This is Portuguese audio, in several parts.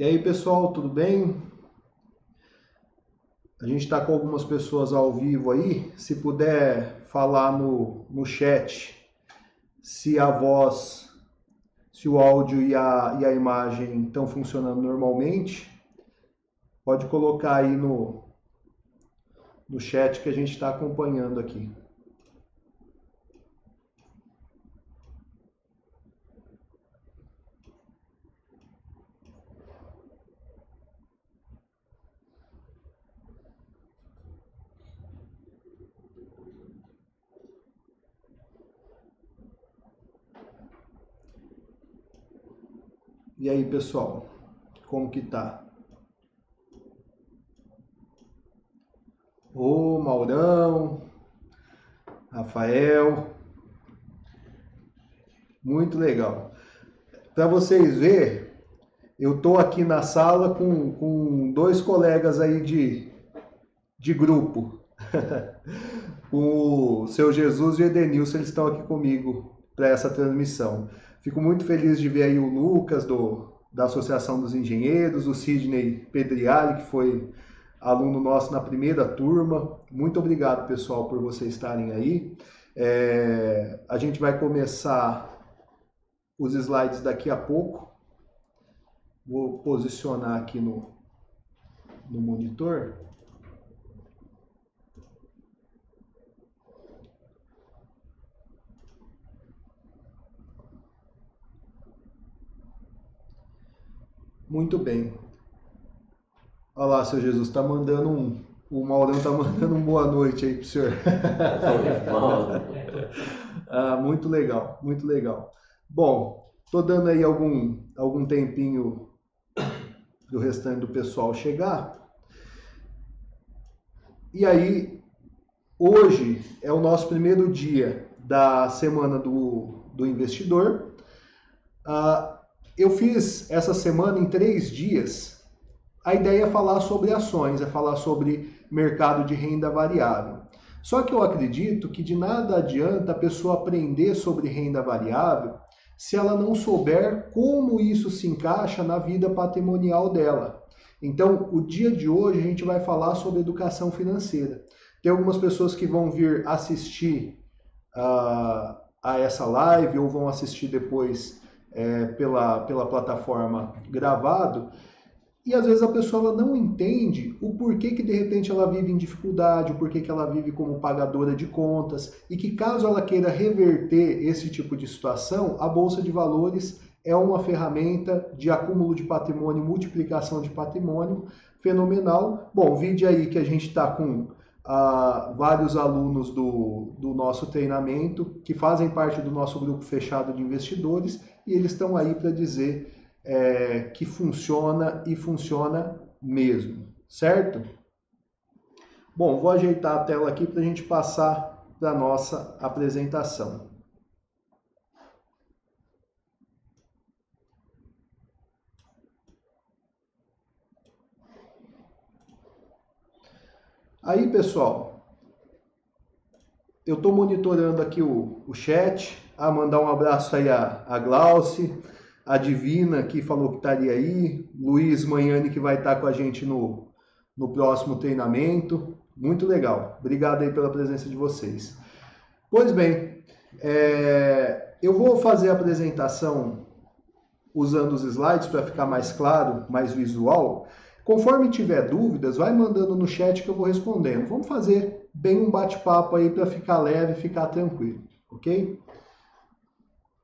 E aí, pessoal, tudo bem? A gente está com algumas pessoas ao vivo aí. Se puder falar no chat se a voz, se o áudio e a imagem estão funcionando normalmente, pode colocar aí no chat que a gente está acompanhando aqui. E aí, pessoal, como que tá? Ô, Maurão, Rafael, muito legal. Para vocês verem, eu tô aqui na sala com dois colegas aí de grupo. O seu Jesus e o Edenilson, eles estão aqui comigo para essa transmissão. Fico muito feliz de ver aí o Lucas, da Associação dos Engenheiros, o Sidney Pedriali, que foi aluno nosso na primeira turma. Muito obrigado, pessoal, por vocês estarem aí. A gente vai começar os slides daqui a pouco. Vou posicionar aqui no monitor. Muito bem. Olha lá, seu Jesus, está mandando o Maurão está mandando boa noite aí pro senhor. Muito legal, muito legal. Bom, tô dando aí algum tempinho do restante do pessoal chegar. E aí, hoje é o nosso primeiro dia da semana do investidor. Eu fiz essa semana em 3 dias. A ideia é falar sobre ações, é falar sobre mercado de renda variável. Só que eu acredito que de nada adianta a pessoa aprender sobre renda variável se ela não souber como isso se encaixa na vida patrimonial dela. Então, o dia de hoje a gente vai falar sobre educação financeira. Tem algumas pessoas que vão vir assistir a essa live ou vão assistir depois pela plataforma gravado. E às vezes a pessoa ela não entende o porquê que de repente ela vive em dificuldade, o porquê que ela vive como pagadora de contas e que caso ela queira reverter esse tipo de situação, a Bolsa de Valores é uma ferramenta de acúmulo de patrimônio, multiplicação de patrimônio fenomenal. Bom, vide aí que a gente está com vários alunos do nosso treinamento que fazem parte do nosso grupo fechado de investidores e eles estão aí para dizer que funciona e funciona mesmo, certo? Bom, vou ajeitar a tela aqui para a gente passar para a nossa apresentação. Aí, pessoal, eu estou monitorando aqui o chat, mandar um abraço aí a Glauce, a Divina, que falou que estaria aí, Luiz Manhani, que vai estar com a gente no próximo treinamento. Muito legal. Obrigado aí pela presença de vocês. Pois bem, eu vou fazer a apresentação usando os slides para ficar mais claro, mais visual. Conforme tiver dúvidas, vai mandando no chat que eu vou respondendo. Vamos fazer bem um bate-papo aí para ficar leve e ficar tranquilo, ok?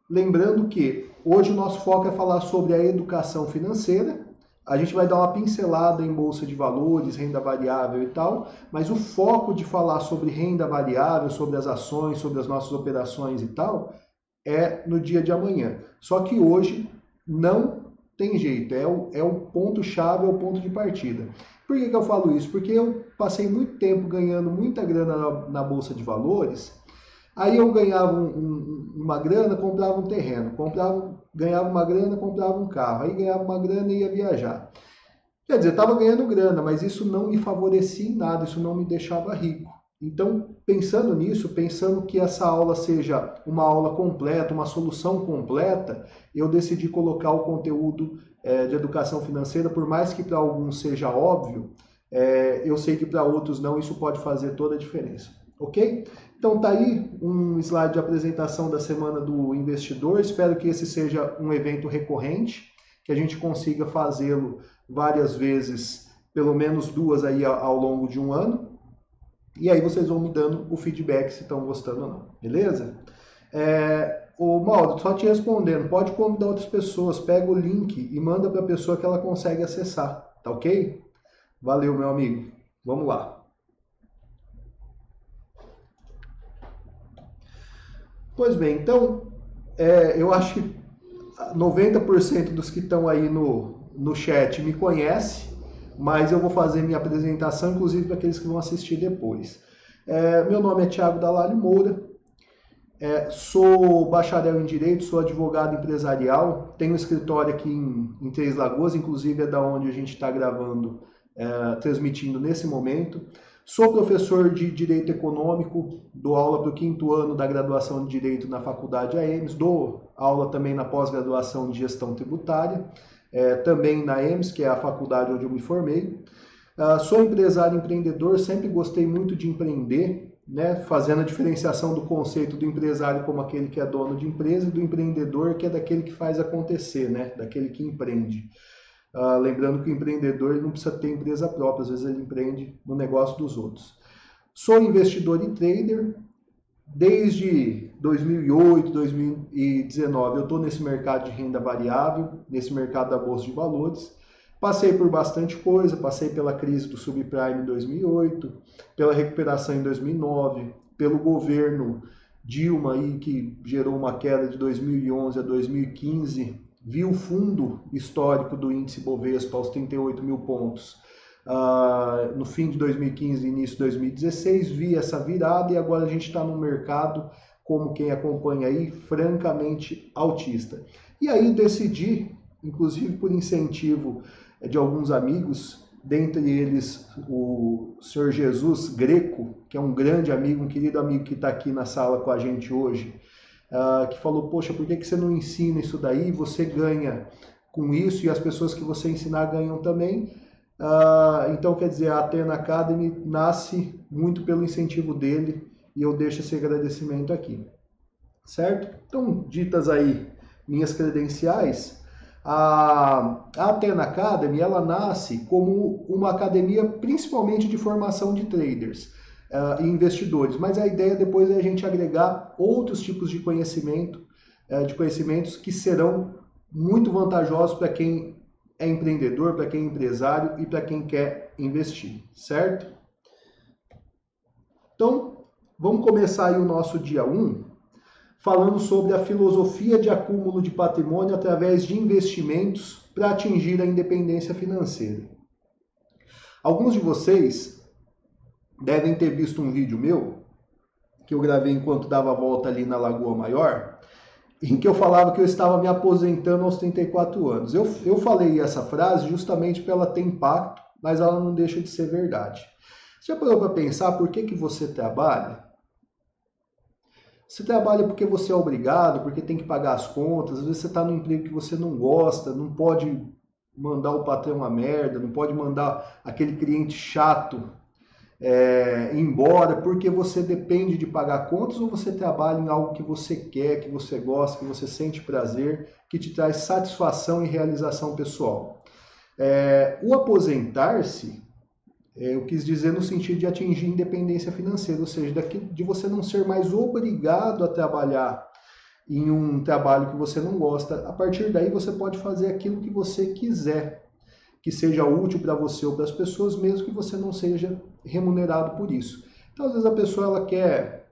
Lembrando que hoje o nosso foco é falar sobre a educação financeira. A gente vai dar uma pincelada em bolsa de valores, renda variável e tal, mas o foco de falar sobre renda variável, sobre as ações, sobre as nossas operações e tal, é no dia de amanhã. Só que hoje não tem jeito, é o ponto-chave, é o ponto de partida. Por que eu falo isso? Porque eu passei muito tempo ganhando muita grana na bolsa de valores. Aí eu ganhava uma grana, comprava um terreno, ganhava uma grana, comprava um carro, aí ganhava uma grana e ia viajar. Quer dizer, estava ganhando grana, mas isso não me favorecia em nada, isso não me deixava rico. Então, pensando nisso, pensando que essa aula seja uma aula completa, uma solução completa, eu decidi colocar o conteúdo de educação financeira, por mais que para alguns seja óbvio, eu sei que para outros não, isso pode fazer toda a diferença, ok? Então tá aí um slide de apresentação da Semana do Investidor, espero que esse seja um evento recorrente, que a gente consiga fazê-lo várias vezes, pelo menos 2 aí ao longo de um ano, e aí vocês vão me dando o feedback se estão gostando ou não, beleza? O Mauro, só te respondendo, pode convidar outras pessoas, pega o link e manda para a pessoa que ela consegue acessar, tá ok? Valeu, meu amigo. Vamos lá. Pois bem, então, eu acho que 90% dos que estão aí no chat me conhece, mas eu vou fazer minha apresentação, inclusive para aqueles que vão assistir depois. Meu nome é Thiago Dalali Moura, sou bacharel em Direito, sou advogado empresarial, tenho um escritório aqui em Três Lagoas, inclusive é da onde a gente está gravando, transmitindo nesse momento. Sou professor de Direito Econômico, dou aula para o 5º ano da graduação de Direito na Faculdade AEMS, dou aula também na pós-graduação de Gestão Tributária, também na EMS, que é a faculdade onde eu me formei. Sou empresário empreendedor, sempre gostei muito de empreender, né, fazendo a diferenciação do conceito do empresário como aquele que é dono de empresa e do empreendedor, que é daquele que faz acontecer, né, daquele que empreende. Lembrando que o empreendedor ele não precisa ter empresa própria, às vezes ele empreende no negócio dos outros. Sou investidor e trader, desde 2008, 2019 eu estou nesse mercado de renda variável, nesse mercado da Bolsa de Valores. Passei por bastante coisa, passei pela crise do subprime em 2008, pela recuperação em 2009, pelo governo Dilma aí, que gerou uma queda de 2011 a 2015, vi o fundo histórico do índice Bovespa aos 38 mil pontos no fim de 2015 e início de 2016, vi essa virada e agora a gente está no mercado, como quem acompanha aí, francamente altista. E aí decidi, inclusive por incentivo de alguns amigos, dentre eles o senhor Jesus Greco, que é um grande amigo, um querido amigo que está aqui na sala com a gente hoje, que falou, poxa, por que você não ensina isso daí? Você ganha com isso e as pessoas que você ensinar ganham também. Então, quer dizer, a Athena Academy nasce muito pelo incentivo dele e eu deixo esse agradecimento aqui, certo? Então, ditas aí minhas credenciais, a Athena Academy, ela nasce como uma academia principalmente de formação de traders e investidores, mas a ideia depois é a gente agregar outros tipos de conhecimento, de conhecimentos que serão muito vantajosos para quem é empreendedor, para quem é empresário e para quem quer investir, certo? Então, vamos começar aí o nosso dia 1, falando sobre a filosofia de acúmulo de patrimônio através de investimentos para atingir a independência financeira. Alguns de vocês devem ter visto um vídeo meu, que eu gravei enquanto dava a volta ali na Lagoa Maior, em que eu falava que eu estava me aposentando aos 34 anos. Eu falei essa frase justamente para ela ter impacto, mas ela não deixa de ser verdade. Você já parou para pensar por que você trabalha? Você trabalha porque você é obrigado, porque tem que pagar as contas, às vezes você está num emprego que você não gosta, não pode mandar o patrão a merda, não pode mandar aquele cliente chato embora porque você depende de pagar contas ou você trabalha em algo que você quer, que você gosta, que você sente prazer, que te traz satisfação e realização pessoal. O aposentar-se, eu quis dizer no sentido de atingir independência financeira, ou seja, de você não ser mais obrigado a trabalhar em um trabalho que você não gosta. A partir daí você pode fazer aquilo que você quiser, que seja útil para você ou para as pessoas, mesmo que você não seja remunerado por isso. Então, às vezes a pessoa ela quer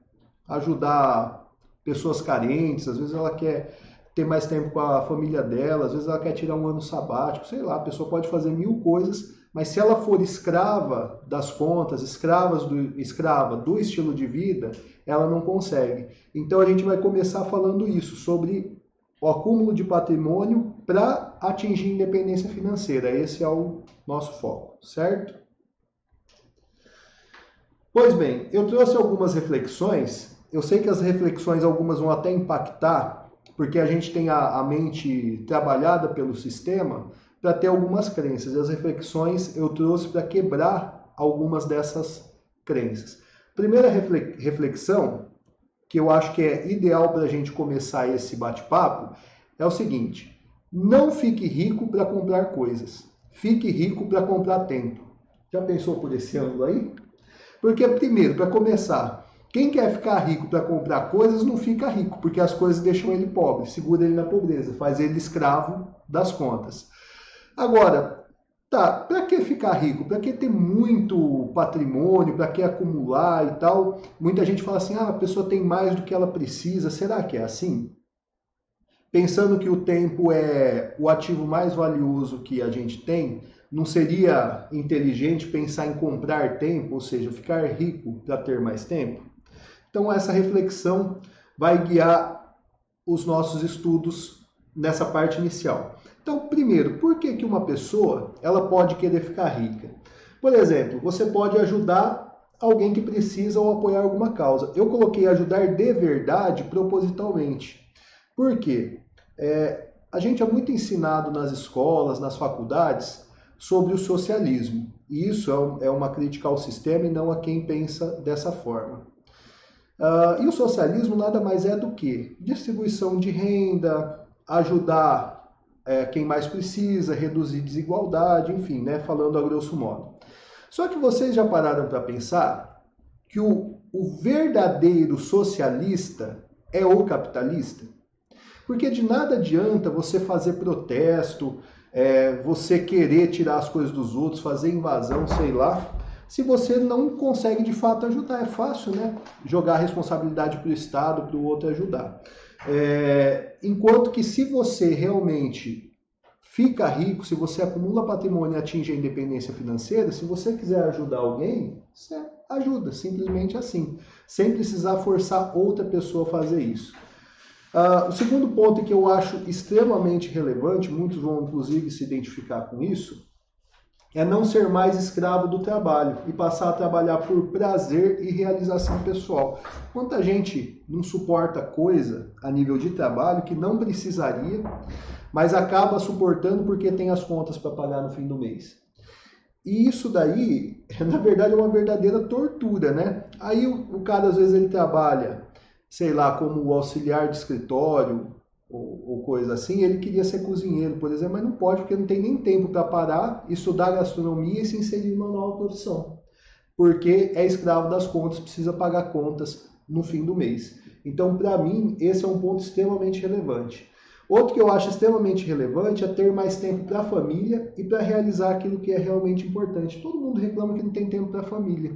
ajudar pessoas carentes, às vezes ela quer ter mais tempo com a família dela, às vezes ela quer tirar um ano sabático, sei lá, a pessoa pode fazer 1000 coisas, mas se ela for escrava das contas, escrava do estilo de vida, ela não consegue. Então a gente vai começar falando isso, sobre o acúmulo de patrimônio para atingir independência financeira. Esse é o nosso foco, certo? Pois bem, eu trouxe algumas reflexões. Eu sei que as reflexões, algumas vão até impactar, porque a gente tem a mente trabalhada pelo sistema para ter algumas crenças. E as reflexões eu trouxe para quebrar algumas dessas crenças. Primeira reflexão, que eu acho que é ideal para a gente começar esse bate-papo, é o seguinte: não fique rico para comprar coisas, fique rico para comprar tempo. Já pensou por esse ângulo aí? Porque, primeiro, para começar, quem quer ficar rico para comprar coisas não fica rico, porque as coisas deixam ele pobre, segura ele na pobreza, faz ele escravo das contas. Agora, tá, para que ficar rico? Para que ter muito patrimônio? Para que acumular e tal? Muita gente fala assim: ah, a pessoa tem mais do que ela precisa. Será que é assim? Pensando que o tempo é o ativo mais valioso que a gente tem, não seria inteligente pensar em comprar tempo, ou seja, ficar rico para ter mais tempo? Então essa reflexão vai guiar os nossos estudos nessa parte inicial. Então, primeiro, por que que uma pessoa ela pode querer ficar rica? Por exemplo, você pode ajudar alguém que precisa ou apoiar alguma causa. Eu coloquei ajudar de verdade propositalmente. Por quê? A gente é muito ensinado nas escolas, nas faculdades, sobre o socialismo. E isso é uma crítica ao sistema e não a quem pensa dessa forma. E o socialismo nada mais é do que distribuição de renda, ajudar quem mais precisa, reduzir desigualdade, enfim, né, falando a grosso modo. Só que vocês já pararam para pensar que o verdadeiro socialista é o capitalista? Porque de nada adianta você fazer protesto, você querer tirar as coisas dos outros, fazer invasão, sei lá, se você não consegue de fato ajudar. É fácil, né? Jogar a responsabilidade para o Estado, para o outro ajudar. Enquanto que se você realmente fica rico, se você acumula patrimônio e atinge a independência financeira, se você quiser ajudar alguém, você ajuda, simplesmente assim, sem precisar forçar outra pessoa a fazer isso. O segundo ponto que eu acho extremamente relevante, muitos vão inclusive se identificar com isso, é não ser mais escravo do trabalho e passar a trabalhar por prazer e realização pessoal. Quanta gente não suporta coisa a nível de trabalho que não precisaria, mas acaba suportando porque tem as contas para pagar no fim do mês. E isso daí, na verdade, é uma verdadeira tortura, né? Aí o cara, às vezes, ele trabalha, sei lá, como auxiliar de escritório ou coisa assim, ele queria ser cozinheiro, por exemplo, mas não pode porque não tem nem tempo para parar, estudar gastronomia e se inserir numa nova profissão. Porque é escravo das contas, precisa pagar contas no fim do mês. Então, para mim, esse é um ponto extremamente relevante. Outro que eu acho extremamente relevante é ter mais tempo para a família e para realizar aquilo que é realmente importante. Todo mundo reclama que não tem tempo para a família.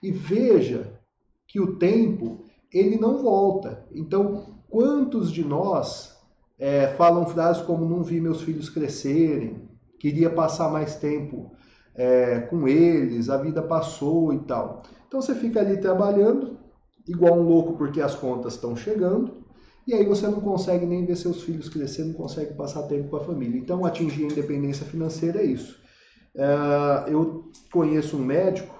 E veja que o tempo, ele não volta. Então, quantos de nós falam frases como não vi meus filhos crescerem, queria passar mais tempo com eles, a vida passou e tal. Então você fica ali trabalhando, igual um louco porque as contas estão chegando, e aí você não consegue nem ver seus filhos crescer, não consegue passar tempo com a família. Então atingir a independência financeira é isso. Eu conheço um médico,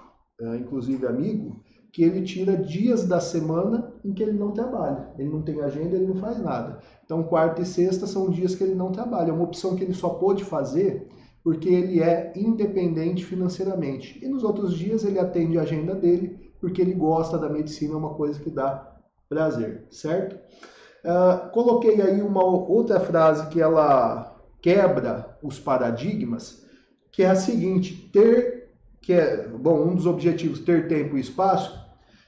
inclusive amigo, que ele tira dias da semana em que ele não trabalha. Ele não tem agenda, ele não faz nada. Então, quarta e sexta são dias que ele não trabalha. É uma opção que ele só pôde fazer porque ele é independente financeiramente. E nos outros dias ele atende a agenda dele porque ele gosta da medicina, é uma coisa que dá prazer, certo? Coloquei aí uma outra frase que ela quebra os paradigmas, que é a seguinte: um dos objetivos, ter tempo e espaço,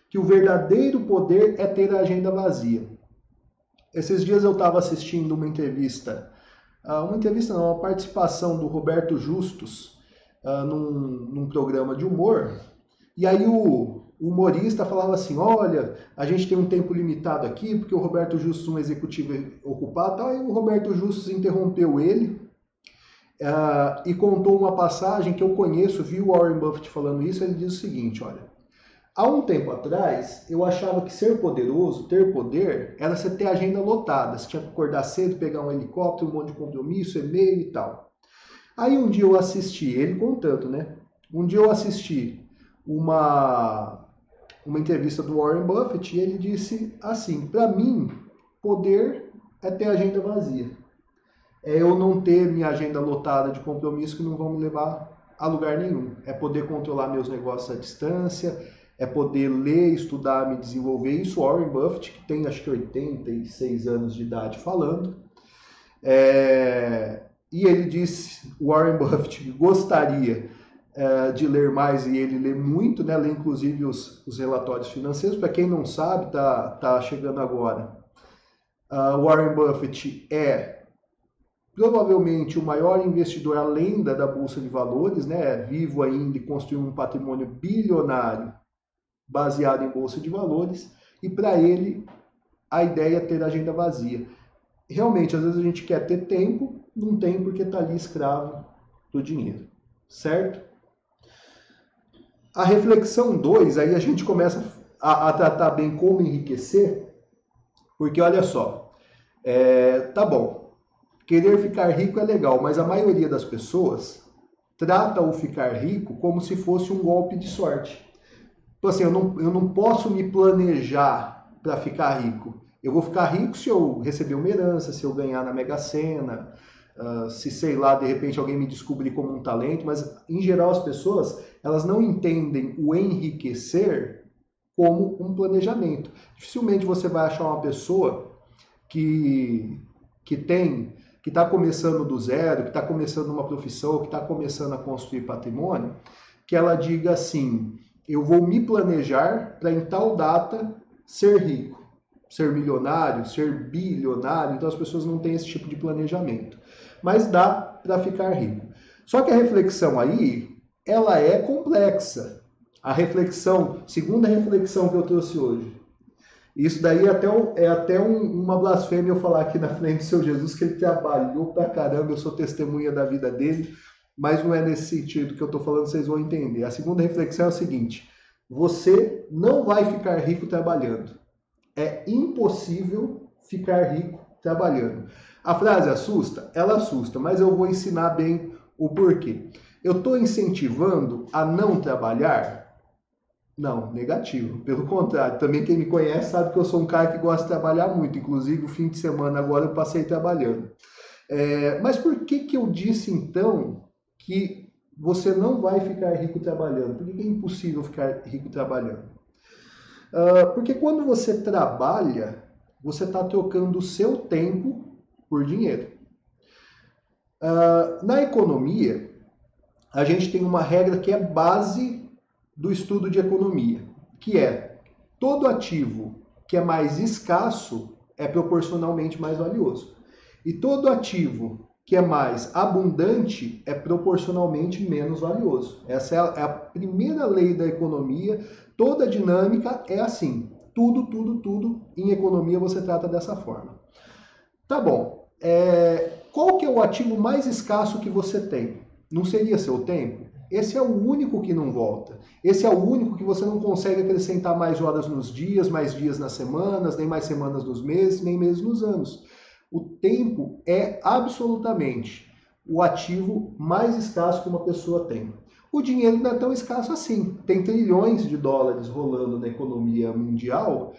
que o verdadeiro poder é ter a agenda vazia. Esses dias eu estava assistindo uma entrevista não, uma participação do Roberto Justus num programa de humor, e aí o humorista falava assim: olha, a gente tem um tempo limitado aqui, porque o Roberto Justus é um executivo ocupado, aí o Roberto Justus interrompeu ele, e contou uma passagem que eu conheço, vi o Warren Buffett falando isso. Ele diz o seguinte: olha, há um tempo atrás eu achava que ser poderoso, ter poder, era você ter agenda lotada, você tinha que acordar cedo, pegar um helicóptero, um monte de compromisso, e-mail e tal. Aí um dia eu assisti, ele contando, né? Um dia eu assisti uma entrevista do Warren Buffett, e ele disse assim: para mim, poder é ter agenda vazia. É eu não ter minha agenda lotada de compromissos que não vão me levar a lugar nenhum. É poder controlar meus negócios à distância, é poder ler, estudar, me desenvolver. Isso Warren Buffett, que tem acho que 86 anos de idade, falando. E ele disse, Warren Buffett, que gostaria de ler mais, e ele lê muito, né? Lê inclusive os relatórios financeiros. Para quem não sabe, tá chegando agora. Warren Buffett é provavelmente o maior investidor além da Bolsa de Valores, né? Vivo ainda e construiu um patrimônio bilionário baseado em Bolsa de Valores, e para ele a ideia é ter agenda vazia. Realmente, às vezes a gente quer ter tempo, não tem porque está ali escravo do dinheiro, certo? A reflexão 2, aí a gente começa a tratar bem como enriquecer, porque olha só, tá bom, querer ficar rico é legal, mas a maioria das pessoas trata o ficar rico como se fosse um golpe de sorte. Então assim, eu não posso me planejar para ficar rico. Eu vou ficar rico se eu receber uma herança, se eu ganhar na Mega Sena, se, sei lá, de repente alguém me descobrir como um talento, mas em geral as pessoas, elas não entendem o enriquecer como um planejamento. Dificilmente você vai achar uma pessoa que está começando do zero, que está começando uma profissão, que está começando a construir patrimônio, que ela diga assim: eu vou me planejar para em tal data ser rico, ser milionário, ser bilionário. Então as pessoas não têm esse tipo de planejamento. Mas dá para ficar rico. Só que a reflexão aí, ela é complexa. A reflexão, segunda reflexão que eu trouxe hoje. Isso daí é até uma blasfêmia eu falar aqui na frente do seu Jesus, que ele trabalhou pra caramba, eu sou testemunha da vida dele, mas não é nesse sentido que eu estou falando, vocês vão entender. A segunda reflexão é a seguinte: você não vai ficar rico trabalhando. É impossível ficar rico trabalhando. A frase assusta? Ela assusta, mas eu vou ensinar bem o porquê. Eu estou incentivando a não trabalhar? Não, negativo. Pelo contrário, também quem me conhece sabe que eu sou um cara que gosta de trabalhar muito. Inclusive, o fim de semana agora eu passei trabalhando. Mas por que eu disse então que você não vai ficar rico trabalhando? Por que é impossível ficar rico trabalhando? Porque quando você trabalha, você está trocando o seu tempo por dinheiro. Na economia, a gente tem uma regra que é base do estudo de economia, que é: todo ativo que é mais escasso é proporcionalmente mais valioso. E todo ativo que é mais abundante é proporcionalmente menos valioso. Essa é a primeira lei da economia. Toda dinâmica é assim. Tudo em economia você trata dessa forma. Tá bom. Qual que é o ativo mais escasso que você tem? Não seria seu tempo? Esse é o único que não volta. Esse é o único que você não consegue acrescentar mais horas nos dias, mais dias nas semanas, nem mais semanas nos meses, nem meses nos anos. O tempo é absolutamente o ativo mais escasso que uma pessoa tem. O dinheiro não é tão escasso assim. Tem trilhões de dólares rolando na economia mundial,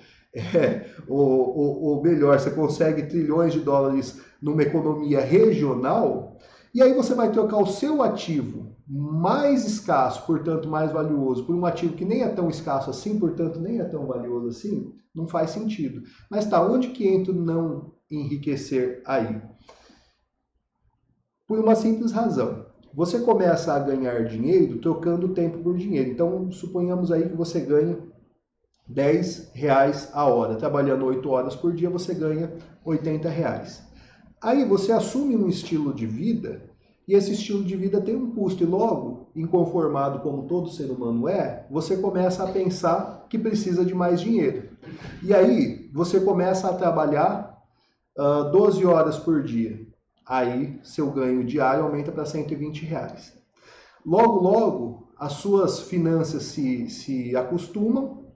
ou melhor, você consegue trilhões de dólares numa economia regional, e aí você vai trocar o seu ativo mais escasso, portanto mais valioso, por um ativo que nem é tão escasso assim, portanto nem é tão valioso assim. Não faz sentido. Mas tá, onde que entra o não enriquecer aí? Por uma simples razão. Você começa a ganhar dinheiro trocando tempo por dinheiro. Então, suponhamos aí que você ganha R$10 a hora. Trabalhando 8 horas por dia, você ganha R$80. Aí você assume um estilo de vida, e esse estilo de vida tem um custo. E logo, inconformado como todo ser humano é, você começa a pensar que precisa de mais dinheiro. E aí, você começa a trabalhar 12 horas por dia. Aí, seu ganho diário aumenta para R$120. Logo, as suas finanças se acostumam,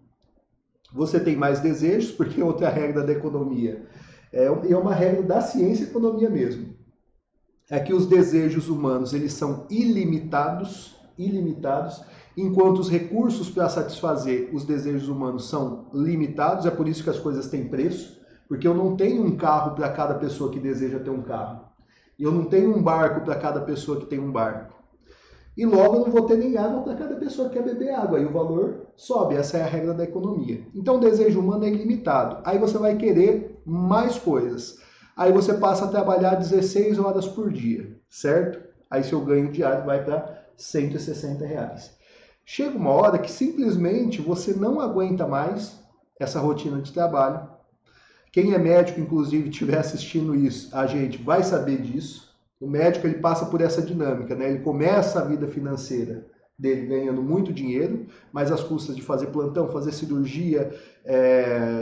você tem mais desejos, porque outra regra da economia, é uma regra da ciência e economia mesmo, é que os desejos humanos eles são ilimitados, enquanto os recursos para satisfazer os desejos humanos são limitados, é por isso que as coisas têm preço, porque eu não tenho um carro para cada pessoa que deseja ter um carro, e eu não tenho um barco para cada pessoa que tem um barco. E logo eu não vou ter nem água para cada pessoa que quer beber água, e o valor sobe, essa é a regra da economia. Então o desejo humano é ilimitado, aí você vai querer mais coisas. Aí você passa a trabalhar 16 horas por dia, certo? Aí seu ganho diário vai para R$ 160. Chega uma hora que simplesmente você não aguenta mais essa rotina de trabalho. Quem é médico, inclusive, estiver assistindo isso, a gente vai saber disso. O médico ele passa por essa dinâmica, né? Ele começa a vida financeira dele ganhando muito dinheiro, mas às custas de fazer plantão, fazer cirurgia,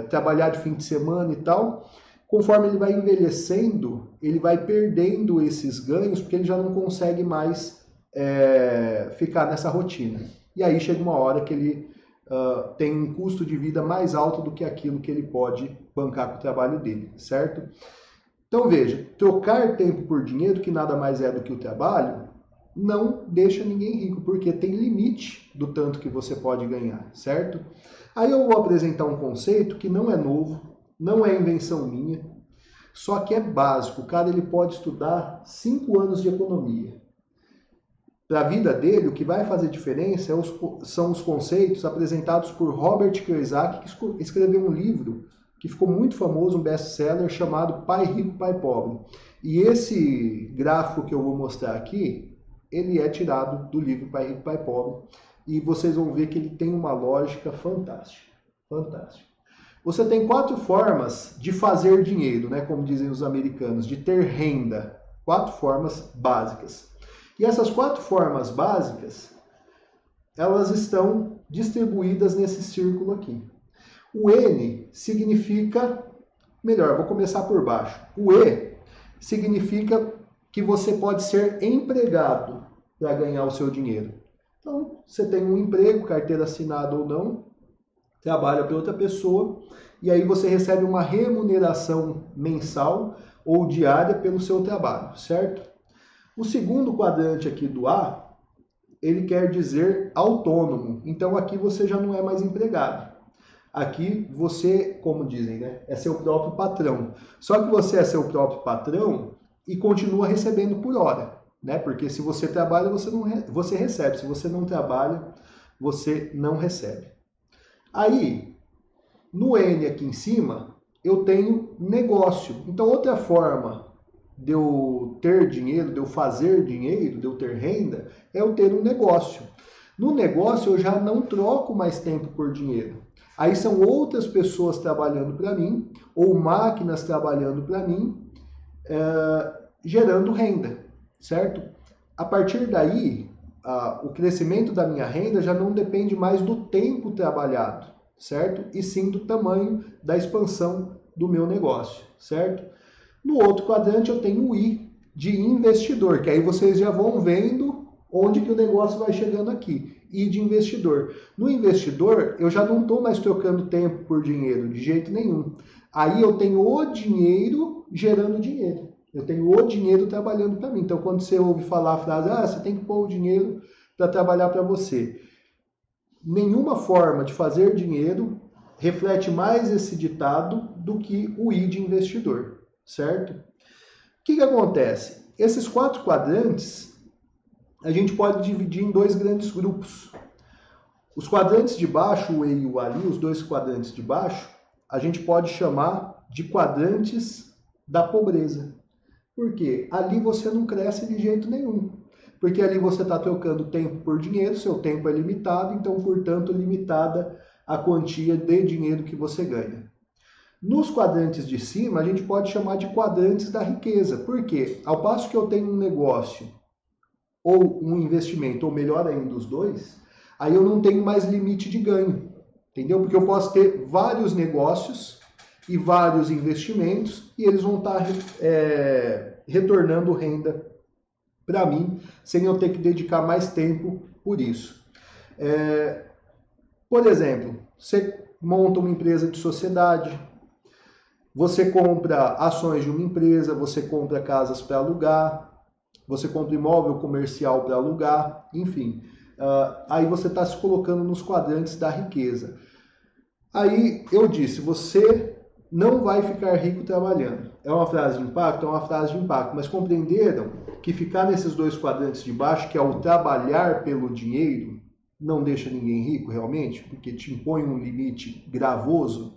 trabalhar de fim de semana e tal. Conforme ele vai envelhecendo, ele vai perdendo esses ganhos porque ele já não consegue mais ficar nessa rotina. E aí chega uma hora que ele tem um custo de vida mais alto do que aquilo que ele pode bancar com o trabalho dele, certo? Então veja, trocar tempo por dinheiro, que nada mais é do que o trabalho, não deixa ninguém rico, porque tem limite do tanto que você pode ganhar, certo? Aí eu vou apresentar um conceito que não é novo, não é invenção minha, só que é básico. O cara ele pode estudar 5 anos de economia. Para a vida dele, o que vai fazer diferença são os conceitos apresentados por Robert Kiyosaki, que escreveu um livro que ficou muito famoso, um best-seller, chamado Pai Rico, Pai Pobre. E esse gráfico que eu vou mostrar aqui, ele é tirado do livro Pai Rico, Pai Pobre. E vocês vão ver que ele tem uma lógica fantástica. Fantástica. Você tem 4 formas de fazer dinheiro, né, como dizem os americanos, de ter renda. 4 formas básicas. E essas 4 formas básicas, elas estão distribuídas nesse círculo aqui. O N significa, melhor, vou começar por baixo. O E significa que você pode ser empregado para ganhar o seu dinheiro. Então, você tem um emprego, carteira assinada ou não, trabalha para outra pessoa, e aí você recebe uma remuneração mensal ou diária pelo seu trabalho, certo? O segundo quadrante aqui do A, ele quer dizer autônomo. Então aqui você já não é mais empregado. Aqui você, como dizem, né, é seu próprio patrão. Só que você é seu próprio patrão e continua recebendo por hora, né? Porque se você trabalha, você recebe. Se você não trabalha, você não recebe. Aí, no N aqui em cima, eu tenho negócio. Então outra forma de eu ter dinheiro, de eu fazer dinheiro, de eu ter renda, é eu ter um negócio. No negócio eu já não troco mais tempo por dinheiro. Aí são outras pessoas trabalhando para mim, ou máquinas trabalhando para mim, gerando renda, certo? A partir daí, o crescimento da minha renda já não depende mais do tempo trabalhado, certo? E sim do tamanho da expansão do meu negócio, certo? No outro quadrante eu tenho o I de investidor, que aí vocês já vão vendo onde que o negócio vai chegando aqui. I de investidor. No investidor, eu já não estou mais trocando tempo por dinheiro, de jeito nenhum. Aí eu tenho o dinheiro gerando dinheiro. Eu tenho o dinheiro trabalhando para mim. Então, quando você ouve falar a frase, você tem que pôr o dinheiro para trabalhar para você. Nenhuma forma de fazer dinheiro reflete mais esse ditado do que o I de investidor, certo? O que acontece? Esses 4 quadrantes a gente pode dividir em 2 grandes grupos. Os quadrantes de baixo, o E e o A ali, os 2 quadrantes de baixo, a gente pode chamar de quadrantes da pobreza. Por quê? Ali você não cresce de jeito nenhum. Porque ali você está trocando tempo por dinheiro, seu tempo é limitado, então, portanto, limitada a quantia de dinheiro que você ganha. Nos quadrantes de cima, a gente pode chamar de quadrantes da riqueza. Por quê? Ao passo que eu tenho um negócio ou um investimento, ou melhor ainda, os 2, aí eu não tenho mais limite de ganho, entendeu? Porque eu posso ter vários negócios e vários investimentos e eles vão estar retornando renda para mim, sem eu ter que dedicar mais tempo por isso. Por exemplo, você monta uma empresa de sociedade, você compra ações de uma empresa, você compra casas para alugar, você compra imóvel comercial para alugar, enfim. aí você está se colocando nos quadrantes da riqueza. Aí eu disse, você não vai ficar rico trabalhando. É uma frase de impacto? É uma frase de impacto, mas compreenderam que ficar nesses dois quadrantes de baixo, que é o trabalhar pelo dinheiro, não deixa ninguém rico realmente, porque te impõe um limite gravoso,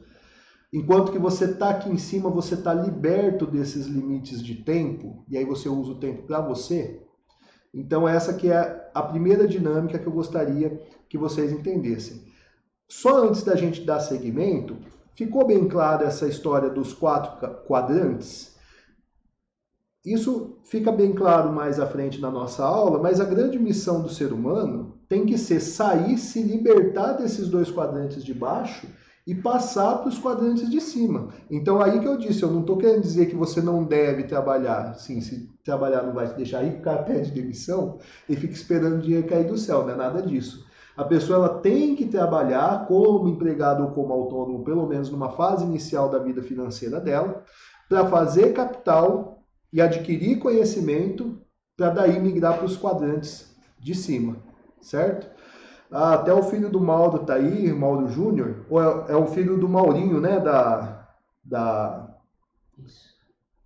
enquanto que você está aqui em cima, você está liberto desses limites de tempo, e aí você usa o tempo para você. Então essa que é a primeira dinâmica que eu gostaria que vocês entendessem. Só antes da gente dar seguimento, ficou bem clara essa história dos 4 quadrantes? Isso fica bem claro mais à frente na nossa aula, mas a grande missão do ser humano tem que ser sair, se libertar desses 2 quadrantes de baixo e passar para os quadrantes de cima. Então aí que eu disse, eu não estou querendo dizer que você não deve trabalhar. Sim, se trabalhar não vai te deixar rico, o cara pede demissão e fica esperando o dinheiro cair do céu, não é nada disso. A pessoa ela tem que trabalhar como empregado ou como autônomo, pelo menos numa fase inicial da vida financeira dela, para fazer capital e adquirir conhecimento para daí migrar para os quadrantes de cima, certo? Até o filho do Mauro tá aí, Mauro Júnior, ou é o filho do Maurinho, né,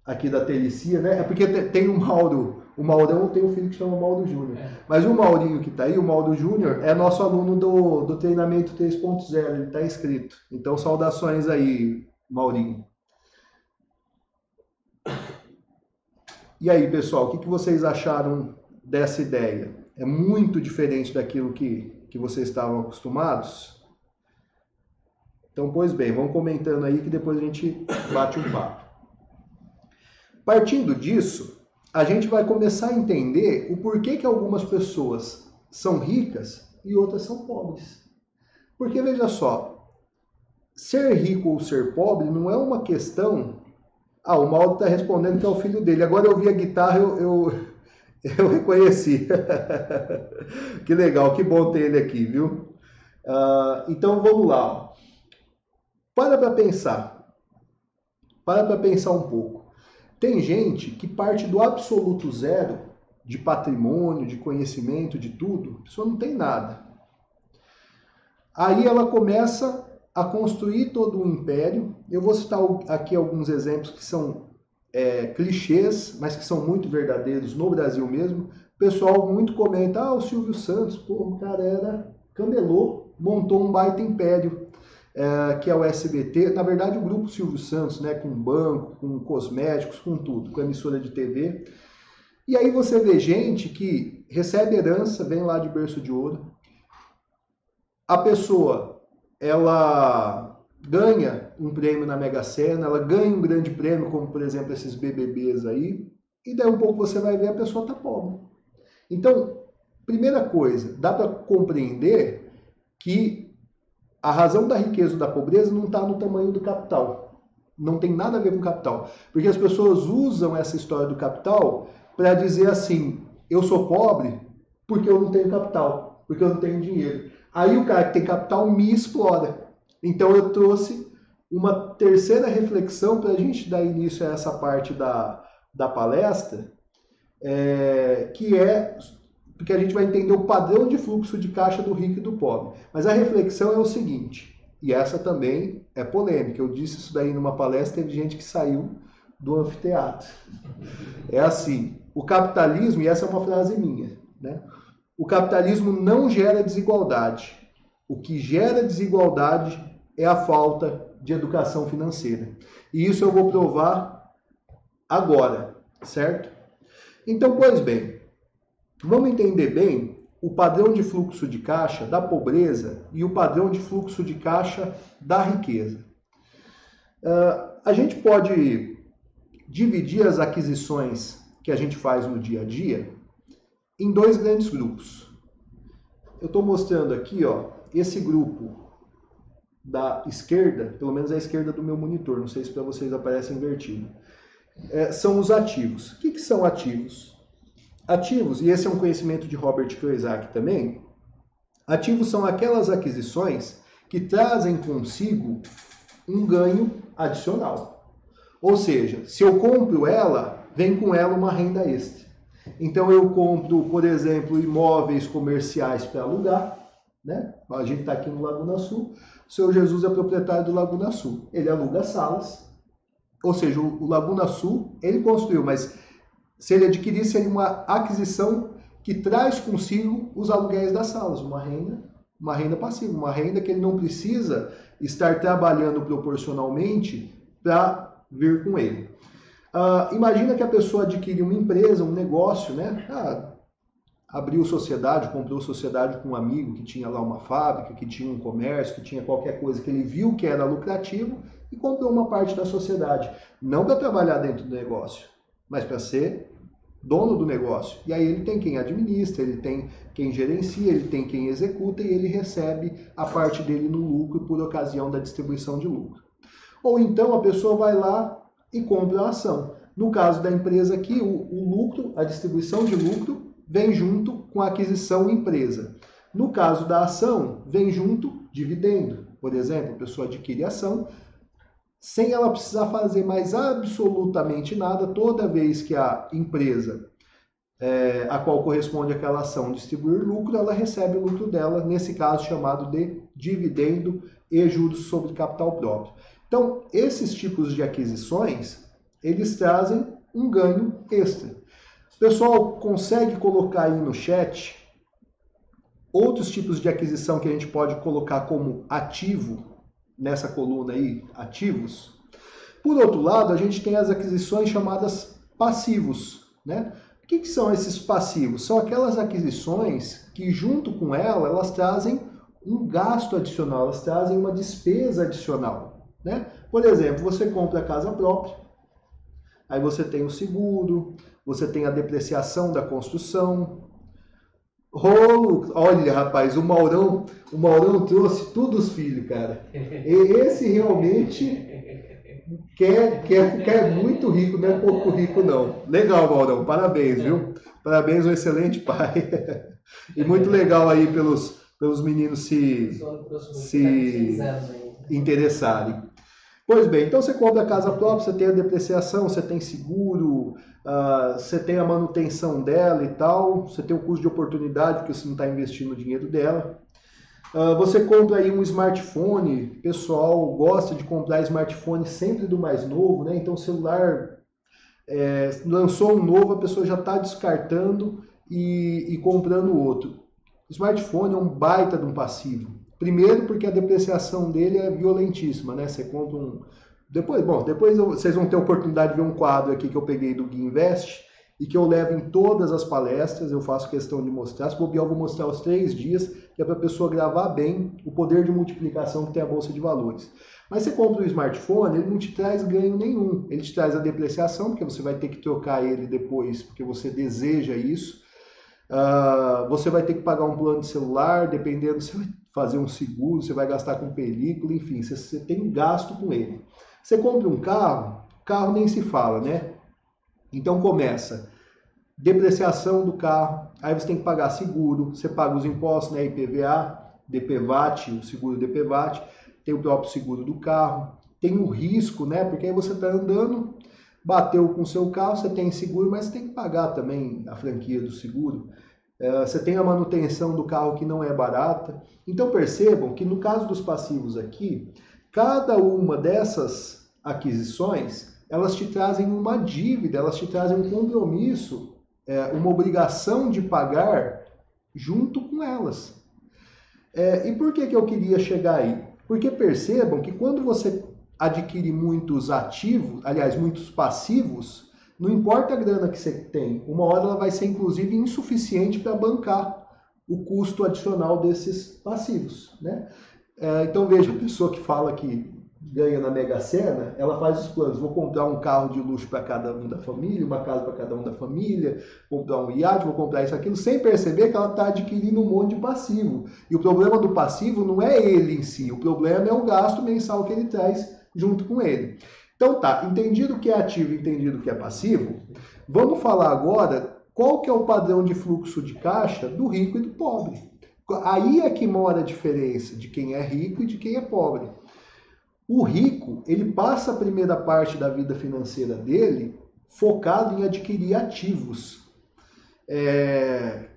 aqui da Telicia, né? É porque tem o Mauro, o Maurão tem um filho que chama Mauro Júnior. Mas o Maurinho que está aí, o Mauro Júnior, é nosso aluno do treinamento 3.0, ele está inscrito. Então, saudações aí, Maurinho. E aí, pessoal, o que vocês acharam dessa ideia? É muito diferente daquilo que vocês estavam acostumados? Então, pois bem, vão comentando aí que depois a gente bate um papo. Partindo disso, a gente vai começar a entender o porquê que algumas pessoas são ricas e outras são pobres. Porque, veja só, ser rico ou ser pobre não é uma questão... o Mauro está respondendo que é o filho dele. Agora eu vi a guitarra, eu reconheci. Que legal, que bom ter ele aqui, viu? Então, vamos lá. Para pensar. Para pensar um pouco. Tem gente que parte do absoluto zero de patrimônio, de conhecimento, de tudo, a pessoa não tem nada. Aí ela começa a construir todo um império. Eu vou citar aqui alguns exemplos que são clichês, mas que são muito verdadeiros no Brasil mesmo. O pessoal muito comenta, o Silvio Santos, o cara era camelô, montou um baita império. Que é o SBT, na verdade o grupo Silvio Santos, né, com banco, com cosméticos, com tudo, com emissora de TV. E aí você vê gente que recebe herança, vem lá de berço de ouro. A pessoa, ela ganha um prêmio na Mega Sena, ela ganha um grande prêmio, como por exemplo esses BBBs aí, e daí um pouco você vai ver a pessoa tá pobre. Então, primeira coisa, dá para compreender que a razão da riqueza ou da pobreza não está no tamanho do capital. Não tem nada a ver com capital. Porque as pessoas usam essa história do capital para dizer assim, eu sou pobre porque eu não tenho capital, porque eu não tenho dinheiro. Aí o cara que tem capital me explora. Então eu trouxe uma terceira reflexão para a gente dar início a essa parte da palestra, que é... porque a gente vai entender o padrão de fluxo de caixa do rico e do pobre. Mas a reflexão é o seguinte, e essa também é polêmica, eu disse isso daí numa palestra, teve gente que saiu do anfiteatro. É assim, o capitalismo, e essa é uma frase minha, né? O capitalismo não gera desigualdade. O que gera desigualdade é a falta de educação financeira. E isso eu vou provar agora, certo? Então, pois bem, vamos entender bem o padrão de fluxo de caixa da pobreza e o padrão de fluxo de caixa da riqueza. A gente pode dividir as aquisições que a gente faz no dia a dia em 2 grandes grupos. Eu estou mostrando aqui, esse grupo da esquerda, pelo menos a esquerda do meu monitor, não sei se para vocês aparece invertido, são os ativos. O que são ativos? Ativos, e esse é um conhecimento de Robert Kiyosaki também, ativos são aquelas aquisições que trazem consigo um ganho adicional. Ou seja, se eu compro ela, vem com ela uma renda extra. Então eu compro, por exemplo, imóveis comerciais para alugar, né? A gente está aqui no Laguna Sul, o seu Jesus é proprietário do Laguna Sul, ele aluga salas, ou seja, o Laguna Sul ele construiu, mas se ele adquirir, seria uma aquisição que traz consigo os aluguéis das salas, uma renda passiva, uma renda que ele não precisa estar trabalhando proporcionalmente para vir com ele. Imagina que a pessoa adquire uma empresa, um negócio, né? Abriu sociedade, comprou sociedade com um amigo que tinha lá uma fábrica, que tinha um comércio, que tinha qualquer coisa que ele viu que era lucrativo e comprou uma parte da sociedade. Não para trabalhar dentro do negócio, mas para ser dono do negócio. E aí ele tem quem administra, ele tem quem gerencia, ele tem quem executa e ele recebe a parte dele no lucro por ocasião da distribuição de lucro. Ou então a pessoa vai lá e compra a ação. No caso da empresa aqui, o lucro, a distribuição de lucro, vem junto com a aquisição empresa. No caso da ação, vem junto dividendo. Por exemplo, a pessoa adquire ação, sem ela precisar fazer mais absolutamente nada, toda vez que a empresa a qual corresponde aquela ação distribuir lucro, ela recebe o lucro dela, nesse caso chamado de dividendo e juros sobre capital próprio. Então, esses tipos de aquisições, eles trazem um ganho extra. O pessoal consegue colocar aí no chat outros tipos de aquisição que a gente pode colocar como ativo, nessa coluna aí, ativos. Por outro lado, a gente tem as aquisições chamadas passivos, né? O que são esses passivos? São aquelas aquisições que, junto com elas trazem um gasto adicional, elas trazem uma despesa adicional, né? Por exemplo, você compra a casa própria, aí você tem o seguro, você tem a depreciação da construção. Rolo, olha rapaz, o Maurão trouxe tudo os filhos, cara. E esse realmente quer muito rico, não é pouco rico não. Legal, Maurão, parabéns, viu? Parabéns, um excelente pai. E muito legal aí pelos meninos se interessarem. Pois bem, então você compra a casa própria, você tem a depreciação, você tem seguro, você tem a manutenção dela e tal, você tem o custo de oportunidade, porque você não está investindo o dinheiro dela. Você compra aí um smartphone, o pessoal gosta de comprar smartphone sempre do mais novo, né? Então o celular lançou um novo, a pessoa já está descartando e comprando outro. O smartphone é um baita de um passivo. Primeiro porque a depreciação dele é violentíssima, né? Você compra um... Depois vocês vão ter a oportunidade de ver um quadro aqui que eu peguei do Gui Invest e que eu levo em todas as palestras, eu faço questão de mostrar. Se bobear, eu vou mostrar os 3 dias, que é para a pessoa gravar bem o poder de multiplicação que tem a Bolsa de Valores. Mas você compra um smartphone, ele não te traz ganho nenhum. Ele te traz a depreciação, porque você vai ter que trocar ele depois, porque você deseja isso. Você vai ter que pagar um plano de celular, dependendo, você vai fazer um seguro, você vai gastar com película, enfim, você tem um gasto com ele. Você compra um carro nem se fala, né? Então começa depreciação do carro, aí você tem que pagar seguro, você paga os impostos, né? IPVA, DPVAT, o seguro DPVAT, tem o próprio seguro do carro, tem o risco, né? Porque aí você está andando, bateu com o seu carro, você tem seguro, mas você tem que pagar também a franquia do seguro. Você tem a manutenção do carro que não é barata. Então percebam que no caso dos passivos aqui, cada uma dessas aquisições, elas te trazem uma dívida, elas te trazem um compromisso, uma obrigação de pagar junto com elas. E por que eu queria chegar aí? Porque percebam que quando você adquire muitos ativos, aliás, muitos passivos, não importa a grana que você tem, uma hora ela vai ser inclusive insuficiente para bancar o custo adicional desses passivos, né? Então veja, a pessoa que fala que ganha na Mega Sena, ela faz os planos, vou comprar um carro de luxo para cada um da família, uma casa para cada um da família, comprar um iate, vou comprar isso, aquilo, sem perceber que ela está adquirindo um monte de passivo. E o problema do passivo não é ele em si, o problema é o gasto mensal que ele traz junto com ele. Então tá, entendido o que é ativo, entendido o que é passivo, vamos falar agora qual que é o padrão de fluxo de caixa do rico e do pobre. Aí é que mora a diferença de quem é rico e de quem é pobre. O rico, ele passa a primeira parte da vida financeira dele focado em adquirir ativos.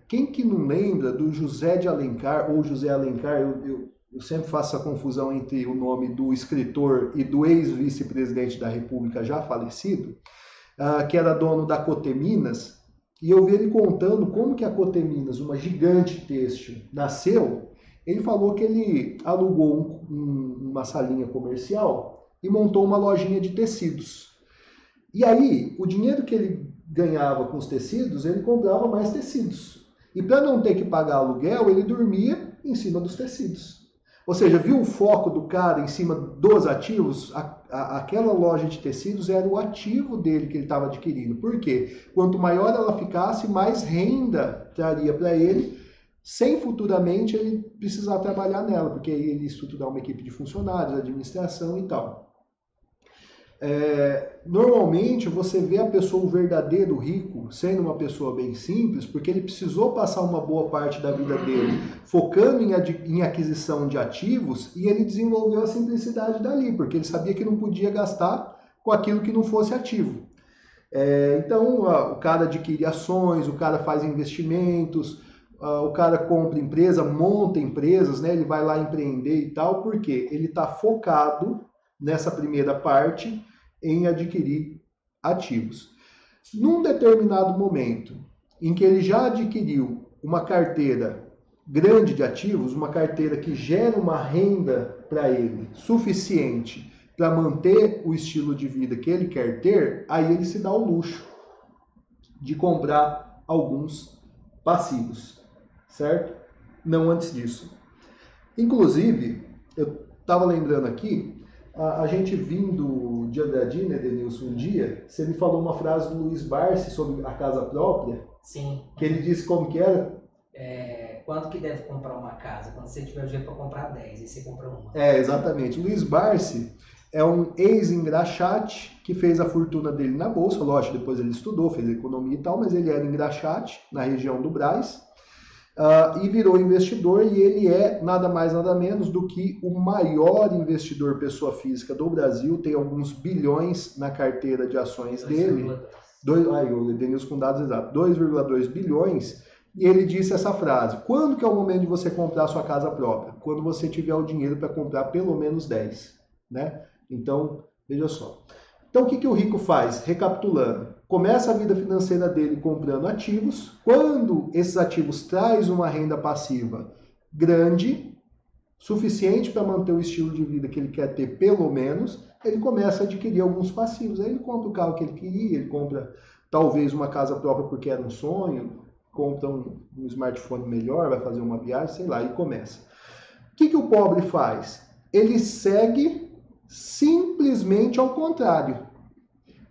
Quem que não lembra do José de Alencar, ou José Alencar, eu sempre faço essa confusão entre o nome do escritor e do ex-vice-presidente da República já falecido, que era dono da Coteminas, e eu vi ele contando como que a Coteminas, uma gigante têxtil, nasceu. Ele falou que ele alugou uma salinha comercial e montou uma lojinha de tecidos. E aí, o dinheiro que ele ganhava com os tecidos, ele comprava mais tecidos. E para não ter que pagar aluguel, ele dormia em cima dos tecidos. Ou seja, viu o foco do cara em cima dos ativos? Aquela loja de tecidos era o ativo dele que ele estava adquirindo. Por quê? Quanto maior ela ficasse, mais renda traria para ele, sem futuramente ele precisar trabalhar nela, porque aí ele ia estruturar uma equipe de funcionários, administração e tal. Normalmente você vê a pessoa, o verdadeiro rico, sendo uma pessoa bem simples, porque ele precisou passar uma boa parte da vida dele focando em aquisição de ativos, e ele desenvolveu a simplicidade dali, porque ele sabia que não podia gastar com aquilo que não fosse ativo. Então o cara adquire ações, o cara faz investimentos, o cara compra empresa, monta empresas, né? Ele vai lá empreender e tal, porque ele está focado nessa primeira parte em adquirir ativos. Num determinado momento em que ele já adquiriu uma carteira grande de ativos, uma carteira que gera uma renda para ele suficiente para manter o estilo de vida que ele quer ter, aí ele se dá o luxo de comprar alguns passivos, certo? Não antes disso. Inclusive, eu estava lembrando aqui, a gente vindo de Andradina, né, Denilson, um dia, você me falou uma frase do Luiz Barsi sobre a casa própria. Sim. Que ele disse como que era? Quanto que deve comprar uma casa? Quando você tiver o dinheiro para comprar 10, e você compra uma. Exatamente. Luiz Barsi é um ex-engraxate que fez a fortuna dele na Bolsa. Lógico, depois ele estudou, fez economia e tal, mas ele era engraxate na região do Brás. E virou investidor, e ele é nada mais nada menos do que o maior investidor pessoa física do Brasil, tem alguns bilhões na carteira de ações dele, o Denilson com dados exatos, 2,2 bilhões, e ele disse essa frase: quando que é o momento de você comprar a sua casa própria? Quando você tiver o dinheiro para comprar pelo menos 10, né? Então, veja só. Então, o que o rico faz? Recapitulando. Começa a vida financeira dele comprando ativos. Quando esses ativos trazem uma renda passiva grande, suficiente para manter o estilo de vida que ele quer ter pelo menos, ele começa a adquirir alguns passivos. Aí ele compra o carro que ele queria, ele compra talvez uma casa própria porque era um sonho, compra um smartphone melhor, vai fazer uma viagem, sei lá, e começa. O que o pobre faz? Ele segue simplesmente ao contrário.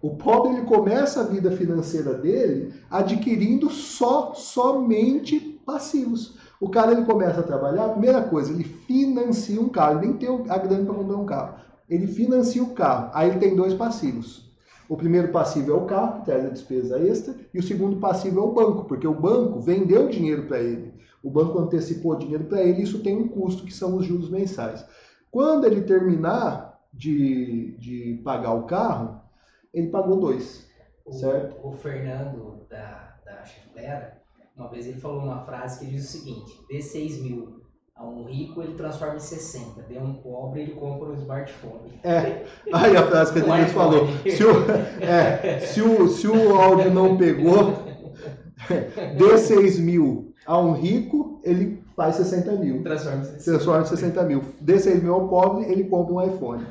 O pobre, ele começa a vida financeira dele adquirindo somente passivos. O cara, ele começa a trabalhar, a primeira coisa, ele financia um carro, ele nem tem a grana para comprar um carro. Ele financia o carro, aí ele tem 2 passivos. O primeiro passivo é o carro, que traz a despesa extra, e o segundo passivo é o banco, porque o banco vendeu dinheiro para ele. O banco antecipou dinheiro para ele, e isso tem um custo, que são os juros mensais. Quando ele terminar de pagar o carro, ele pagou 2, certo? O Fernando da Chiflera, uma vez ele falou uma frase que diz o seguinte: dê 6 mil a um rico, ele transforma em 60. Dê um pobre, ele compra um smartphone. Aí a frase que a gente falou. Se o áudio não pegou, dê 6 mil a um rico, ele faz 60 mil. Transforma em 60 mil. Dê 6 mil ao pobre, ele compra um iPhone.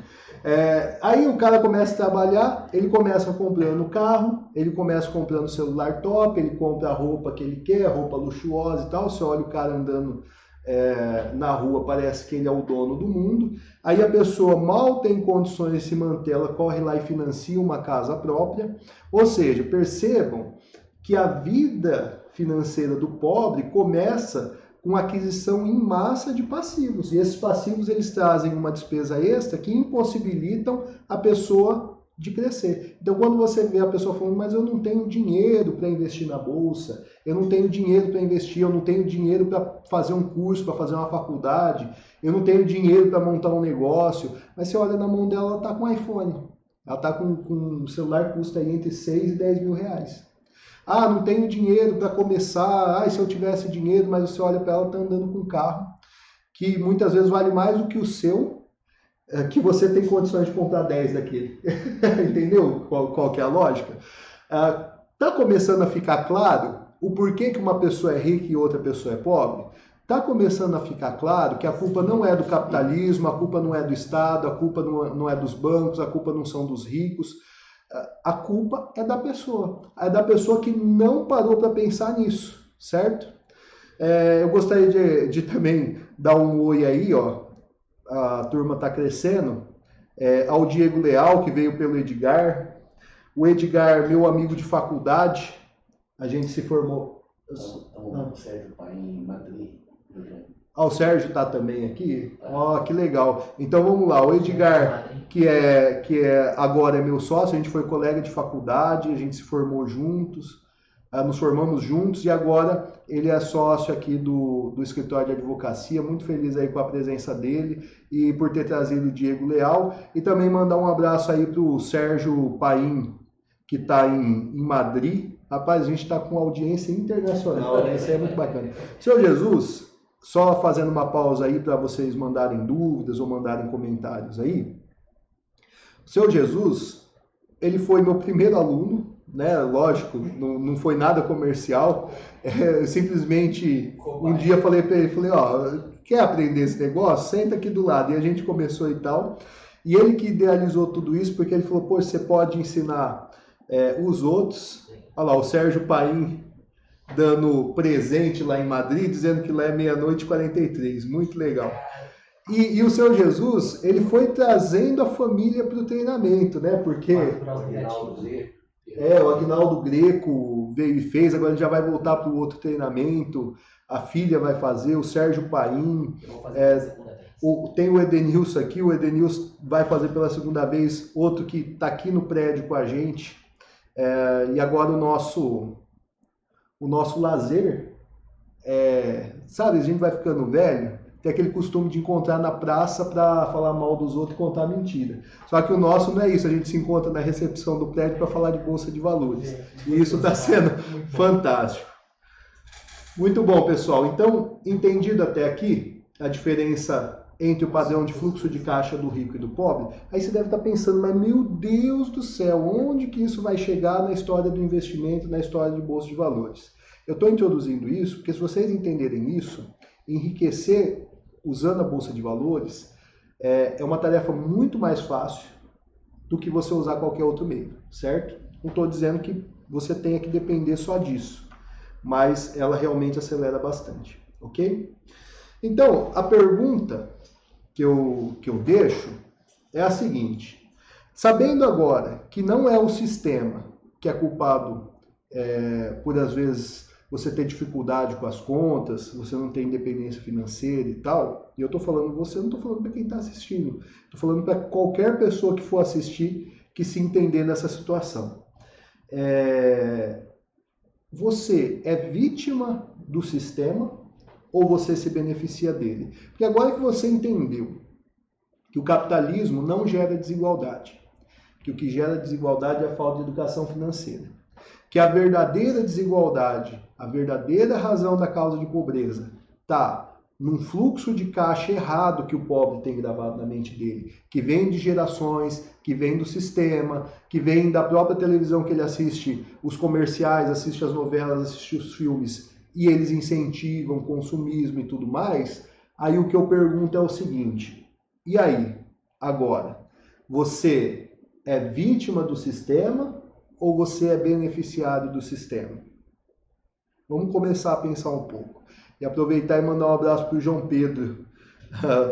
Aí o cara começa a trabalhar, ele começa comprando carro, ele começa comprando celular top, ele compra a roupa que ele quer, roupa luxuosa e tal. Você olha o cara andando na rua, parece que ele é o dono do mundo. Aí a pessoa mal tem condições de se manter, ela corre lá e financia uma casa própria. Ou seja, percebam que a vida financeira do pobre começa com aquisição em massa de passivos. E esses passivos, eles trazem uma despesa extra que impossibilitam a pessoa de crescer. Então, quando você vê a pessoa falando, mas eu não tenho dinheiro para investir na bolsa, eu não tenho dinheiro para investir, eu não tenho dinheiro para fazer um curso, para fazer uma faculdade, eu não tenho dinheiro para montar um negócio, mas você olha na mão dela, ela está com um iPhone. Ela está com um celular que custa aí entre 6 e 10 mil reais. Ah, não tenho dinheiro para começar. Ah, se eu tivesse dinheiro, mas você olha para ela, está andando com um carro que muitas vezes vale mais do que o seu, que você tem condições de comprar 10 daquele. Entendeu qual que é a lógica? Está começando a ficar claro o porquê que uma pessoa é rica e outra pessoa é pobre? Está começando a ficar claro que a culpa não é do capitalismo, a culpa não é do Estado, a culpa não é dos bancos, a culpa não são dos ricos. A culpa é da pessoa. É da pessoa que não parou para pensar nisso, certo? Eu gostaria de também dar um oi aí, ó. A turma está crescendo. Ao Diego Leal, que veio pelo Edgar. O Edgar, meu amigo de faculdade, a gente se formou. O Sérgio está em Madrid. O Sérgio está também aqui? Ó, que legal. Então vamos lá, o Edgar, que agora é meu sócio, a gente foi colega de faculdade, a gente se formou juntos, nos formamos juntos e agora ele é sócio aqui do escritório de advocacia. Muito feliz aí com a presença dele e por ter trazido o Diego Leal. E também mandar um abraço aí para o Sérgio Paim, que está em Madrid. Rapaz, a gente está com audiência internacional, né? Isso é muito bacana. Senhor Jesus, só fazendo uma pausa aí para vocês mandarem dúvidas ou mandarem comentários aí. O Senhor Jesus, ele foi meu primeiro aluno, né? Lógico, não foi nada comercial. Simplesmente um dia falei para ele, ó, quer aprender esse negócio? Senta aqui do lado. E a gente começou e tal. E ele que idealizou tudo isso, porque ele falou, pô, você pode ensinar os outros. Olha lá, o Sérgio Paim dando presente lá em Madrid, dizendo que lá é 00:43. Muito legal. E o Senhor Jesus, ele foi trazendo a família para o treinamento, né? Porque o Aguinaldo Greco veio e fez, agora ele já vai voltar para o outro treinamento, a filha vai fazer, o Sérgio Paim, tem o Edenilson aqui, o Edenilson vai fazer pela segunda vez, outro que está aqui no prédio com a gente, e agora o nosso lazer, sabe, a gente vai ficando velho, tem aquele costume de encontrar na praça para falar mal dos outros e contar mentira. Só que o nosso não é isso, a gente se encontra na recepção do prédio para falar de bolsa de valores. E isso está sendo fantástico. Muito bom, pessoal. Então, entendido até aqui a diferença entre o padrão de fluxo de caixa do rico e do pobre, aí você deve estar pensando, mas meu Deus do céu, onde que isso vai chegar na história do investimento, na história de bolsa de valores? Eu estou introduzindo isso porque se vocês entenderem isso, enriquecer usando a bolsa de valores é uma tarefa muito mais fácil do que você usar qualquer outro meio, certo? Não estou dizendo que você tenha que depender só disso, mas ela realmente acelera bastante, ok? Então, a pergunta que eu deixo é a seguinte: sabendo agora que não é o sistema que é culpado por, às vezes, você ter dificuldade com as contas, você não tem independência financeira e tal, e eu estou falando você, não estou falando para quem está assistindo, estou falando para qualquer pessoa que for assistir, que se entender nessa situação. Você é vítima do sistema ou você se beneficia dele? Porque agora que você entendeu que o capitalismo não gera desigualdade, que o que gera desigualdade é a falta de educação financeira, que a verdadeira desigualdade, a verdadeira razão da causa de pobreza está num fluxo de caixa errado que o pobre tem gravado na mente dele, que vem de gerações, que vem do sistema, que vem da própria televisão que ele assiste os comerciais, assiste as novelas, assiste os filmes, e eles incentivam o consumismo e tudo mais. Aí o que eu pergunto é o seguinte: e aí, agora, você é vítima do sistema ou você é beneficiário do sistema? Vamos começar a pensar um pouco. E aproveitar e mandar um abraço para o João Pedro,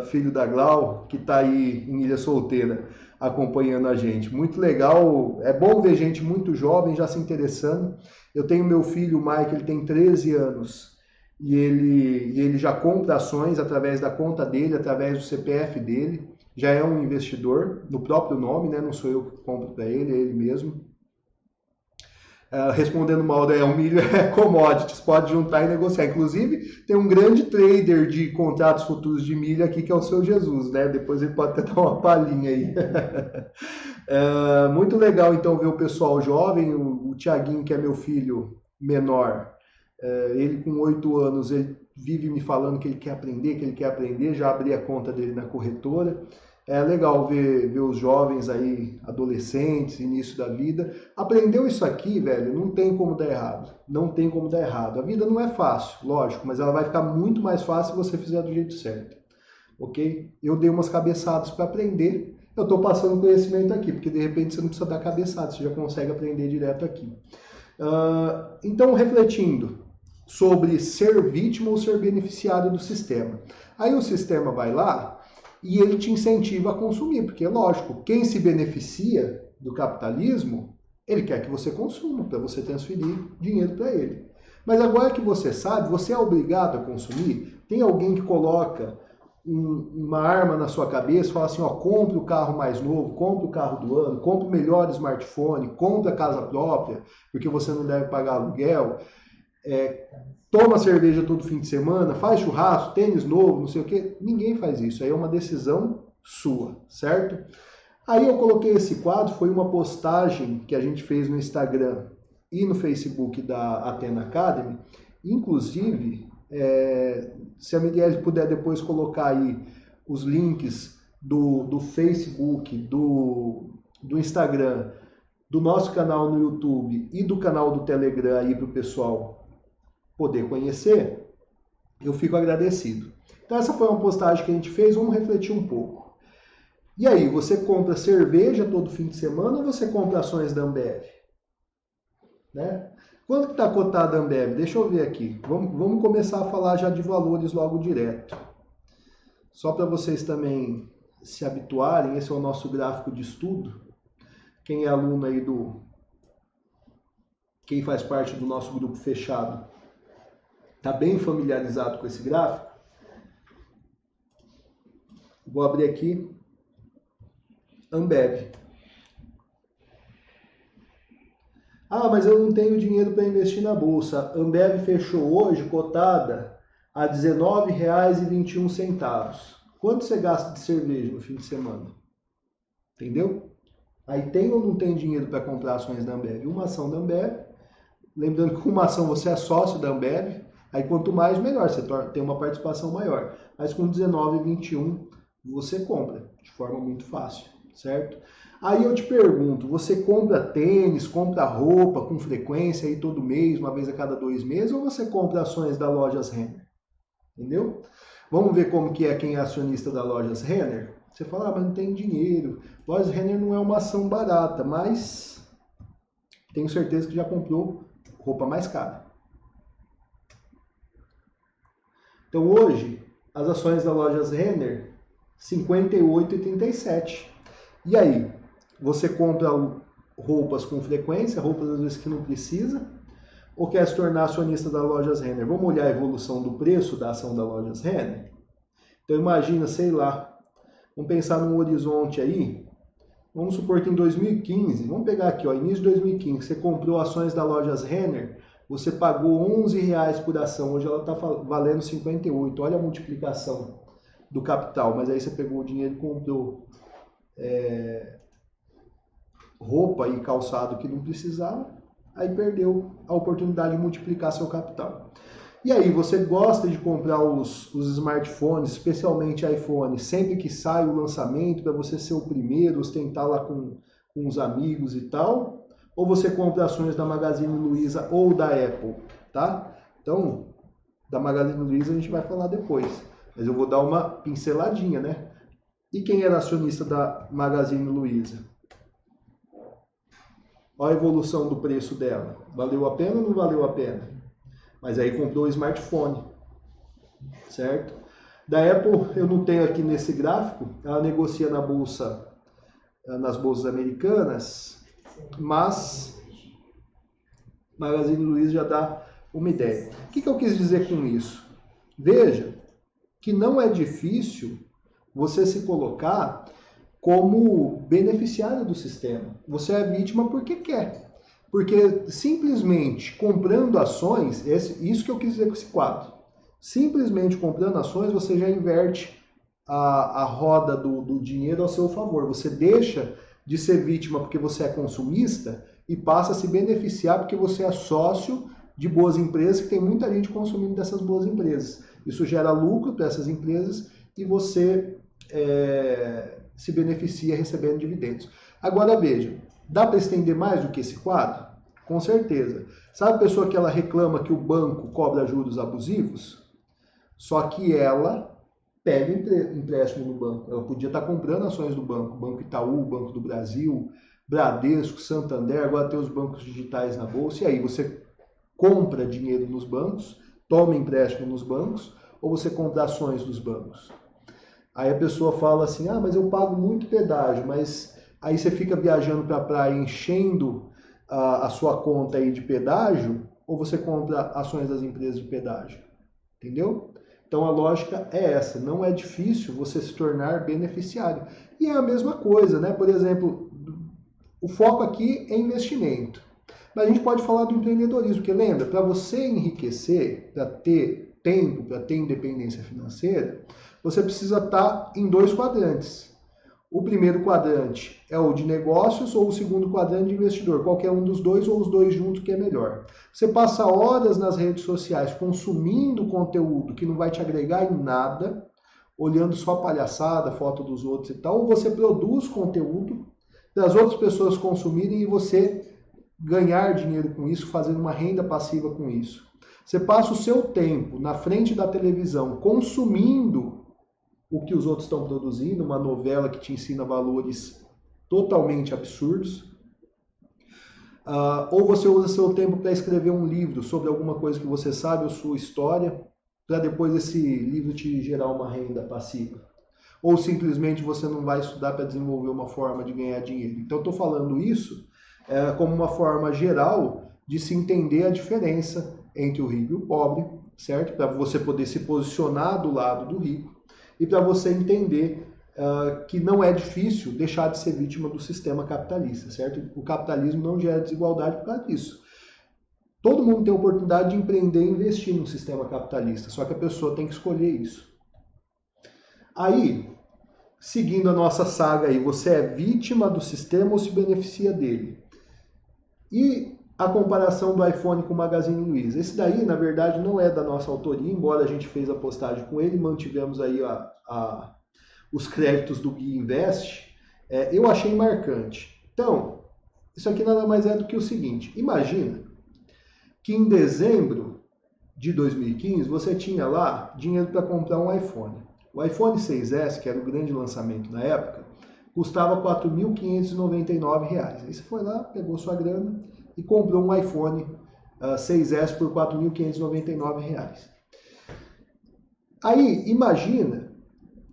filho da Glau, que está aí em Ilha Solteira, acompanhando a gente. Muito legal, é bom ver gente muito jovem já se interessando. Eu tenho meu filho, o Mike, ele tem 13 anos, e ele já compra ações através da conta dele, através do CPF dele. Já é um investidor, no próprio nome, né? Não sou eu que compro para ele, é ele mesmo. Respondendo mal, o milho é commodities, pode juntar e negociar. Inclusive, tem um grande trader de contratos futuros de milho aqui, que é o Seu Jesus, né? Depois ele pode até dar uma palhinha aí. Muito legal, então, ver o pessoal jovem. O Tiaguinho, que é meu filho, menor, ele com 8 anos, ele vive me falando que ele quer aprender, já abri a conta dele na corretora. É legal ver os jovens aí, adolescentes, início da vida. Aprendeu isso aqui, velho, não tem como dar errado. Não tem como dar errado. A vida não é fácil, lógico, mas ela vai ficar muito mais fácil se você fizer do jeito certo. Ok? Eu dei umas cabeçadas para aprender. Eu estou passando conhecimento aqui, porque de repente você não precisa dar cabeçada, você já consegue aprender direto aqui. Então, refletindo sobre ser vítima ou ser beneficiário do sistema. Aí o sistema vai lá e ele te incentiva a consumir, porque, lógico, quem se beneficia do capitalismo, ele quer que você consuma, para você transferir dinheiro para ele. Mas agora que você sabe, você é obrigado a consumir. Tem alguém que coloca uma arma na sua cabeça e fala assim, ó, compre o carro mais novo, compre o carro do ano, compre o melhor smartphone, compre a casa própria, porque você não deve pagar aluguel, toma cerveja todo fim de semana, faz churrasco, tênis novo, não sei o que. Ninguém faz isso, aí é uma decisão sua, certo? Aí eu coloquei esse quadro, foi uma postagem que a gente fez no Instagram e no Facebook da Athena Academy. Inclusive, se a Miguel puder depois colocar aí os links do Facebook, do Instagram, do nosso canal no YouTube e do canal do Telegram aí para o pessoal poder conhecer, eu fico agradecido. Então essa foi uma postagem que a gente fez, vamos refletir um pouco. E aí, você compra cerveja todo fim de semana ou você compra ações da Ambev? Né? Quanto que está cotada a Ambev? Deixa eu ver aqui. Vamos começar a falar já de valores logo direto. Só para vocês também se habituarem, esse é o nosso gráfico de estudo. Quem é aluno aí quem faz parte do nosso grupo fechado, está bem familiarizado com esse gráfico. Vou abrir aqui Ambev. Ah, mas eu não tenho dinheiro para investir na bolsa. Ambev fechou hoje cotada a R$ 19,21. Quanto você gasta de cerveja no fim de semana? Entendeu? Aí tem ou não tem dinheiro para comprar ações da Ambev? Uma ação da Ambev. Lembrando que com uma ação você é sócio da Ambev. Aí quanto mais, melhor. Você tem uma participação maior. Mas com R$19,21 você compra de forma muito fácil, certo? Aí eu te pergunto, você compra tênis, compra roupa com frequência aí todo mês, uma vez a cada 2 meses, ou você compra ações da Lojas Renner? Entendeu? Vamos ver como que é quem é acionista da Lojas Renner? Você fala, mas não tem dinheiro. Lojas Renner não é uma ação barata, mas tenho certeza que já comprou roupa mais cara. Então hoje, as ações da Lojas Renner, R$ 58,37. E aí, você compra roupas com frequência, roupas às vezes que não precisa, ou quer se tornar acionista da Lojas Renner? Vamos olhar a evolução do preço da ação da Lojas Renner? Então imagina, sei lá, vamos pensar num horizonte aí, vamos supor que em 2015, vamos pegar aqui, ó, início de 2015, você comprou ações da Lojas Renner, você pagou R$11 por ação, hoje ela está valendo 58, olha a multiplicação do capital, mas aí você pegou o dinheiro e comprou roupa e calçado que não precisava, aí perdeu a oportunidade de multiplicar seu capital. E aí, você gosta de comprar os smartphones, especialmente iPhone, sempre que sai o lançamento, para você ser o primeiro, ostentar lá com os amigos e tal? Ou você compra ações da Magazine Luiza ou da Apple, tá? Então, da Magazine Luiza a gente vai falar depois, mas eu vou dar uma pinceladinha, né? E quem era acionista da Magazine Luiza? Olha a evolução do preço dela. Valeu a pena ou não valeu a pena? Mas aí comprou o smartphone, certo? Da Apple eu não tenho aqui nesse gráfico, ela negocia na bolsa, nas bolsas americanas, mas Magazine Luiza já dá uma ideia. O que eu quis dizer com isso? Veja que não é difícil você se colocar como beneficiário do sistema. Você é vítima porque quer. Porque simplesmente comprando ações, isso que eu quis dizer com esse quadro, simplesmente comprando ações você já inverte a roda do dinheiro ao seu favor. Você deixa de ser vítima porque você é consumista e passa a se beneficiar porque você é sócio de boas empresas, que tem muita gente consumindo dessas boas empresas. Isso gera lucro para essas empresas e você se beneficia recebendo dividendos. Agora veja, dá para estender mais do que esse quadro? Com certeza. Sabe a pessoa que ela reclama que o banco cobra juros abusivos? Só que ela pega empréstimo no banco. Ela podia estar comprando ações do banco. Banco Itaú, Banco do Brasil, Bradesco, Santander, agora tem os bancos digitais na bolsa. E aí você compra dinheiro nos bancos, toma empréstimo nos bancos, ou você compra ações dos bancos? Aí a pessoa fala assim, mas eu pago muito pedágio, mas aí você fica viajando para a praia enchendo a sua conta aí de pedágio, ou você compra ações das empresas de pedágio? Entendeu? Então a lógica é essa, não é difícil você se tornar beneficiário. E é a mesma coisa, né? Por exemplo, o foco aqui é investimento. Mas a gente pode falar do empreendedorismo, porque lembra, para você enriquecer, para ter tempo, para ter independência financeira, você precisa estar em 2 quadrantes. O primeiro quadrante é o de negócios ou o segundo quadrante de investidor. Qualquer um dos dois ou os dois juntos que é melhor. Você passa horas nas redes sociais consumindo conteúdo que não vai te agregar em nada, olhando só palhaçada, foto dos outros e tal, ou você produz conteúdo para as outras pessoas consumirem e você ganhar dinheiro com isso, fazendo uma renda passiva com isso. Você passa o seu tempo na frente da televisão consumindo o que os outros estão produzindo, uma novela que te ensina valores totalmente absurdos, ou você usa seu tempo para escrever um livro sobre alguma coisa que você sabe, ou sua história, para depois esse livro te gerar uma renda passiva. Ou simplesmente você não vai estudar para desenvolver uma forma de ganhar dinheiro. Então eu estou falando isso como uma forma geral de se entender a diferença entre o rico e o pobre, certo? Para você poder se posicionar do lado do rico e para você entender que não é difícil deixar de ser vítima do sistema capitalista, certo? O capitalismo não gera desigualdade por causa disso. Todo mundo tem a oportunidade de empreender e investir no sistema capitalista, só que a pessoa tem que escolher isso. Aí, seguindo a nossa saga aí, você é vítima do sistema ou se beneficia dele? E a comparação do iPhone com o Magazine Luiza. Esse daí, na verdade, não é da nossa autoria, embora a gente fez a postagem com ele, mantivemos aí os créditos do Gui Invest, eu achei marcante. Então, isso aqui nada mais é do que o seguinte, imagina que em dezembro de 2015 você tinha lá dinheiro para comprar um iPhone. O iPhone 6S, que era o grande lançamento na época, custava R$ 4.599. Aí você foi lá, pegou sua grana e comprou um iPhone 6S por R$ 4.599. Aí, imagina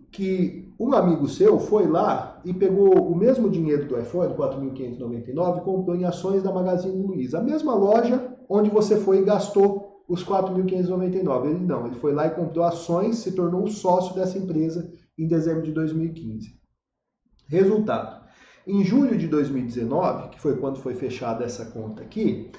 que um amigo seu foi lá e pegou o mesmo dinheiro do iPhone, 4.599, e comprou em ações da Magazine Luiza. A mesma loja onde você foi e gastou os 4.599. Ele não, ele foi lá e comprou ações, se tornou um sócio dessa empresa em dezembro de 2015. Resultado, em julho de 2019, que foi quando foi fechada essa conta aqui,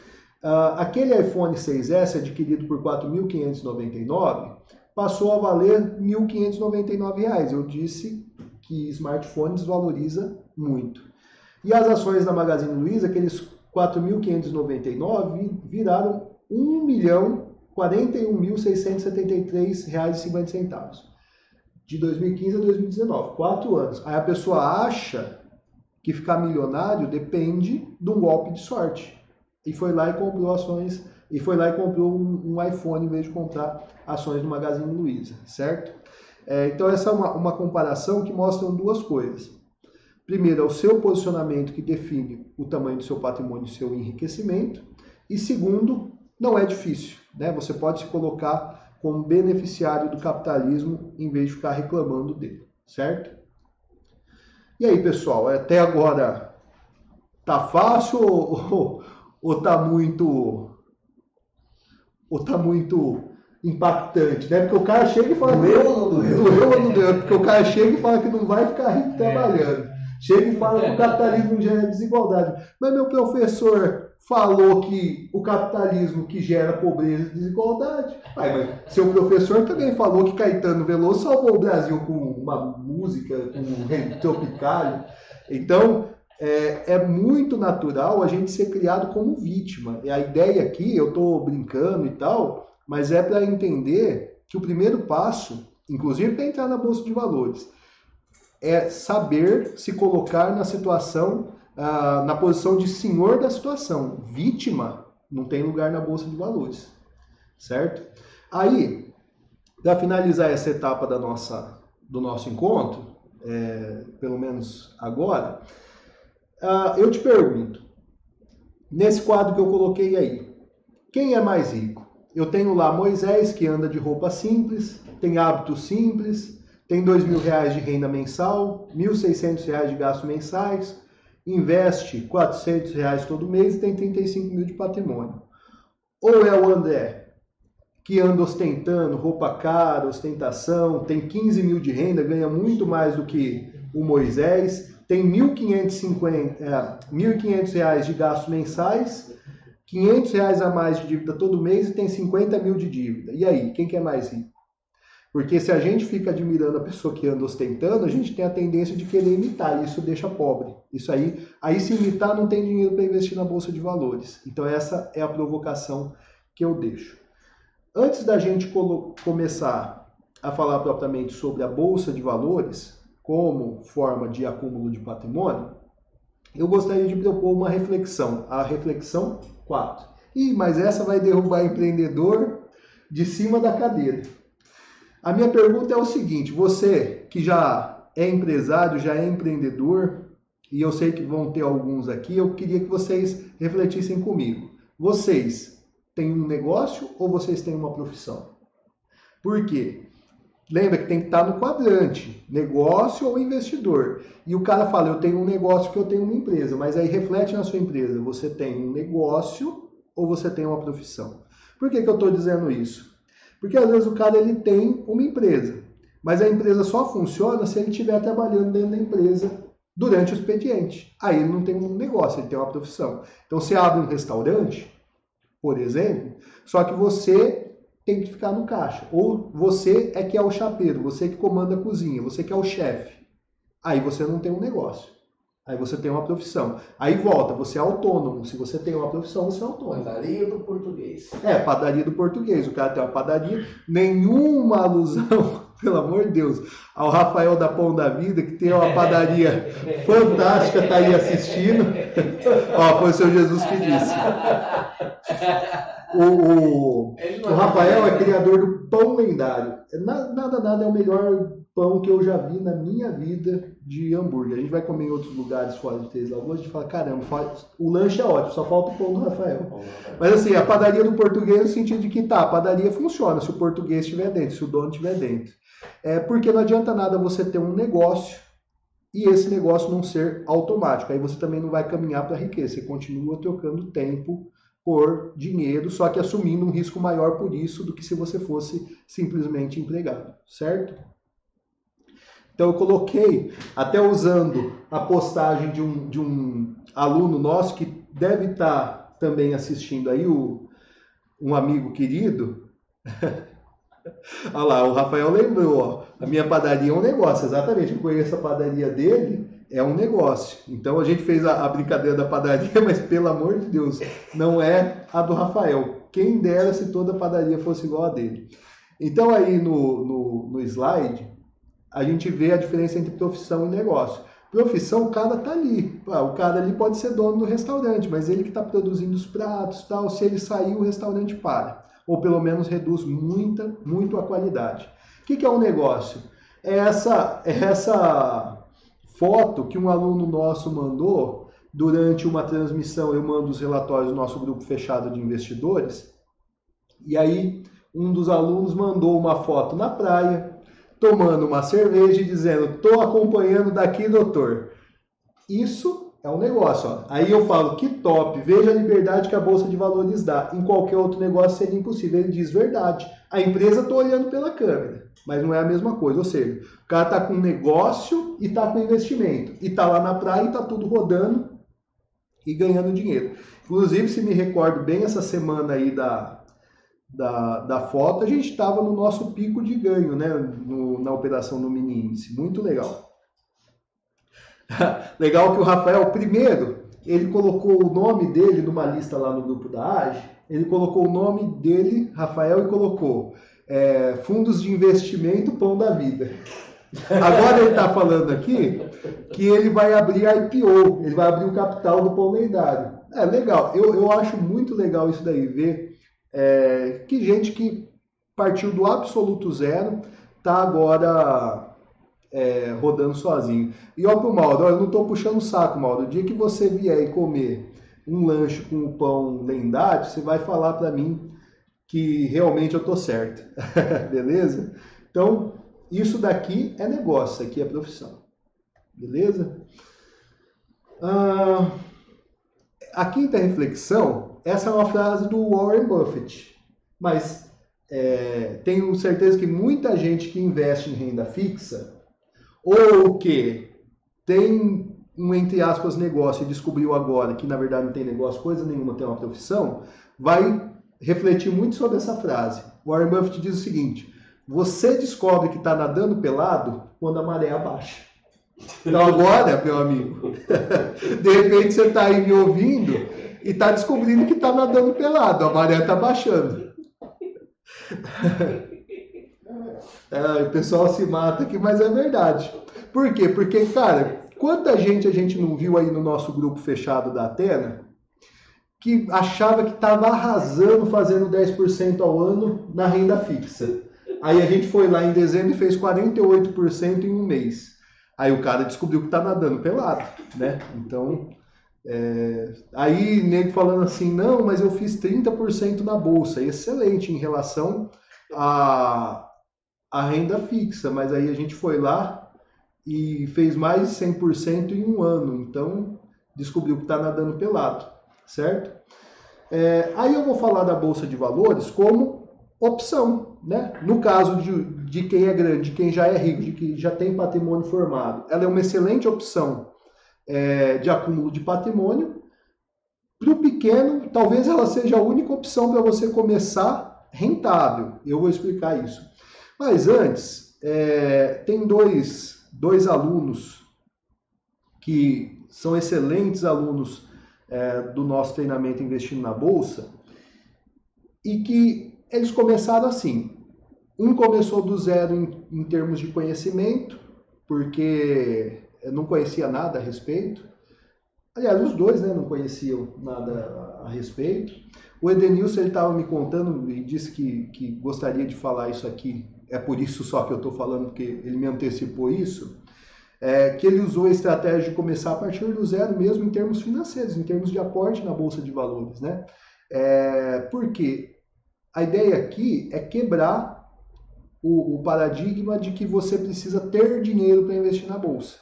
aquele iPhone 6S adquirido por R$ 4.599 passou a valer R$ 1.599. Eu disse que smartphone desvaloriza muito. E as ações da Magazine Luiza, aqueles R$ 4.599, viraram R$ 1.041.673,50. De 2015 a 2019, 4 anos. Aí a pessoa acha que ficar milionário depende de um golpe de sorte. E foi lá e comprou ações, e foi lá e comprou um iPhone em vez de comprar ações do Magazine Luiza, certo? Então essa é uma comparação que mostra duas coisas. Primeiro, é o seu posicionamento que define o tamanho do seu patrimônio e seu enriquecimento. E segundo, não é difícil, né? Você pode se colocar como beneficiário do capitalismo em vez de ficar reclamando dele, certo? E aí, pessoal, até agora tá fácil ou tá muito impactante, né? Porque o cara chega e fala doeu ou não doeu? Doeu ou não doeu? Porque o cara chega e fala que não vai ficar rico trabalhando. Chega e fala que o capitalismo gera desigualdade. Mas meu professor falou que o capitalismo que gera pobreza e desigualdade. Mas seu professor também falou que Caetano Veloso salvou o Brasil com uma música, com um Tropicália. Então, é muito natural a gente ser criado como vítima. E a ideia aqui, eu estou brincando e tal, mas é para entender que o primeiro passo, inclusive para entrar na Bolsa de Valores, é saber se colocar na situação, na posição de senhor da situação. Vítima não tem lugar na Bolsa de Valores, certo? Aí, para finalizar essa etapa do nosso encontro, pelo menos agora, eu te pergunto, nesse quadro que eu coloquei aí, quem é mais rico? Eu tenho lá Moisés, que anda de roupa simples, tem hábitos simples, tem R$2.000 de renda mensal, R$1.600 de gastos mensais, investe R$400 todo mês e tem 35 mil de patrimônio. Ou é o André, que anda ostentando roupa cara, ostentação, tem 15 mil de renda, ganha muito mais do que o Moisés, tem R$1.500 de gastos mensais, R$500 a mais de dívida todo mês e tem 50 mil de dívida. E aí, quem que é mais rico? Porque se a gente fica admirando a pessoa que anda ostentando, a gente tem a tendência de querer imitar, e isso deixa pobre. Isso aí se imitar, não tem dinheiro para investir na Bolsa de Valores. Então essa é a provocação que eu deixo. Antes da gente começar a falar propriamente sobre a Bolsa de Valores, como forma de acúmulo de patrimônio, eu gostaria de propor uma reflexão, a reflexão 4. Mas essa vai derrubar empreendedor de cima da cadeira. A minha pergunta é o seguinte, você que já é empresário, já é empreendedor, e eu sei que vão ter alguns aqui, eu queria que vocês refletissem comigo. Vocês têm um negócio ou vocês têm uma profissão? Por quê? Lembra que tem que estar no quadrante, negócio ou investidor. E o cara fala, eu tenho um negócio porque eu tenho uma empresa, mas aí reflete na sua empresa, você tem um negócio ou você tem uma profissão? Por que eu estou dizendo isso? Porque às vezes o cara ele tem uma empresa, mas a empresa só funciona se ele estiver trabalhando dentro da empresa durante o expediente. Aí ele não tem um negócio, ele tem uma profissão. Então você abre um restaurante, por exemplo, só que você tem que ficar no caixa. Ou você é que é o chapeiro, você que comanda a cozinha, você que é o chefe. Aí você não tem um negócio. Aí você tem uma profissão. Aí volta, você é autônomo. Se você tem uma profissão, você é autônomo. Padaria do português. Padaria do português. O cara tem uma padaria. Nenhuma alusão, pelo amor de Deus, ao Rafael da Pão da Vida, que tem uma padaria fantástica, tá aí assistindo. Foi o seu Jesus que disse. O Rafael é criador do pão lendário. Nada é o melhor pão que eu já vi na minha vida de hambúrguer. A gente vai comer em outros lugares fora de Três Lagoas, a gente fala, caramba, o lanche é ótimo, só falta o pão do Rafael. Mas assim, a padaria do português no sentido de que a padaria funciona se o português estiver dentro, se o dono estiver dentro. Porque não adianta nada você ter um negócio e esse negócio não ser automático. Aí você também não vai caminhar para a riqueza, você continua trocando tempo por dinheiro, só que assumindo um risco maior por isso do que se você fosse simplesmente empregado, certo? Então eu coloquei, até usando a postagem de um aluno nosso que deve estar também assistindo aí, um amigo querido. Olha lá, o Rafael lembrou, a minha padaria é um negócio, exatamente, eu conheço a padaria dele, é um negócio. Então a gente fez a brincadeira da padaria, mas pelo amor de Deus, não é a do Rafael. Quem dera se toda padaria fosse igual a dele. Então aí no slide, a gente vê a diferença entre profissão e negócio. Profissão, o cara tá ali. O cara ali pode ser dono do restaurante, mas ele que está produzindo os pratos, tal. Se ele sair, o restaurante para. Ou pelo menos reduz muito a qualidade. O que é um negócio? É essa foto que um aluno nosso mandou durante uma transmissão. Eu mando os relatórios do nosso grupo fechado de investidores. E aí, um dos alunos mandou uma foto na praia, tomando uma cerveja e dizendo, estou acompanhando daqui, doutor. Isso é um negócio. Aí eu falo, que top, veja a liberdade que a Bolsa de Valores dá. Em qualquer outro negócio seria impossível. Ele diz, verdade. A empresa está olhando pela câmera, mas não é a mesma coisa. Ou seja, o cara está com negócio e está com investimento. E está lá na praia e está tudo rodando e ganhando dinheiro. Inclusive, se me recordo bem, essa semana aí da foto, a gente estava no nosso pico de ganho, né, na operação no mini índice, muito legal. Legal que o Rafael, primeiro, ele colocou o nome dele numa lista lá no grupo da AGE, ele colocou o nome dele, Rafael, e colocou Fundos de Investimento Pão da Vida. Agora ele está falando aqui que ele vai abrir a IPO, ele vai abrir o capital do Pão Lendário. É legal, eu acho muito legal isso daí, ver que gente que partiu do absoluto zero está agora rodando sozinho. E ó pro Mauro, eu não estou puxando o saco, Mauro, o dia que você vier e comer um lanche com o pão lendário, você vai falar para mim que realmente eu tô certo, beleza? Então, isso daqui é negócio, isso aqui é profissão, beleza? A quinta reflexão, essa é uma frase do Warren Buffett, mas tenho certeza que muita gente que investe em renda fixa, ou que tem um, entre aspas, negócio e descobriu agora que na verdade não tem negócio, coisa nenhuma, tem uma profissão, vai refletir muito sobre essa frase. Warren Buffett diz o seguinte: você descobre que está nadando pelado quando a maré abaixa. Então agora, meu amigo, de repente você está aí me ouvindo e está descobrindo que está nadando pelado, a maré está baixando. O pessoal se mata aqui, mas é verdade. Por quê? Porque, cara, quanta gente a gente não viu aí no nosso grupo fechado da Atena que achava que estava arrasando fazendo 10% ao ano na renda fixa. Aí a gente foi lá em dezembro e fez 48% em um mês. Aí o cara descobriu que está nadando pelado, né? Então, aí nego falando assim, não, mas eu fiz 30% na bolsa. Excelente em relação à renda fixa, mas aí a gente foi lá e fez mais de 100% em um ano. Então, descobriu que está nadando pelado, certo? Aí eu vou falar da Bolsa de Valores como opção, né? No caso de quem é grande, de quem já é rico, de quem já tem patrimônio formado, ela é uma excelente opção de acúmulo de patrimônio. Para o pequeno, talvez ela seja a única opção para você começar rentável. Eu vou explicar isso. Mas antes, tem dois alunos que são excelentes alunos do nosso treinamento Investindo na Bolsa, e que eles começaram assim. Um começou do zero em termos de conhecimento, porque não conhecia nada a respeito. Aliás, os dois, né, não conheciam nada a respeito. O Edenilson estava me contando e disse que gostaria de falar isso aqui. É por isso só que eu estou falando, porque ele me antecipou isso. Que ele usou a estratégia de começar a partir do zero mesmo em termos financeiros, em termos de aporte na Bolsa de Valores, né? Porque a ideia aqui é quebrar o paradigma de que você precisa ter dinheiro para investir na Bolsa.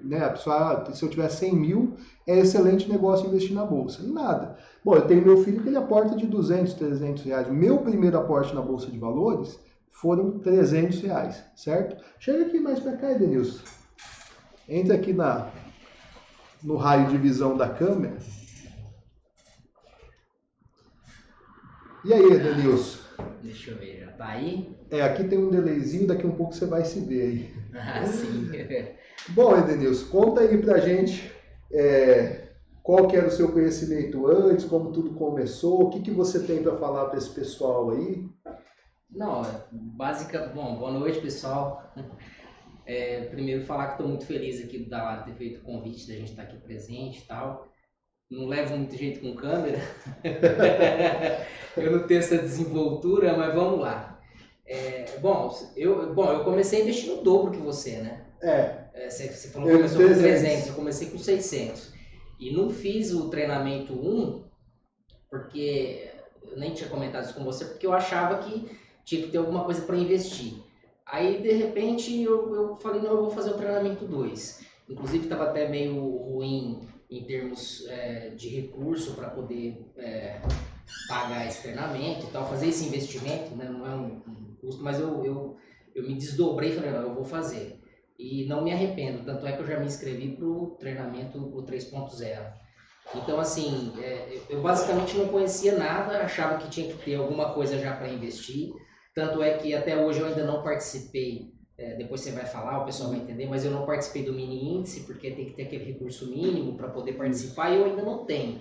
Né? A pessoa, se eu tiver 100 mil, é excelente negócio investir na Bolsa. E nada. Bom, eu tenho meu filho que ele aporta de 200, 300 reais. Meu primeiro aporte na Bolsa de Valores foram 300 reais, certo? Chega aqui mais para cá, Edenilson. Entra aqui no raio de visão da câmera. E aí, Edenilson? Deixa eu ver, já tá aí? Aqui tem um delayzinho, daqui um pouco você vai se ver aí. Ah, sim. Bom, Edenilson, conta aí pra gente qual que era o seu conhecimento antes, como tudo começou, o que você tem para falar para esse pessoal aí? Não, bom, boa noite, pessoal. Primeiro falar que estou muito feliz aqui da Lata ter feito o convite da gente estar aqui presente e tal. Não levo muito jeito com câmera. Eu não tenho essa desenvoltura, mas vamos lá. Eu comecei a investir no dobro que você, né? Você falou que começou com 300, eu comecei com 600. E não fiz o treinamento 1, porque eu nem tinha comentado isso com você, porque eu achava que tinha que ter alguma coisa para investir. Aí, de repente, eu falei, não, eu vou fazer o treinamento 2. Inclusive, estava até meio ruim em termos de recurso para poder pagar esse treinamento e tal, fazer esse investimento, né? Não é um custo, mas eu me desdobrei e falei, não, eu vou fazer. E não me arrependo, tanto é que eu já me inscrevi para o treinamento pro 3.0. Então, assim, eu basicamente não conhecia nada, achava que tinha que ter alguma coisa já para investir. Tanto é que até hoje eu ainda não participei depois você vai falar, o pessoal vai entender, mas eu não participei do mini índice, porque tem que ter aquele recurso mínimo para poder participar, e eu ainda não tenho.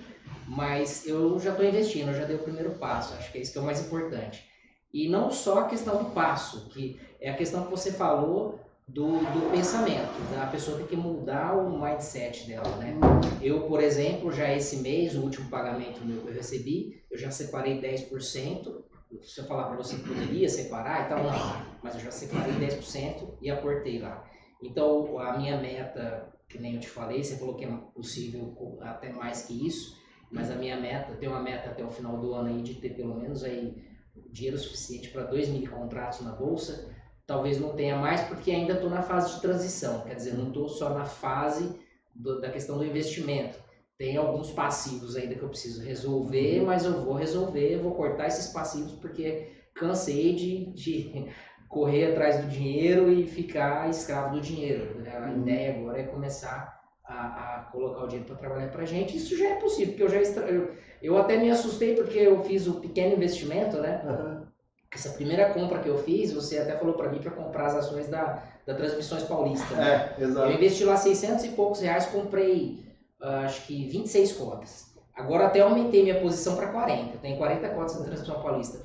Mas eu já estou investindo, eu já dei o primeiro passo, acho que é isso que é o mais importante. E não só a questão do passo, que é a questão que você falou do pensamento, a pessoa tem que mudar o mindset dela, né? Eu, por exemplo, já esse mês, o último pagamento meu que eu recebi, eu já separei 10%, se eu falar para você que poderia separar e tal, não, mas eu já separei 10% e aportei lá. Então, a minha meta, que nem eu te falei, você falou que é possível até mais que isso, mas a minha meta, eu tenho uma meta até o final do ano aí de ter pelo menos aí dinheiro suficiente para 2 mini contratos na bolsa. Talvez não tenha mais porque ainda estou na fase de transição, quer dizer, não estou só na fase da questão do investimento. Tem alguns passivos ainda que eu preciso resolver, mas eu vou resolver, vou cortar esses passivos porque cansei de correr atrás do dinheiro e ficar escravo do dinheiro. A ideia agora é começar a colocar o dinheiro para trabalhar para a gente. Isso já é possível, porque eu até me assustei porque eu fiz o pequeno investimento, né? Essa primeira compra que eu fiz, você até falou para mim para comprar as ações da Transmissões Paulista. Né? Exato. Eu investi lá 600 e poucos reais, comprei acho que 26 cotas. Agora até aumentei minha posição para 40. Eu tenho 40 cotas da Transmissão Paulista.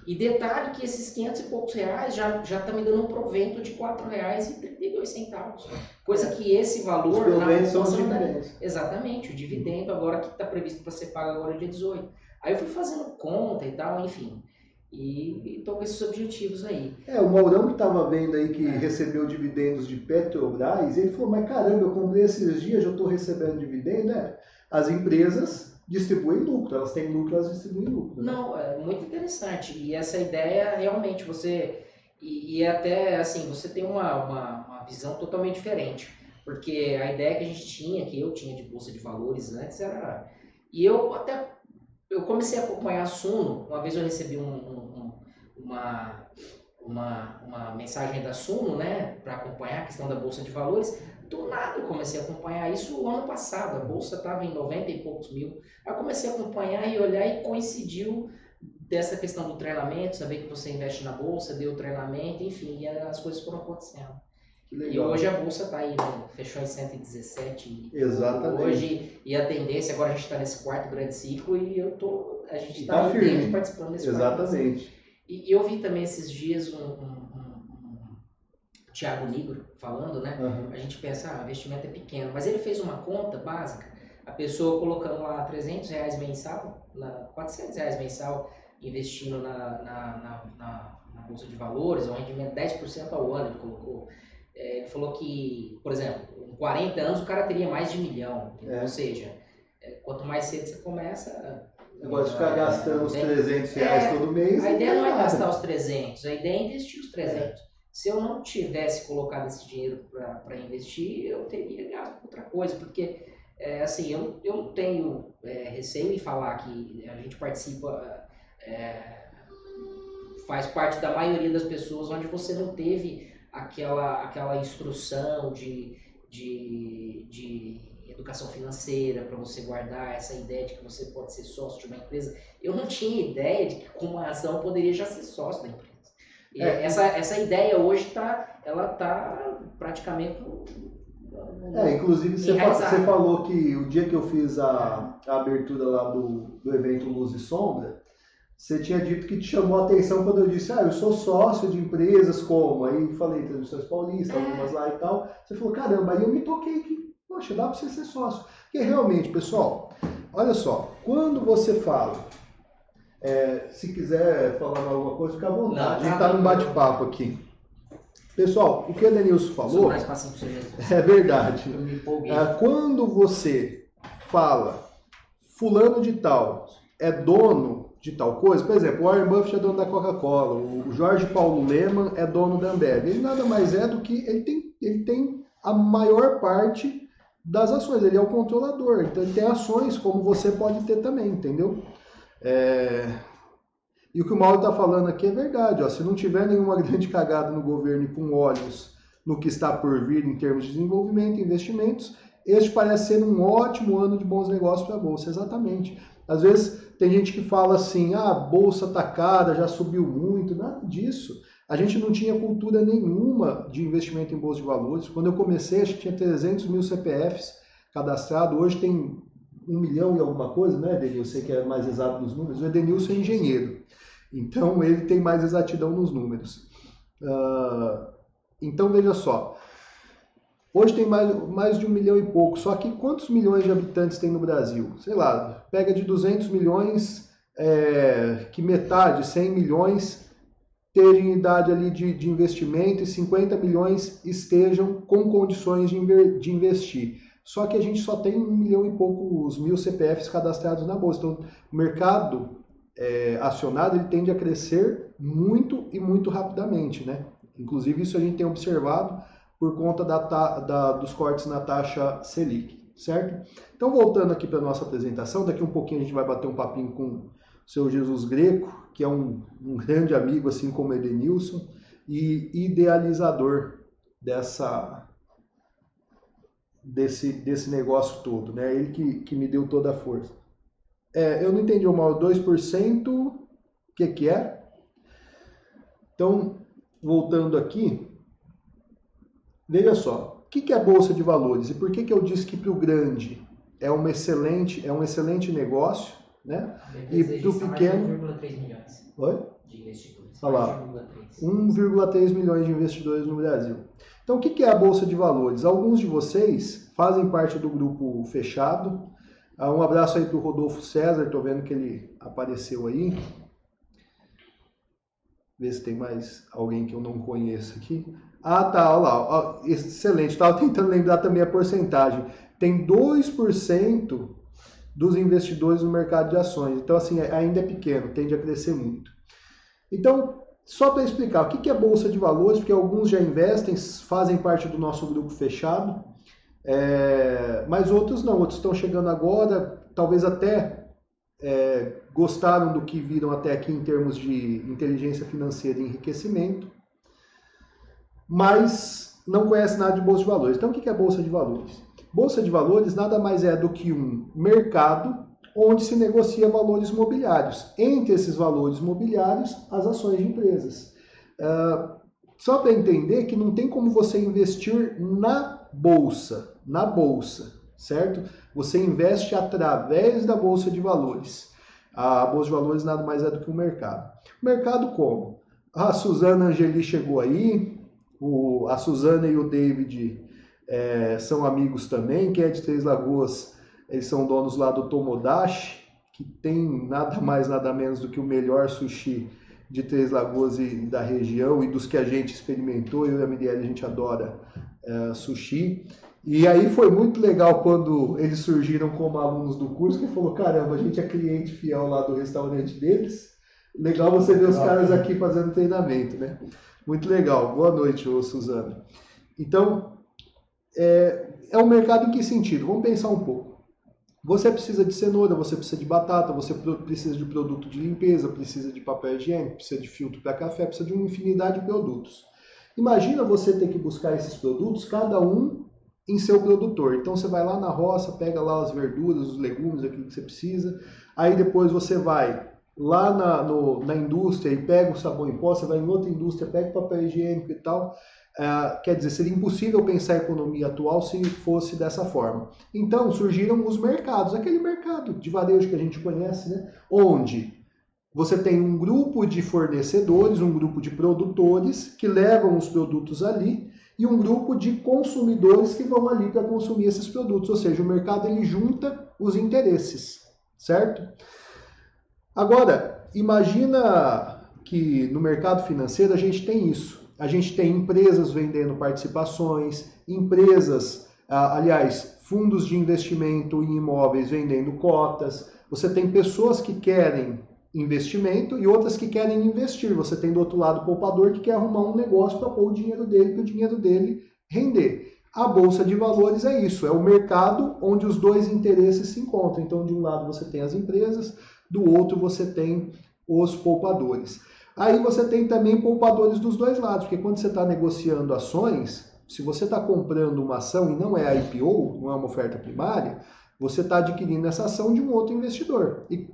E detalhe que esses 500 e poucos reais já está me dando um provento de R$ 4,32. Coisa que esse valor... Os proventos são os dividendos. Exatamente, o dividendo agora que está previsto para ser pago agora dia 18. Aí eu fui fazendo conta e tal, enfim. E estou com esses objetivos aí. O Maurão que estava vendo aí que recebeu dividendos de Petrobras, ele falou, mas caramba, eu comprei esses dias, já estou recebendo dividendo, As empresas distribuem lucro, elas têm lucro, elas distribuem lucro. Né? Não, é muito interessante. E essa ideia, realmente, você... E até, assim, você tem uma visão totalmente diferente. Porque a ideia que a gente tinha, que eu tinha de Bolsa de Valores antes, era... E eu comecei a acompanhar a Suno. Uma vez eu recebi uma mensagem da Suno, né, para acompanhar a questão da Bolsa de Valores. Do nada eu comecei a acompanhar isso o ano passado. A Bolsa estava em 90 e poucos mil. Aí eu comecei a acompanhar e olhar e coincidiu dessa questão do treinamento, saber que você investe na Bolsa, deu treinamento, enfim, e as coisas foram acontecendo. E hoje a Bolsa está aí, né? Fechou em 117. Exatamente. Hoje, e a tendência, agora a gente está nesse quarto grande ciclo e a gente está dentro participando desse quarto. Exatamente. E eu vi também esses dias um Thiago Nigro falando, né? A gente pensa, o investimento é pequeno, mas ele fez uma conta básica, a pessoa colocando lá R$300 mensal, R$400 mensal, investindo na Bolsa de Valores, um rendimento de 10% ao ano, ele colocou. Ele falou que, por exemplo, em 40 anos o cara teria mais de 1 milhão, ou seja, quanto mais cedo você começa... Agora, de ficar gastando os R$300 todo mês... A ideia não é gastar os 300, a ideia é investir os 300. Se eu não tivesse colocado esse dinheiro para investir, eu teria gasto com outra coisa, porque, assim, eu não tenho receio em falar que a gente participa, faz parte da maioria das pessoas onde você não teve aquela instrução de educação financeira para você guardar essa ideia de que você pode ser sócio de uma empresa. Eu não tinha ideia de que com uma ação eu poderia já ser sócio da empresa. E essa ideia hoje ela tá praticamente inclusive você falou que o dia que eu fiz a abertura lá do evento Luz e Sombra, você tinha dito que te chamou a atenção quando eu disse, eu sou sócio de empresas como, aí falei Transmissões Paulista, algumas lá e tal. Você falou, caramba, aí eu me toquei que, poxa, dá para você ser sócio. Porque realmente, pessoal, olha só, quando você fala, se quiser falar alguma coisa, fica à vontade. A gente está num bate-papo aqui. Pessoal, o que a Denilson falou... mais fácil pra você mesmo. É verdade. Eu me empolguei. Quando você fala, fulano de tal é dono de tal coisa, por exemplo, o Warren Buffett é dono da Coca-Cola, o Jorge Paulo Lemann é dono da Ambev. Ele nada mais é do que ele tem a maior parte das ações, ele é o controlador, então ele tem ações como você pode ter também, entendeu? E o que o Mauro está falando aqui é verdade, se não tiver nenhuma grande cagada no governo e com olhos no que está por vir em termos de desenvolvimento e investimentos, este parece ser um ótimo ano de bons negócios para a Bolsa, exatamente. Às vezes tem gente que fala assim, a Bolsa está cara, já subiu muito, nada disso. A gente não tinha cultura nenhuma de investimento em bolsa de valores. Quando eu comecei, acho que tinha 300 mil CPFs cadastrados. Hoje tem 1 milhão e alguma coisa, né, Edenilson? Você que é mais exato nos números. O Edenilson é engenheiro, então ele tem mais exatidão nos números. Então, veja só. Hoje tem mais de 1 milhão e pouco, só que quantos milhões de habitantes tem no Brasil? Sei lá, pega de 200 milhões, que metade, 100 milhões, terem idade ali de investimento e 50 milhões estejam com condições de investir. Só que a gente só tem 1 milhão e poucos mil CPFs cadastrados na Bolsa. Então, o mercado acionado ele tende a crescer muito e muito rapidamente, né? Inclusive, isso a gente tem observado por conta dos cortes na taxa Selic, certo? Então, voltando aqui para a nossa apresentação, daqui um pouquinho a gente vai bater um papinho com o seu Jesus Greco, que é um grande amigo, assim como Edenilson, e idealizador desse negócio todo, né? Ele que me deu toda a força. Eu não entendi o mal, 2%, o que é? Então, voltando aqui, veja só, o que é a Bolsa de Valores e por que eu disse que para o grande é um excelente negócio, né? E para o pequeno... 1,3 milhões Oi? De investidores. Olha lá, 1,3 milhões de investidores no Brasil. Então, o que é a Bolsa de Valores? Alguns de vocês fazem parte do grupo fechado. Um abraço aí para o Rodolfo César, estou vendo que ele apareceu aí. Ver se tem mais alguém que eu não conheço aqui. Ah, tá, olha lá. Excelente. Estava tentando lembrar também a porcentagem. Tem 2% dos investidores no mercado de ações. Então, assim, ainda é pequeno, tende a crescer muito. Então, só para explicar, o que é Bolsa de Valores, porque alguns já investem, fazem parte do nosso grupo fechado, mas outros não, outros estão chegando agora, talvez até gostaram do que viram até aqui em termos de inteligência financeira e enriquecimento, mas não conhecem nada de Bolsa de Valores. Então, o que é Bolsa de Valores? Bolsa de Valores nada mais é do que um mercado onde se negocia valores mobiliários. Entre esses valores mobiliários, as ações de empresas. Só para entender que não tem como você investir na bolsa, certo? Você investe através da Bolsa de Valores. A Bolsa de Valores nada mais é do que um mercado. Mercado como? A Suzana Angeli chegou aí, a Suzana e o David são amigos também. Quem é de Três Lagoas, eles são donos lá do Tomodachi, que tem nada mais, nada menos do que o melhor sushi de Três Lagoas e da região, e dos que a gente experimentou. Eu e a Mirielle, a gente adora sushi. E aí foi muito legal quando eles surgiram como alunos do curso, que falou, caramba, a gente é cliente fiel lá do restaurante deles. Legal você ver os caras aqui fazendo treinamento, né? Muito legal. Boa noite, Suzana. Então, é um mercado em que sentido? Vamos pensar um pouco. Você precisa de cenoura, você precisa de batata, você precisa de produto de limpeza, precisa de papel higiênico, precisa de filtro para café, precisa de uma infinidade de produtos. Imagina você ter que buscar esses produtos, cada um em seu produtor. Então você vai lá na roça, pega lá as verduras, os legumes, aquilo que você precisa. Aí depois você vai lá na indústria e pega o sabão em pó, você vai em outra indústria, pega o papel higiênico e tal. Quer dizer, seria impossível pensar a economia atual se fosse dessa forma. Então surgiram os mercados, aquele mercado de varejo que a gente conhece, né? Onde você tem um grupo de fornecedores, um grupo de produtores que levam os produtos ali e um grupo de consumidores que vão ali para consumir esses produtos. Ou seja, o mercado ele junta os interesses, certo? Agora, imagina que no mercado financeiro a gente tem isso. A gente tem empresas vendendo participações, fundos de investimento em imóveis vendendo cotas. Você tem pessoas que querem investimento e outras que querem investir. Você tem do outro lado o poupador que quer arrumar um negócio para pôr o dinheiro dele, para o dinheiro dele render. A Bolsa de Valores é isso, é o mercado onde os dois interesses se encontram. Então, de um lado você tem as empresas, do outro você tem os poupadores. Aí você tem também poupadores dos dois lados, porque quando você está negociando ações, se você está comprando uma ação e não é IPO, não é uma oferta primária, você está adquirindo essa ação de um outro investidor. E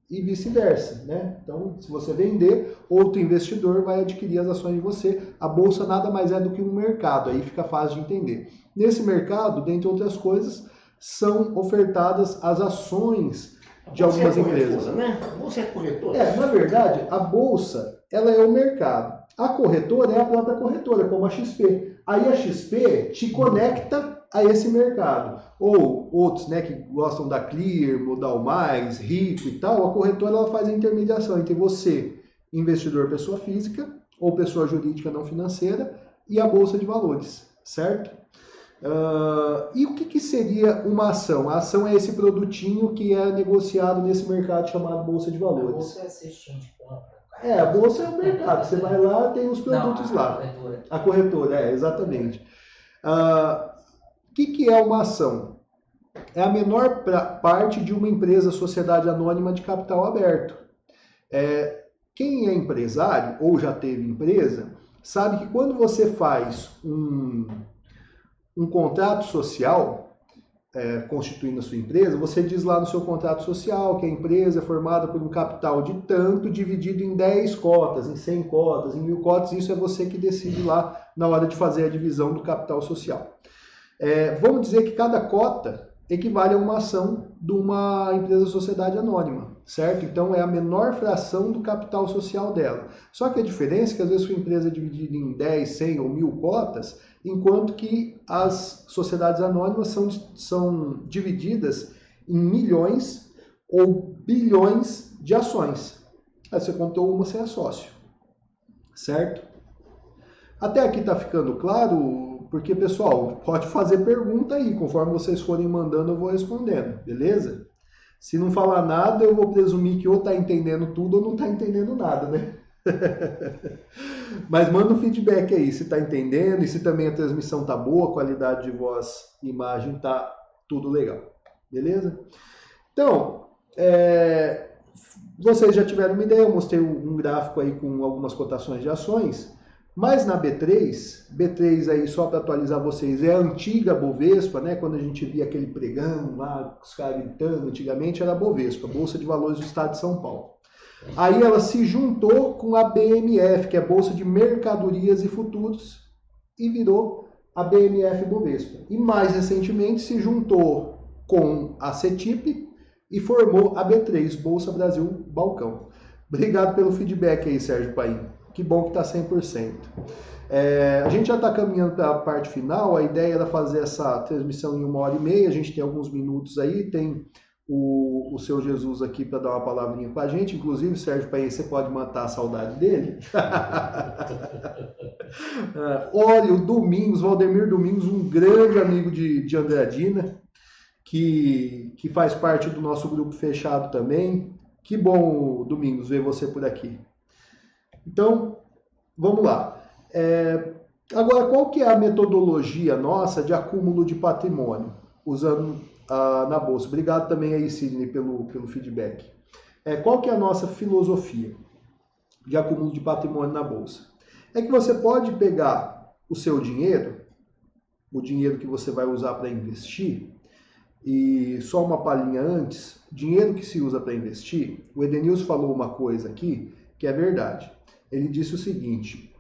e vice-versa, né? Então, se você vender, outro investidor vai adquirir as ações de você. A bolsa nada mais é do que um mercado, aí fica fácil de entender. Nesse mercado, dentre outras coisas, são ofertadas as ações de algumas empresas. Né? A bolsa é corretora? Na verdade, a bolsa, ela é o mercado. A corretora é a própria corretora, como a XP. Aí a XP te conecta a esse mercado. Ou outros, né, que gostam da Clear, Modal Mais, Rico e tal, a corretora ela faz a intermediação entre você, investidor pessoa física ou pessoa jurídica não financeira, e a bolsa de valores, certo? E o que seria uma ação? A ação é esse produtinho que é negociado nesse mercado chamado bolsa de valores. A bolsa é cestinho de compra. A bolsa é o mercado. Você vai lá, tem os produtos lá. A corretora, exatamente. O que é uma ação? É a menor parte de uma empresa, sociedade anônima de capital aberto. Quem é empresário ou já teve empresa, sabe que quando você faz um contrato social, constituindo a sua empresa, você diz lá no seu contrato social que a empresa é formada por um capital de tanto, dividido em 10 cotas, em 100 cotas, em 1000 cotas, isso é você que decide lá na hora de fazer a divisão do capital social. Vamos dizer que cada cota equivale a uma ação de uma empresa sociedade anônima, certo? Então é a menor fração do capital social dela. Só que a diferença é que às vezes sua empresa é dividida em 10, 100 ou 1000 cotas, enquanto que as sociedades anônimas são divididas em milhões ou bilhões de ações. Aí você contou uma, você é sócio, certo? Até aqui está ficando claro? Porque, pessoal, pode fazer pergunta aí, conforme vocês forem mandando eu vou respondendo, beleza? Se não falar nada, eu vou presumir que ou está entendendo tudo ou não está entendendo nada, né? Mas manda um feedback aí, se está entendendo e se também a transmissão está boa, a qualidade de voz e imagem está tudo legal, beleza? Então, vocês já tiveram uma ideia, eu mostrei um gráfico aí com algumas cotações de ações, mas na B3 aí só para atualizar vocês, é a antiga Bovespa, né? Quando a gente via aquele pregão lá, os caras gritando, antigamente era a Bovespa, Bolsa de Valores do Estado de São Paulo. Aí ela se juntou com a BMF, que é a Bolsa de Mercadorias e Futuros, e virou a BMF Bovespa. E mais recentemente se juntou com a CETIP e formou a B3, Bolsa Brasil Balcão. Obrigado pelo feedback aí, Sérgio Paim. Que bom que está 100%. A gente já está caminhando para a parte final, a ideia era fazer essa transmissão em 1h30, a gente tem alguns minutos aí, tem o seu Jesus aqui para dar uma palavrinha com a gente, inclusive, Sérgio Paim, você pode matar a saudade dele. Olha, o Domingos, Valdemir Domingos, um grande amigo de Andradina, que faz parte do nosso grupo fechado também. Que bom, Domingos, ver você por aqui. Então, vamos lá. Agora, qual que é a metodologia nossa de acúmulo de patrimônio, usando na Bolsa? Obrigado também aí, Sidney, pelo feedback. Qual que é a nossa filosofia de acúmulo de patrimônio na Bolsa? É que você pode pegar o seu dinheiro, o dinheiro que você vai usar para investir, e só uma palhinha antes, dinheiro que se usa para investir, o Edenilson falou uma coisa aqui que é verdade. Ele disse o seguinte: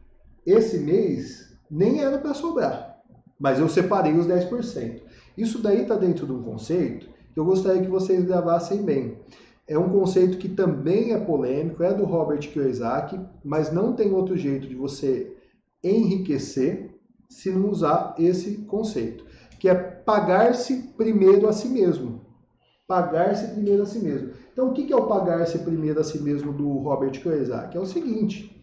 esse mês nem era para sobrar, mas eu separei os 10%. Isso daí está dentro de um conceito que eu gostaria que vocês gravassem bem. É um conceito que também é polêmico, é do Robert Kiyosaki, mas não tem outro jeito de você enriquecer se não usar esse conceito, que é pagar-se primeiro a si mesmo. Pagar-se primeiro a si mesmo. Então, o que é o pagar-se primeiro a si mesmo do Robert Kiyosaki? É o seguinte: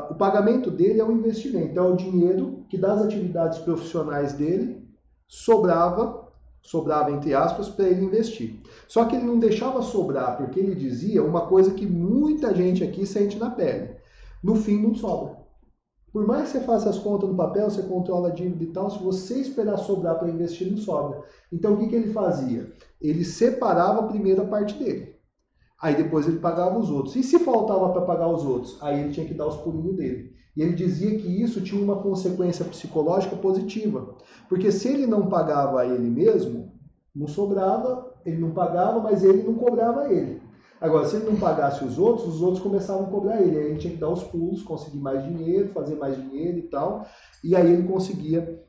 o pagamento dele é um investimento, é o dinheiro que das atividades profissionais dele sobrava entre aspas, para ele investir. Só que ele não deixava sobrar, porque ele dizia uma coisa que muita gente aqui sente na pele: no fim não sobra. Por mais que você faça as contas no papel, você controla a dívida e tal, se você esperar sobrar para investir, não sobra. Então o que ele fazia? Ele separava a primeira parte dele. Aí depois ele pagava os outros. E se faltava para pagar os outros? Aí ele tinha que dar os pulinhos dele. E ele dizia que isso tinha uma consequência psicológica positiva. Porque se ele não pagava a ele mesmo, não sobrava, ele não pagava, mas ele não cobrava ele. Agora, se ele não pagasse os outros começavam a cobrar ele. Aí ele tinha que dar os pulos, conseguir mais dinheiro, fazer mais dinheiro e tal. E aí ele conseguia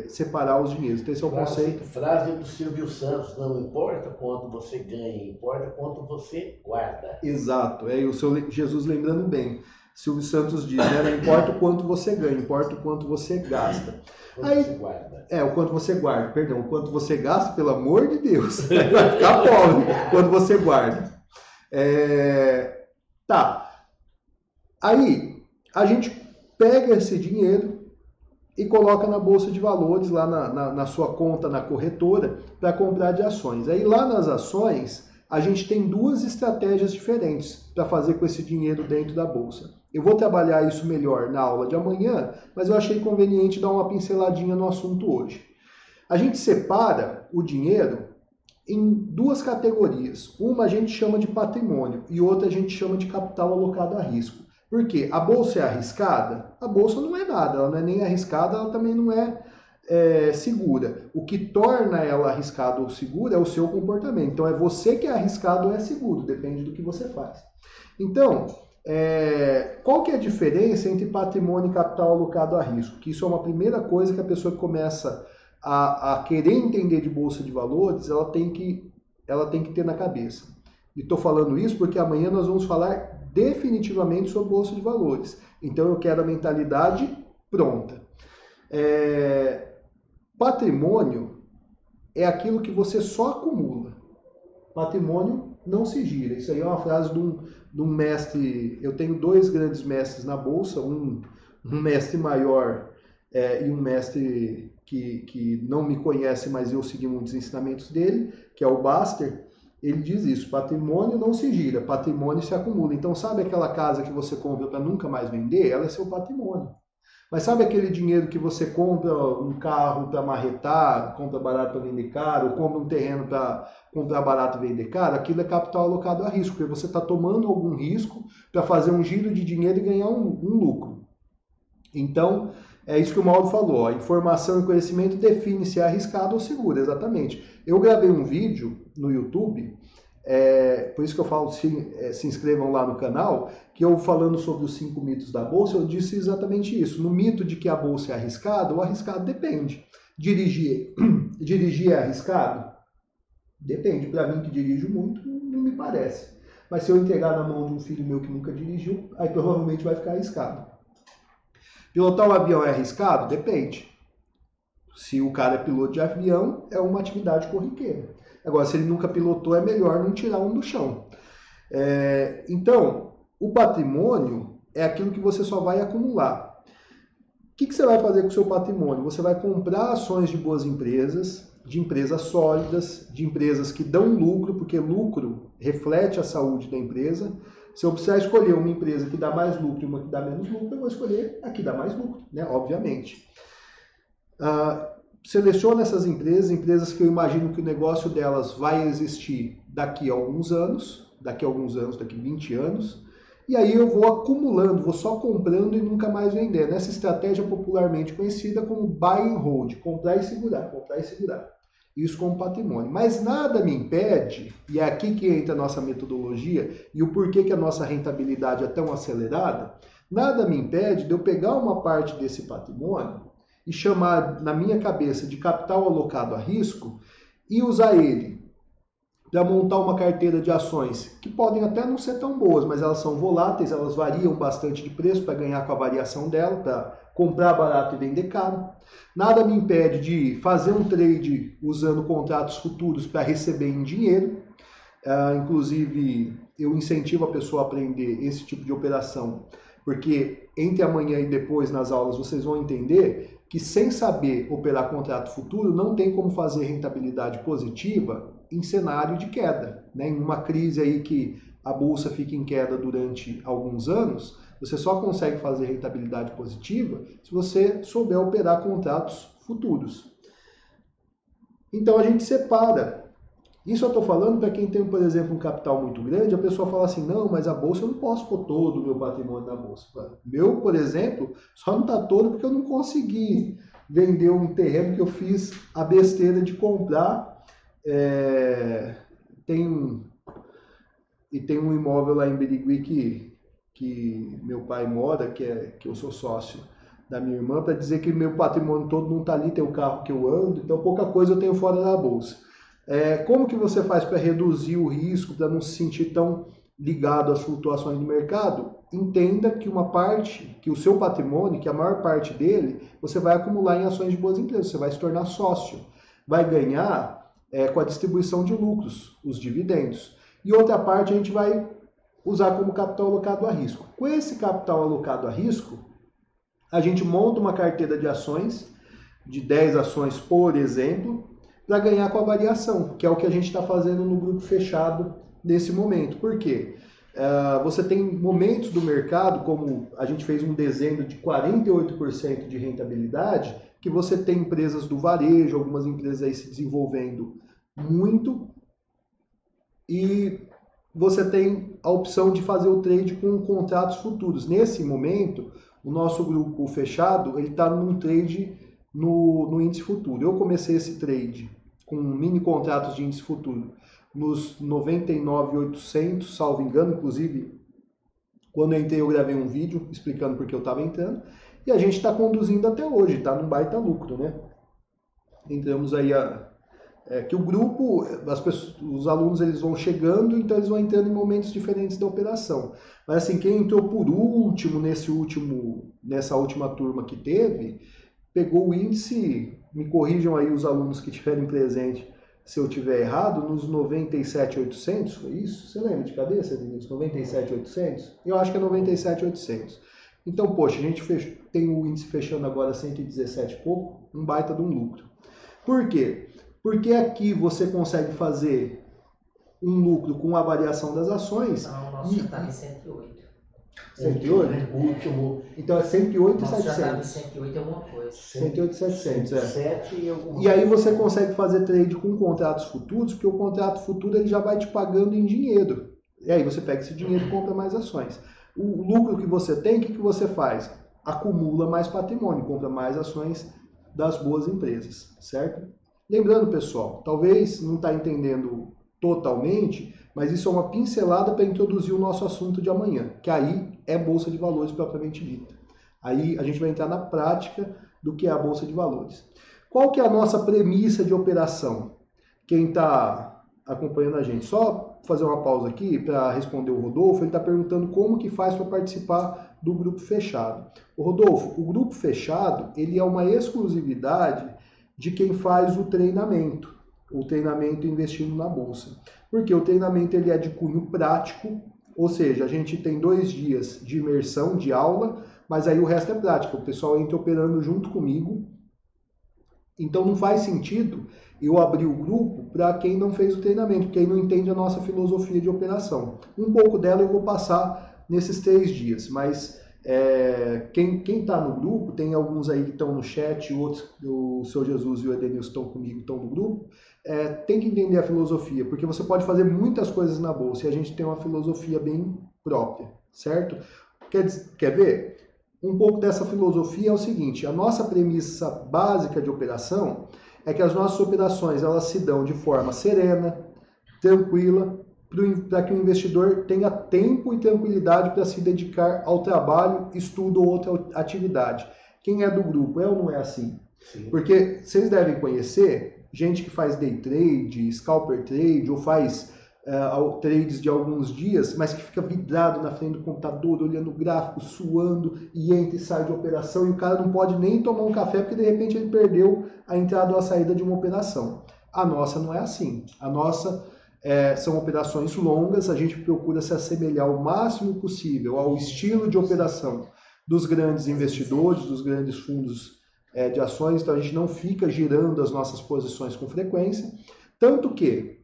separar os dinheiros. Então, esse é o conceito. Frase do Silvio Santos: não importa quanto você ganha, importa quanto você guarda. Exato, e o seu Jesus lembrando bem. Silvio Santos diz, né? Não importa o quanto você ganha, importa o quanto você gasta. Você guarda. O quanto você guarda, perdão, o quanto você gasta, pelo amor de Deus, vai ficar pobre quando você guarda. Tá. Aí, a gente pega esse dinheiro e coloca na Bolsa de Valores, lá na sua conta, na corretora, para comprar de ações. Aí lá nas ações, a gente tem duas estratégias diferentes para fazer com esse dinheiro dentro da Bolsa. Eu vou trabalhar isso melhor na aula de amanhã, mas eu achei conveniente dar uma pinceladinha no assunto hoje. A gente separa o dinheiro em duas categorias. Uma a gente chama de patrimônio e outra a gente chama de capital alocado a risco. Por quê? A Bolsa é arriscada? A Bolsa não é nada, ela não é nem arriscada, ela também não é segura. O que torna ela arriscada ou segura é o seu comportamento. Então é você que é arriscado ou é seguro, depende do que você faz. Então, qual que é a diferença entre patrimônio e capital alocado a risco? Que isso é uma primeira coisa que a pessoa que começa a querer entender de Bolsa de Valores, ela tem que ter na cabeça. E estou falando isso porque amanhã nós vamos falar definitivamente sobre Bolsa de Valores. Então eu quero a mentalidade pronta. Patrimônio é aquilo que você só acumula. Patrimônio não se gira. Isso aí é uma frase de um mestre. Eu tenho dois grandes mestres na Bolsa, um mestre maior e um mestre que não me conhece, mas eu segui muitos ensinamentos dele, que é o Baster. Ele diz isso: patrimônio não se gira, patrimônio se acumula. Então, sabe aquela casa que você compra para nunca mais vender? Ela é seu patrimônio. Mas sabe aquele dinheiro que você compra um carro para marretar, compra barato para vender caro, ou compra um terreno para comprar barato e vender caro? Aquilo é capital alocado a risco, porque você está tomando algum risco para fazer um giro de dinheiro e ganhar um lucro. Então, é isso que o Mauro falou, ó, informação e conhecimento define se é arriscado ou seguro, exatamente. Eu gravei um vídeo no YouTube, por isso que eu falo, se inscrevam lá no canal, que eu falando sobre os 5 mitos da Bolsa, eu disse exatamente isso. No mito de que a Bolsa é arriscada, o arriscado depende. Dirigir é arriscado? Depende. Para mim que dirijo muito, não me parece. Mas se eu entregar na mão de um filho meu que nunca dirigiu, aí provavelmente vai ficar arriscado. Pilotar um avião é arriscado? Depende. Se o cara é piloto de avião, é uma atividade corriqueira. Agora, se ele nunca pilotou, é melhor não tirar um do chão. Então, o patrimônio é aquilo que você só vai acumular. O que você vai fazer com o seu patrimônio? Você vai comprar ações de boas empresas, de empresas sólidas, de empresas que dão lucro, porque lucro reflete a saúde da empresa. Se eu precisar escolher uma empresa que dá mais lucro e uma que dá menos lucro, eu vou escolher a que dá mais lucro, né? Obviamente. Seleciona essas empresas que eu imagino que o negócio delas vai existir daqui a alguns anos, daqui 20 anos, e aí eu vou acumulando, vou só comprando e nunca mais vendendo. Essa estratégia popularmente conhecida como buy and hold, comprar e segurar, comprar e segurar. Isso como patrimônio. Mas nada me impede, e é aqui que entra a nossa metodologia e o porquê que a nossa rentabilidade é tão acelerada, nada me impede de eu pegar uma parte desse patrimônio e chamar na minha cabeça de capital alocado a risco e usar ele para montar uma carteira de ações que podem até não ser tão boas, mas elas são voláteis, elas variam bastante de preço para ganhar com a variação dela, para comprar barato e vender caro. Nada me impede de fazer um trade usando contratos futuros para receber em dinheiro. Inclusive, eu incentivo a pessoa a aprender esse tipo de operação, porque entre amanhã e depois nas aulas vocês vão entender que sem saber operar contrato futuro não tem como fazer rentabilidade positiva em cenário de queda, né? Em uma crise aí que a bolsa fica em queda durante alguns anos, você só consegue fazer rentabilidade positiva se você souber operar contratos futuros. Então a gente separa. Isso eu estou falando para quem tem, por exemplo, um capital muito grande, a pessoa fala assim, não, mas a bolsa eu não posso pôr todo o meu patrimônio na bolsa. Meu, por exemplo, só não está todo porque eu não consegui vender um terreno que eu fiz a besteira de comprar. Tem e tem um imóvel lá em Birigui que meu pai mora, que eu sou sócio da minha irmã, para dizer que meu patrimônio todo não está ali, tem o carro que eu ando, então pouca coisa eu tenho fora da bolsa. Como que você faz para reduzir o risco, para não se sentir tão ligado às flutuações do mercado? Entenda que uma parte, que o seu patrimônio, que a maior parte dele, você vai acumular em ações de boas empresas, você vai se tornar sócio, vai ganhar com a distribuição de lucros, os dividendos. E outra parte a gente vai usar como capital alocado a risco. Com esse capital alocado a risco, a gente monta uma carteira de ações, de 10 ações, por exemplo, para ganhar com a variação, que é o que a gente está fazendo no grupo fechado nesse momento. Por quê? Você tem momentos do mercado, como a gente fez um desenho de 48% de rentabilidade, que você tem empresas do varejo, algumas empresas aí se desenvolvendo muito, e você tem a opção de fazer o trade com contratos futuros. Nesse momento, o nosso grupo fechado ele está num trade no índice futuro. Eu comecei esse trade com mini contratos de índice futuro nos 99.800, salvo engano. Inclusive, quando eu entrei eu gravei um vídeo explicando por que eu estava entrando. E a gente está conduzindo até hoje, está num baita lucro, né? Entramos aí que o grupo, os alunos eles vão chegando, então eles vão entrando em momentos diferentes da operação. Mas assim, quem entrou por último, nessa última turma que teve, pegou o índice, me corrijam aí os alunos que estiverem presentes se eu tiver errado, nos 97.800, foi isso? Você lembra de cabeça, Denise? 97.800? Eu acho que é 97.800. Então, poxa, a gente tem o índice fechando agora 117 e pouco, um baita de um lucro. Por quê? Porque aqui você consegue fazer um lucro com a variação das ações. Não, o nosso já está em 108. 108? O último. Então é 108 e 700. Já está em 108 alguma coisa. 108 e 700, 7 e alguma E aí você consegue fazer trade com contratos futuros, porque o contrato futuro ele já vai te pagando em dinheiro. E aí você pega esse dinheiro e compra mais ações. O lucro que você tem, o que você faz? Acumula mais patrimônio, compra mais ações das boas empresas, certo? Lembrando, pessoal, talvez não está entendendo totalmente, mas isso é uma pincelada para introduzir o nosso assunto de amanhã, que aí é Bolsa de Valores propriamente dita. Aí a gente vai entrar na prática do que é a Bolsa de Valores. Qual que é a nossa premissa de operação? Quem está acompanhando a gente, só fazer uma pausa aqui para responder o Rodolfo, ele está perguntando como que faz para participar do grupo fechado. O Rodolfo, o grupo fechado, ele é uma exclusividade de quem faz o treinamento investindo na Bolsa. Porque o treinamento ele é de cunho prático, ou seja, a gente tem 2 dias de imersão, de aula, mas aí o resto é prática, o pessoal entra operando junto comigo. Então não faz sentido eu abrir o grupo para quem não fez o treinamento, quem não entende a nossa filosofia de operação. Um pouco dela eu vou passar nesses 3 dias, mas quem está no grupo, tem alguns aí que estão no chat, outros, o Seu Jesus e o Edenilson estão comigo, estão no grupo, tem que entender a filosofia, porque você pode fazer muitas coisas na Bolsa e a gente tem uma filosofia bem própria, certo? Quer ver? Um pouco dessa filosofia é o seguinte, a nossa premissa básica de operação é que as nossas operações elas se dão de forma serena, tranquila, para que o investidor tenha tempo e tranquilidade para se dedicar ao trabalho, estudo ou outra atividade. Quem é do grupo, é ou não é assim? Sim. Porque vocês devem conhecer gente que faz day trade, scalper trade, ou faz trades de alguns dias, mas que fica vidrado na frente do computador, olhando o gráfico, suando, e entra e sai de operação, e o cara não pode nem tomar um café, porque de repente ele perdeu a entrada ou a saída de uma operação. A nossa não é assim. A nossa são operações longas, a gente procura se assemelhar o máximo possível ao estilo de operação dos grandes investidores, dos grandes fundos de ações, então a gente não fica girando as nossas posições com frequência, tanto que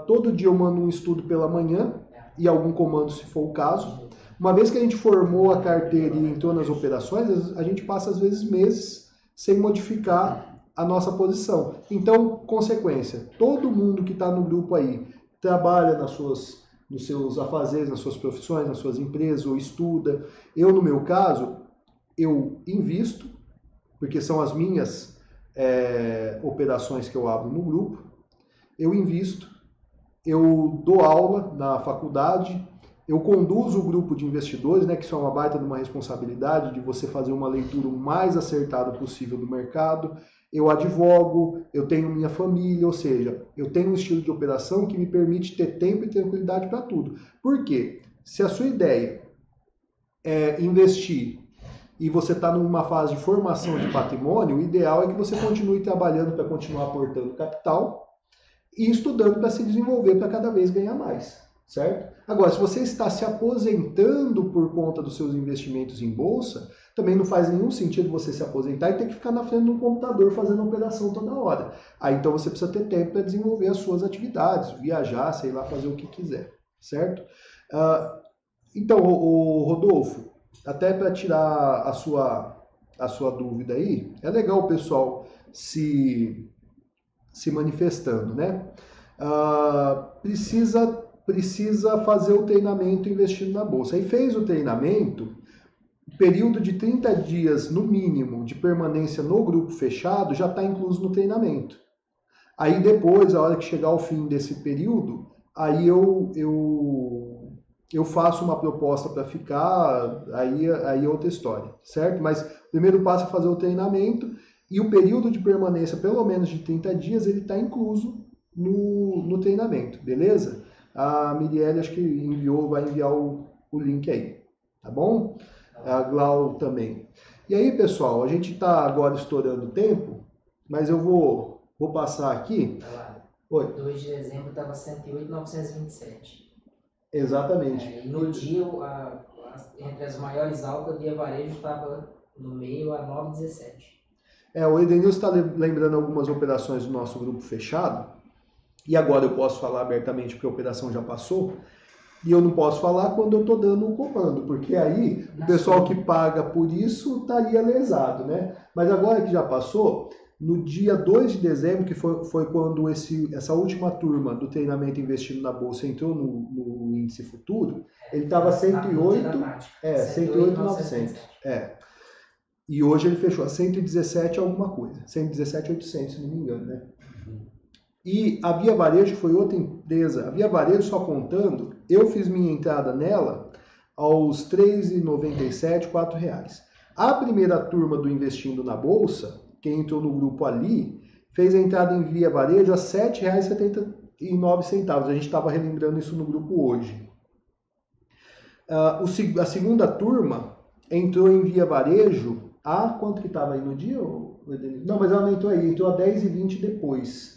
todo dia eu mando um estudo pela manhã e algum comando se for o caso. Uma vez que a gente formou a carteira e entrou nas operações, a gente passa às vezes meses sem modificar a nossa posição. Então, consequência, todo mundo que está no grupo aí trabalha nos seus afazeres, nas suas profissões, nas suas empresas, ou estuda. Eu, no meu caso, eu invisto, porque são as minhas operações que eu abro no grupo, eu invisto eu dou aula na faculdade, eu conduzo o grupo de investidores, né, que isso é uma baita de uma responsabilidade de você fazer uma leitura o mais acertada possível do mercado. Eu advogo, eu tenho minha família, ou seja, eu tenho um estilo de operação que me permite ter tempo e tranquilidade para tudo. Por quê? Se a sua ideia é investir e você está numa fase de formação de patrimônio, o ideal é que você continue trabalhando para continuar aportando capital e estudando para se desenvolver para cada vez ganhar mais, certo? Agora, se você está se aposentando por conta dos seus investimentos em bolsa, também não faz nenhum sentido você se aposentar e ter que ficar na frente de um computador fazendo operação toda hora. Aí então você precisa ter tempo para desenvolver as suas atividades, viajar, sei lá, fazer o que quiser, certo? Então, o Rodolfo, até para tirar a sua dúvida aí, é legal o pessoal se manifestando, né? Precisa fazer o treinamento investindo na bolsa. Aí fez o treinamento, período de 30 dias no mínimo de permanência no grupo fechado já está incluso no treinamento. Aí depois, a hora que chegar ao fim desse período, aí eu faço uma proposta para ficar, aí é outra história, certo? Mas o primeiro passo é fazer o treinamento e o período de permanência, pelo menos de 30 dias, ele está incluso no treinamento, beleza? A Mirielle acho que vai enviar o link aí, tá bom? A Glau também. E aí, pessoal, a gente está agora estourando o tempo, mas eu vou passar aqui. Oi. 2 de dezembro estava 108.927. Exatamente. E no dia, entre as maiores altas, o Via Varejo estava no meio a 9,17. O Edenilson está lembrando algumas operações do nosso grupo fechado. E agora eu posso falar abertamente porque a operação já passou. E eu não posso falar quando eu estou dando o comando, porque aí o pessoal que paga por isso estaria lesado, né? Mas agora que já passou, no dia 2 de dezembro, que foi quando essa última turma do treinamento investindo na Bolsa entrou no índice futuro, ele estava 108.900. E hoje ele fechou a 117 alguma coisa, 117.800, se não me engano, né? E a Via Varejo foi outra empresa. A Via Varejo, só contando, eu fiz minha entrada nela aos R$ 3,97, R$ 4. A primeira turma do Investindo na Bolsa, quem entrou no grupo ali, fez a entrada em Via Varejo a R$ 7,79. A gente estava relembrando isso no grupo hoje. A segunda turma entrou em Via Varejo a... Quanto que estava aí no dia? Não, mas ela não entrou aí, entrou a 10,20 depois.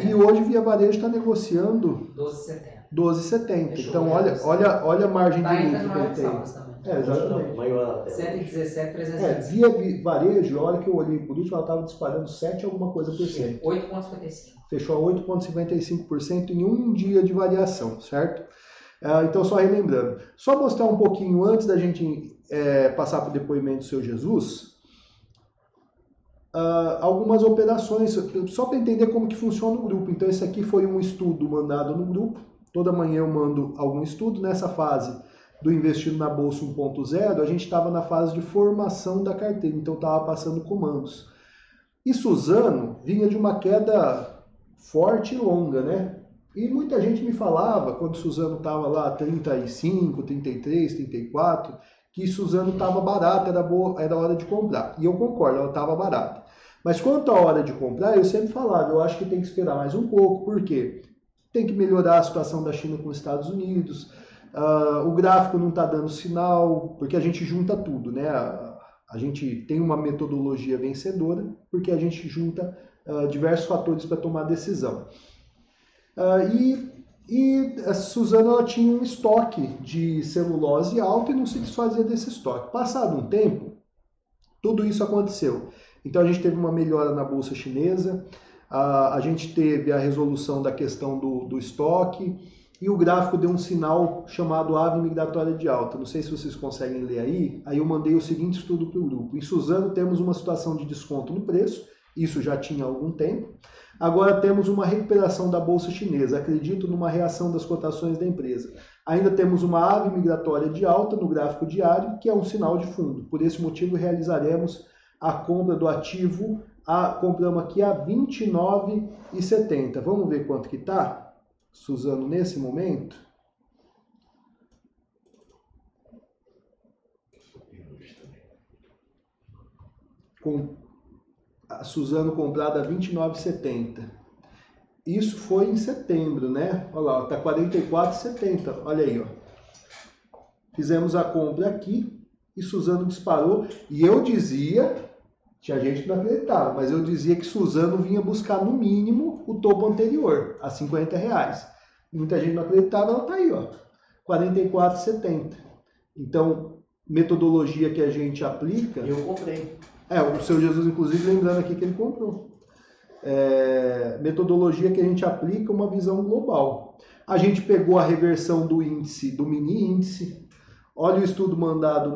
E hoje Via Varejo está negociando 12,70. Então olha a margem de lucro que ele tem. Exatamente. 117, 325. Via Varejo, a hora que eu olhei por último, ela estava disparando 7 alguma coisa por cento. 8,55. Fechou a 8,55% em um dia de variação, certo? Então só relembrando. Só mostrar um pouquinho antes da gente passar para o depoimento do seu Jesus. Algumas operações, só para entender como que funciona o grupo. Então esse aqui foi um estudo mandado no grupo, toda manhã eu mando algum estudo. Nessa fase do Investindo na Bolsa 1.0, a gente estava na fase de formação da carteira, então estava passando comandos. E Suzano vinha de uma queda forte e longa, né? E muita gente me falava, quando Suzano estava lá 35, 33, 34, que Suzano estava barata, era hora de comprar. E eu concordo, ela estava barata. Mas quanto à hora de comprar, eu sempre falava, eu acho que tem que esperar mais um pouco. Por quê? Tem que melhorar a situação da China com os Estados Unidos, o gráfico não está dando sinal, porque a gente junta tudo, né? A gente tem uma metodologia vencedora, porque a gente junta diversos fatores para tomar decisão. E a Suzano ela tinha um estoque de celulose alto e não se desfazia desse estoque. Passado um tempo, tudo isso aconteceu. Então a gente teve uma melhora na bolsa chinesa, a gente teve a resolução da questão do estoque e o gráfico deu um sinal chamado ave migratória de alta. Não sei se vocês conseguem ler aí. Aí eu mandei o seguinte estudo para o grupo. Em Suzano temos uma situação de desconto no preço, isso já tinha algum tempo. Agora temos uma recuperação da bolsa chinesa, acredito numa reação das cotações da empresa. Ainda temos uma ave migratória de alta no gráfico diário, que é um sinal de fundo. Por esse motivo realizaremos a compra do ativo, compramos aqui a R$ 29,70. Vamos ver quanto que está? Suzano nesse momento. Com a Suzano comprada a R$ 29,70. Isso foi em setembro, né? Olha lá, tá R$ 44,70. Olha aí, ó. Fizemos a compra aqui e Suzano disparou. E eu dizia, tinha gente que não acreditava, mas eu dizia que Suzano vinha buscar no mínimo o topo anterior, a R$ 50. Muita gente não acreditava, ela tá aí, ó. R$ 44,70. Então, metodologia que a gente aplica... Eu comprei. O seu Jesus, inclusive, lembrando aqui que ele comprou. Metodologia que a gente aplica uma visão global. A gente pegou a reversão do índice, do mini índice. Olha o estudo mandado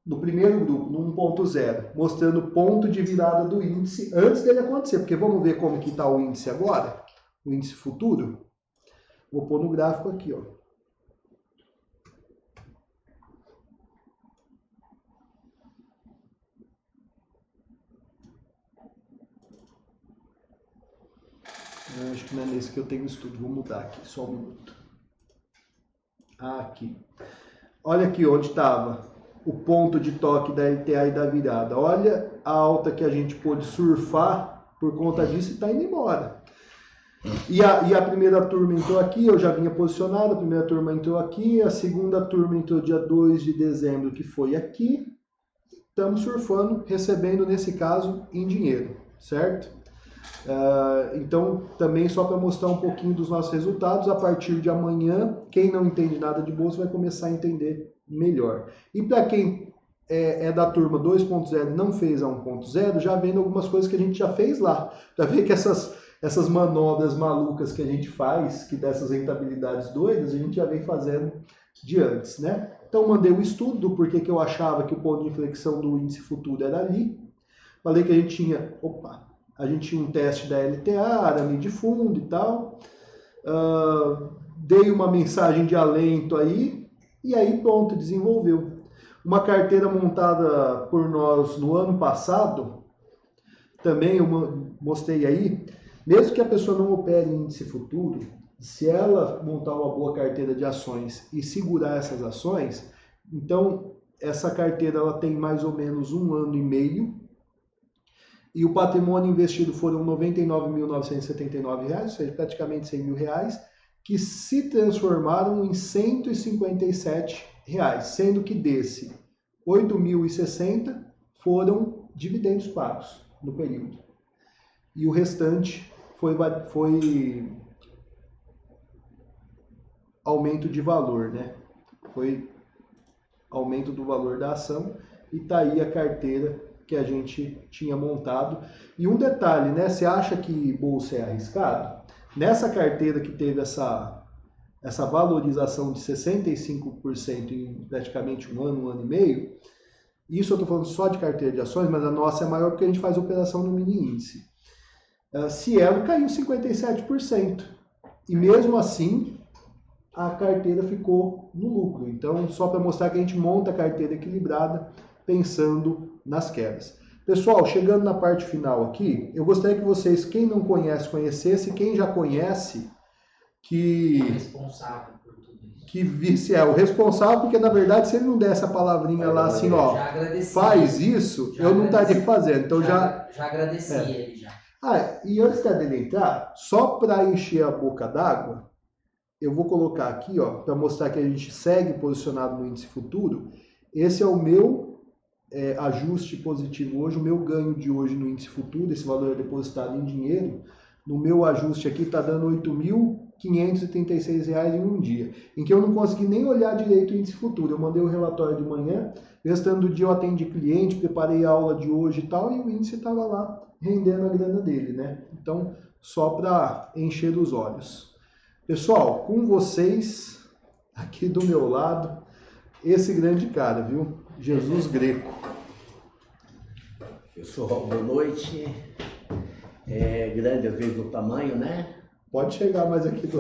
no primeiro grupo, no 1.0, mostrando o ponto de virada do índice antes dele acontecer. Porque vamos ver como que está o índice agora, o índice futuro. Vou pôr no gráfico aqui, ó. Acho que não é nesse que eu tenho estudo. Vou mudar aqui, só um minuto. Aqui. Olha aqui onde estava o ponto de toque da LTA e da virada. Olha a alta que a gente pôde surfar por conta disso e está indo embora. E a primeira turma entrou aqui, eu já vinha posicionado, a primeira turma entrou aqui, a segunda turma entrou dia 2 de dezembro, que foi aqui. Estamos surfando, recebendo, nesse caso, em dinheiro, certo? Então, também só para mostrar um pouquinho dos nossos resultados, a partir de amanhã, quem não entende nada de bolsa vai começar a entender melhor. E para quem é da turma 2.0 e não fez a 1.0, já vendo algumas coisas que a gente já fez lá, para ver que essas manobras malucas que a gente faz, que dessas rentabilidades doidas, a gente já vem fazendo de antes, né? Então, mandei o estudo do porquê que eu achava que o ponto de inflexão do índice futuro era ali. Falei que a gente tinha... A gente tinha um teste da LTA, arame de fundo e tal. Dei uma mensagem de alento aí, e aí pronto, desenvolveu. Uma carteira montada por nós no ano passado, também eu mostrei aí, mesmo que a pessoa não opere em índice futuro, se ela montar uma boa carteira de ações e segurar essas ações, então essa carteira ela tem mais ou menos 1 ano e meio, e o patrimônio investido foram R$ 99.979, ou seja, praticamente R$ 100 mil, que se transformaram em R$ 157, sendo que desse R$ 8.060 foram dividendos pagos no período. E o restante foi aumento de valor, né? Foi aumento do valor da ação e tá aí a carteira que a gente tinha montado. E um detalhe, né? Você acha que bolsa é arriscado? Nessa carteira que teve essa valorização de 65% em praticamente um ano e meio, isso eu estou falando só de carteira de ações, mas a nossa é maior porque a gente faz operação no mini índice. Cielo caiu 57%. E mesmo assim, a carteira ficou no lucro. Então, só para mostrar que a gente monta a carteira equilibrada pensando nas quedas. Pessoal, chegando na parte final aqui, eu gostaria que vocês, quem não conhece, conhecesse, quem já conhece, que... responsável por tudo isso. Que visse, o responsável, porque na verdade, se ele não der essa palavrinha lá assim, ó, faz isso, eu não estaria fazendo. Então já agradeci ele já. E antes dele entrar, só para encher a boca d'água, eu vou colocar aqui, ó, para mostrar que a gente segue posicionado no índice futuro.Esse é o meu ajuste positivo hoje, o meu ganho de hoje no índice futuro, esse valor é depositado em dinheiro. No meu ajuste aqui está dando R$ 8.536 em um dia, em que eu não consegui nem olhar direito o índice futuro. Eu mandei o relatório de manhã, restando do dia eu atendi cliente, preparei a aula de hoje e tal, e o índice estava lá rendendo a grana dele, né? Então, só para encher os olhos. Pessoal, com vocês, aqui do meu lado, esse grande cara, viu? Jesus Greco. Pessoal, boa noite. Grande às vezes o tamanho, né? Pode chegar mais aqui do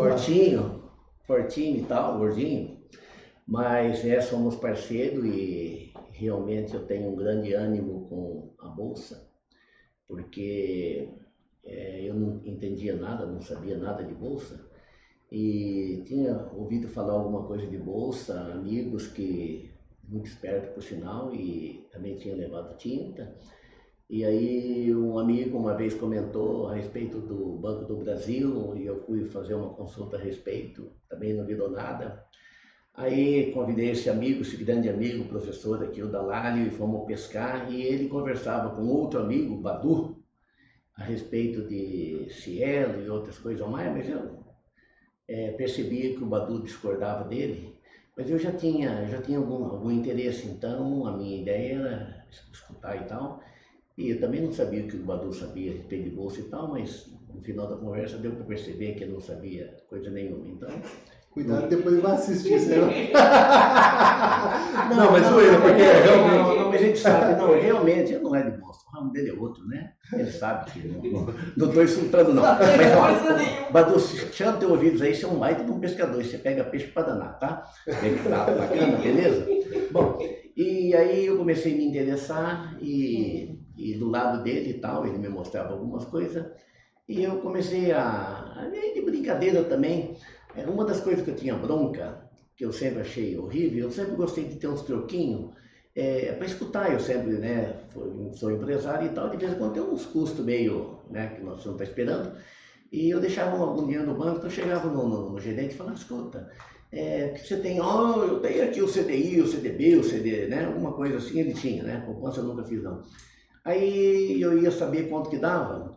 fortinho e tal, gordinho. Mas somos parceiros e realmente eu tenho um grande ânimo com a bolsa, porque eu não entendia nada, não sabia nada de bolsa. e tinha ouvido falar alguma coisa de bolsa, amigos que, muito esperto por sinal, e também tinha levado tinta. E aí um amigo uma vez comentou a respeito do Banco do Brasil e eu fui fazer uma consulta a respeito, também não virou nada. Aí convidei esse amigo, esse grande amigo, professor aqui, o Dalálio, e fomos pescar, e ele conversava com outro amigo, o Badu, a respeito de Cielo e outras coisas mais, mas eu percebia que o Badu discordava dele, mas eu já tinha algum interesse, então a minha ideia era escutar e tal, e eu também não sabia o que o Badu sabia a respeito de bolsa e tal, mas no final da conversa deu para perceber que ele não sabia coisa nenhuma, então... Cuidado, depois ele vai assistir, senão... Não, mas porque realmente... Não, mas a gente sabe, não, realmente, ele não é de bolsa, o ramo dele é outro, né? Ele sabe que não estou insultando, não. Mas, ó, Badu, chama teu ouvidos aí, você é um baita de um pescador, você pega peixe para danar, tá? Tá bacana, beleza? Bom, e aí eu comecei a me interessar e do lado dele e tal, ele me mostrava algumas coisas, e eu comecei de brincadeira também. Uma das coisas que eu tinha bronca, que eu sempre achei horrível, eu sempre gostei de ter uns troquinhos para escutar. Eu sempre, né, sou empresário e tal, de vez em quando tem uns custos meio, né, que nós não está esperando. E eu deixava algum dinheiro no banco, então eu chegava no gerente e falava, escuta, o que você tem? Eu tenho aqui o CDI, o CDB, o CD, né, alguma coisa assim, ele tinha, né, poupança eu nunca fiz não. Aí eu ia saber quanto que dava.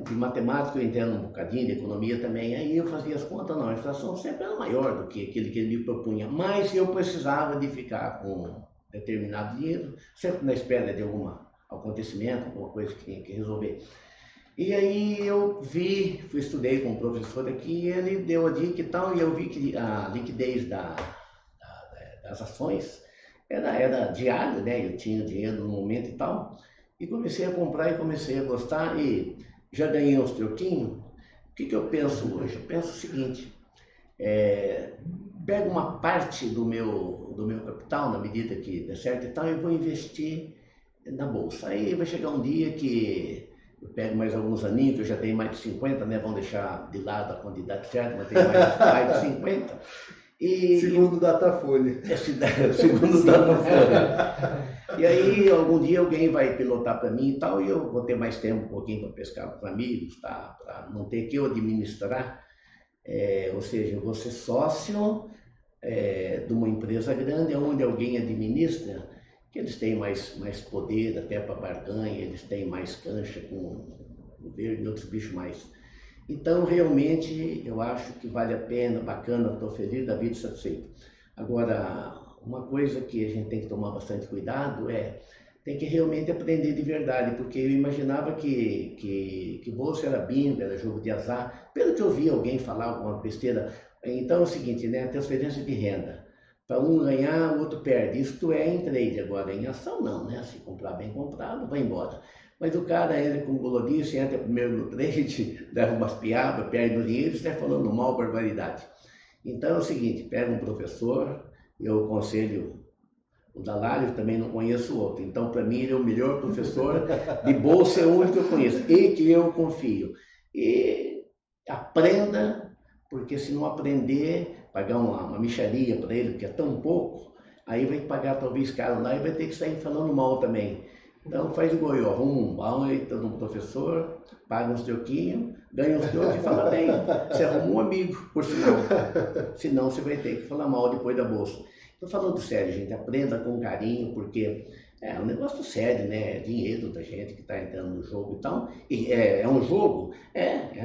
De matemática eu entendo um bocadinho, de economia também, aí eu fazia as contas, não, a inflação sempre era maior do que aquele que ele me propunha, mas eu precisava de ficar com determinado dinheiro, sempre na espera de algum acontecimento, alguma coisa que tinha que resolver. E aí eu estudei com um professor aqui, ele deu a dica e tal, e eu vi que a liquidez das ações era diária, né, eu tinha dinheiro no momento e tal, e comecei a comprar e comecei a gostar e já ganhei uns troquinhos. O que eu penso hoje? Eu penso o seguinte, pego uma parte do meu capital, na medida que der certo e tal, e vou investir na bolsa. Aí vai chegar um dia que eu pego mais alguns aninhos, que eu já tenho mais de 50, né? Vamos deixar de lado a quantidade certa, mas tenho mais de 50. Segundo o Datafolha. Segundo o Datafolha. E aí, algum dia alguém vai pilotar para mim e tal, e eu vou ter mais tempo um pouquinho para pescar com amigos, tá? Para não ter que eu administrar. Ou seja, eu vou ser sócio de uma empresa grande, onde alguém administra, que eles têm mais poder até para barganha, eles têm mais cancha com o governo e outros bichos mais. Então, realmente, eu acho que vale a pena, bacana, estou feliz da vida, satisfeito. Agora, uma coisa que a gente tem que tomar bastante cuidado tem que realmente aprender de verdade, porque eu imaginava que bolsa era bingo, era jogo de azar, pelo que eu vi alguém falar alguma besteira. Então é o seguinte, né, transferência de renda, para um ganhar, o outro perde, isto é em trade, agora em ação não, né, se comprar bem comprado, vai embora. Mas o cara entra com golodice, entra primeiro no trade, leva umas piadas, perde o dinheiro e está falando mal, barbaridade. Então é o seguinte, pega um professor, eu aconselho o Dalálio, também não conheço outro, então para mim ele é o melhor professor de bolsa, é o único que eu conheço e que eu confio. E aprenda, porque se não aprender, pagar uma mixaria para ele, que é tão pouco, aí vai pagar talvez caro lá e vai ter que sair falando mal também. Então faz igual eu, arruma um baita de um professor, paga uns troquinhos, ganha uns trocos e fala bem. Você arruma um amigo, por sinal. Senão você vai ter que falar mal depois da bolsa. Estou falando sério, gente, aprenda com carinho, porque é um negócio sério, né? É dinheiro da gente que está entrando no jogo e tal. E é um jogo?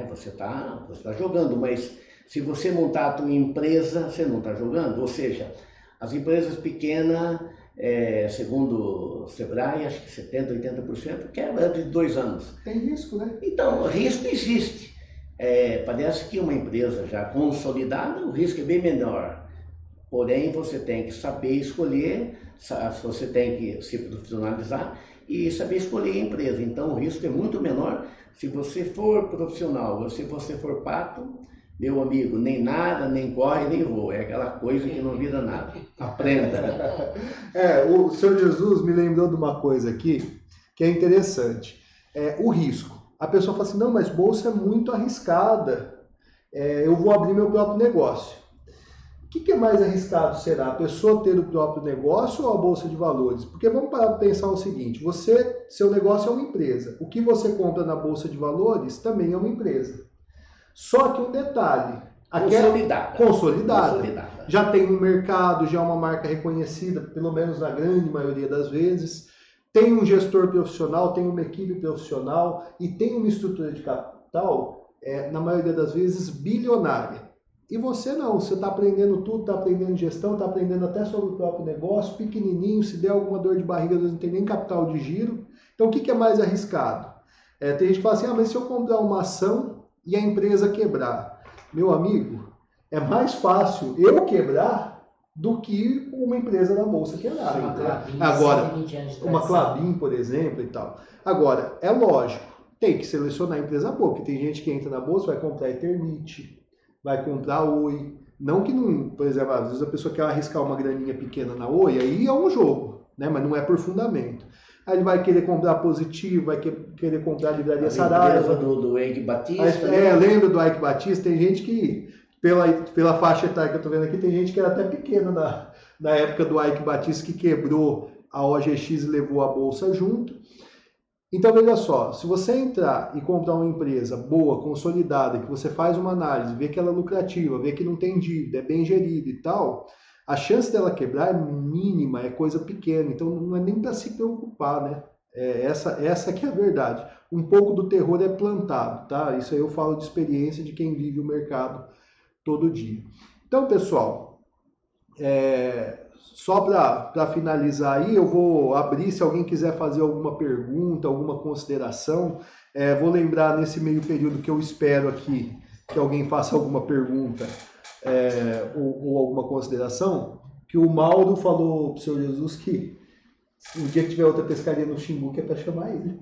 Você tá jogando, mas se você montar a tua empresa, você não está jogando. Ou seja, as empresas pequenas, segundo o Sebrae, acho que 70%, 80% quebra antes de 2 anos. Tem risco, né? Então, risco existe. Parece que uma empresa já consolidada, o risco é bem menor. Porém, você tem que saber escolher, você tem que se profissionalizar e saber escolher a empresa. Então, o risco é muito menor se você for profissional ou se você for pato. Meu amigo, nem nada, nem corre, nem voa. É aquela coisa que não vira nada. Aprenda. O Senhor Jesus me lembrou de uma coisa aqui que é interessante. O risco. A pessoa fala assim, não, mas bolsa é muito arriscada. eu vou abrir meu próprio negócio. O que é mais arriscado será? A pessoa ter o próprio negócio ou a Bolsa de Valores? Porque vamos parar para pensar o seguinte, seu negócio é uma empresa. O que você compra na Bolsa de Valores também é uma empresa. Só que um detalhe, consolidada. Já tem um mercado, já é uma marca reconhecida, pelo menos na grande maioria das vezes. Tem um gestor profissional, tem uma equipe profissional e tem uma estrutura de capital, na maioria das vezes, bilionária. E você não, você está aprendendo tudo, está aprendendo gestão, está aprendendo até sobre o próprio negócio, pequenininho, se der alguma dor de barriga, não tem nem capital de giro. Então o que é mais arriscado? Tem gente que fala assim, mas se eu comprar uma ação e a empresa quebrar? Meu amigo, é mais fácil eu quebrar do que uma empresa da Bolsa quebrar. Agora, uma Klabin, por exemplo, e tal. Agora, é lógico, tem que selecionar a empresa boa, porque tem gente que entra na Bolsa, vai comprar Eternit, vai comprar Oi. Não que não, por exemplo, às vezes a pessoa quer arriscar uma graninha pequena na Oi, aí é um jogo, né? Mas não é por fundamento. Aí ele vai querer comprar Positivo, vai querer comprar Livraria Saraiva. Do Eike Batista. Lembra do Eike Batista? Tem gente que, pela faixa etária que eu tô vendo aqui, tem gente que era até pequena na época do Eike Batista, que quebrou a OGX e levou a Bolsa junto. Então, veja só, se você entrar e comprar uma empresa boa, consolidada, que você faz uma análise, vê que ela é lucrativa, vê que não tem dívida, é bem gerida e tal, a chance dela quebrar é mínima, é coisa pequena, então não é nem para se preocupar, né? Essa que é a verdade. Um pouco do terror é plantado, tá? Isso aí eu falo de experiência de quem vive o mercado todo dia. Então, pessoal, só para finalizar aí, eu vou abrir, se alguém quiser fazer alguma pergunta, alguma consideração, vou lembrar nesse meio período que eu espero aqui que alguém faça alguma pergunta ou alguma consideração, que o Mauro falou para o Senhor Jesus que um dia que tiver outra pescaria no Xingu, que é para chamar ele.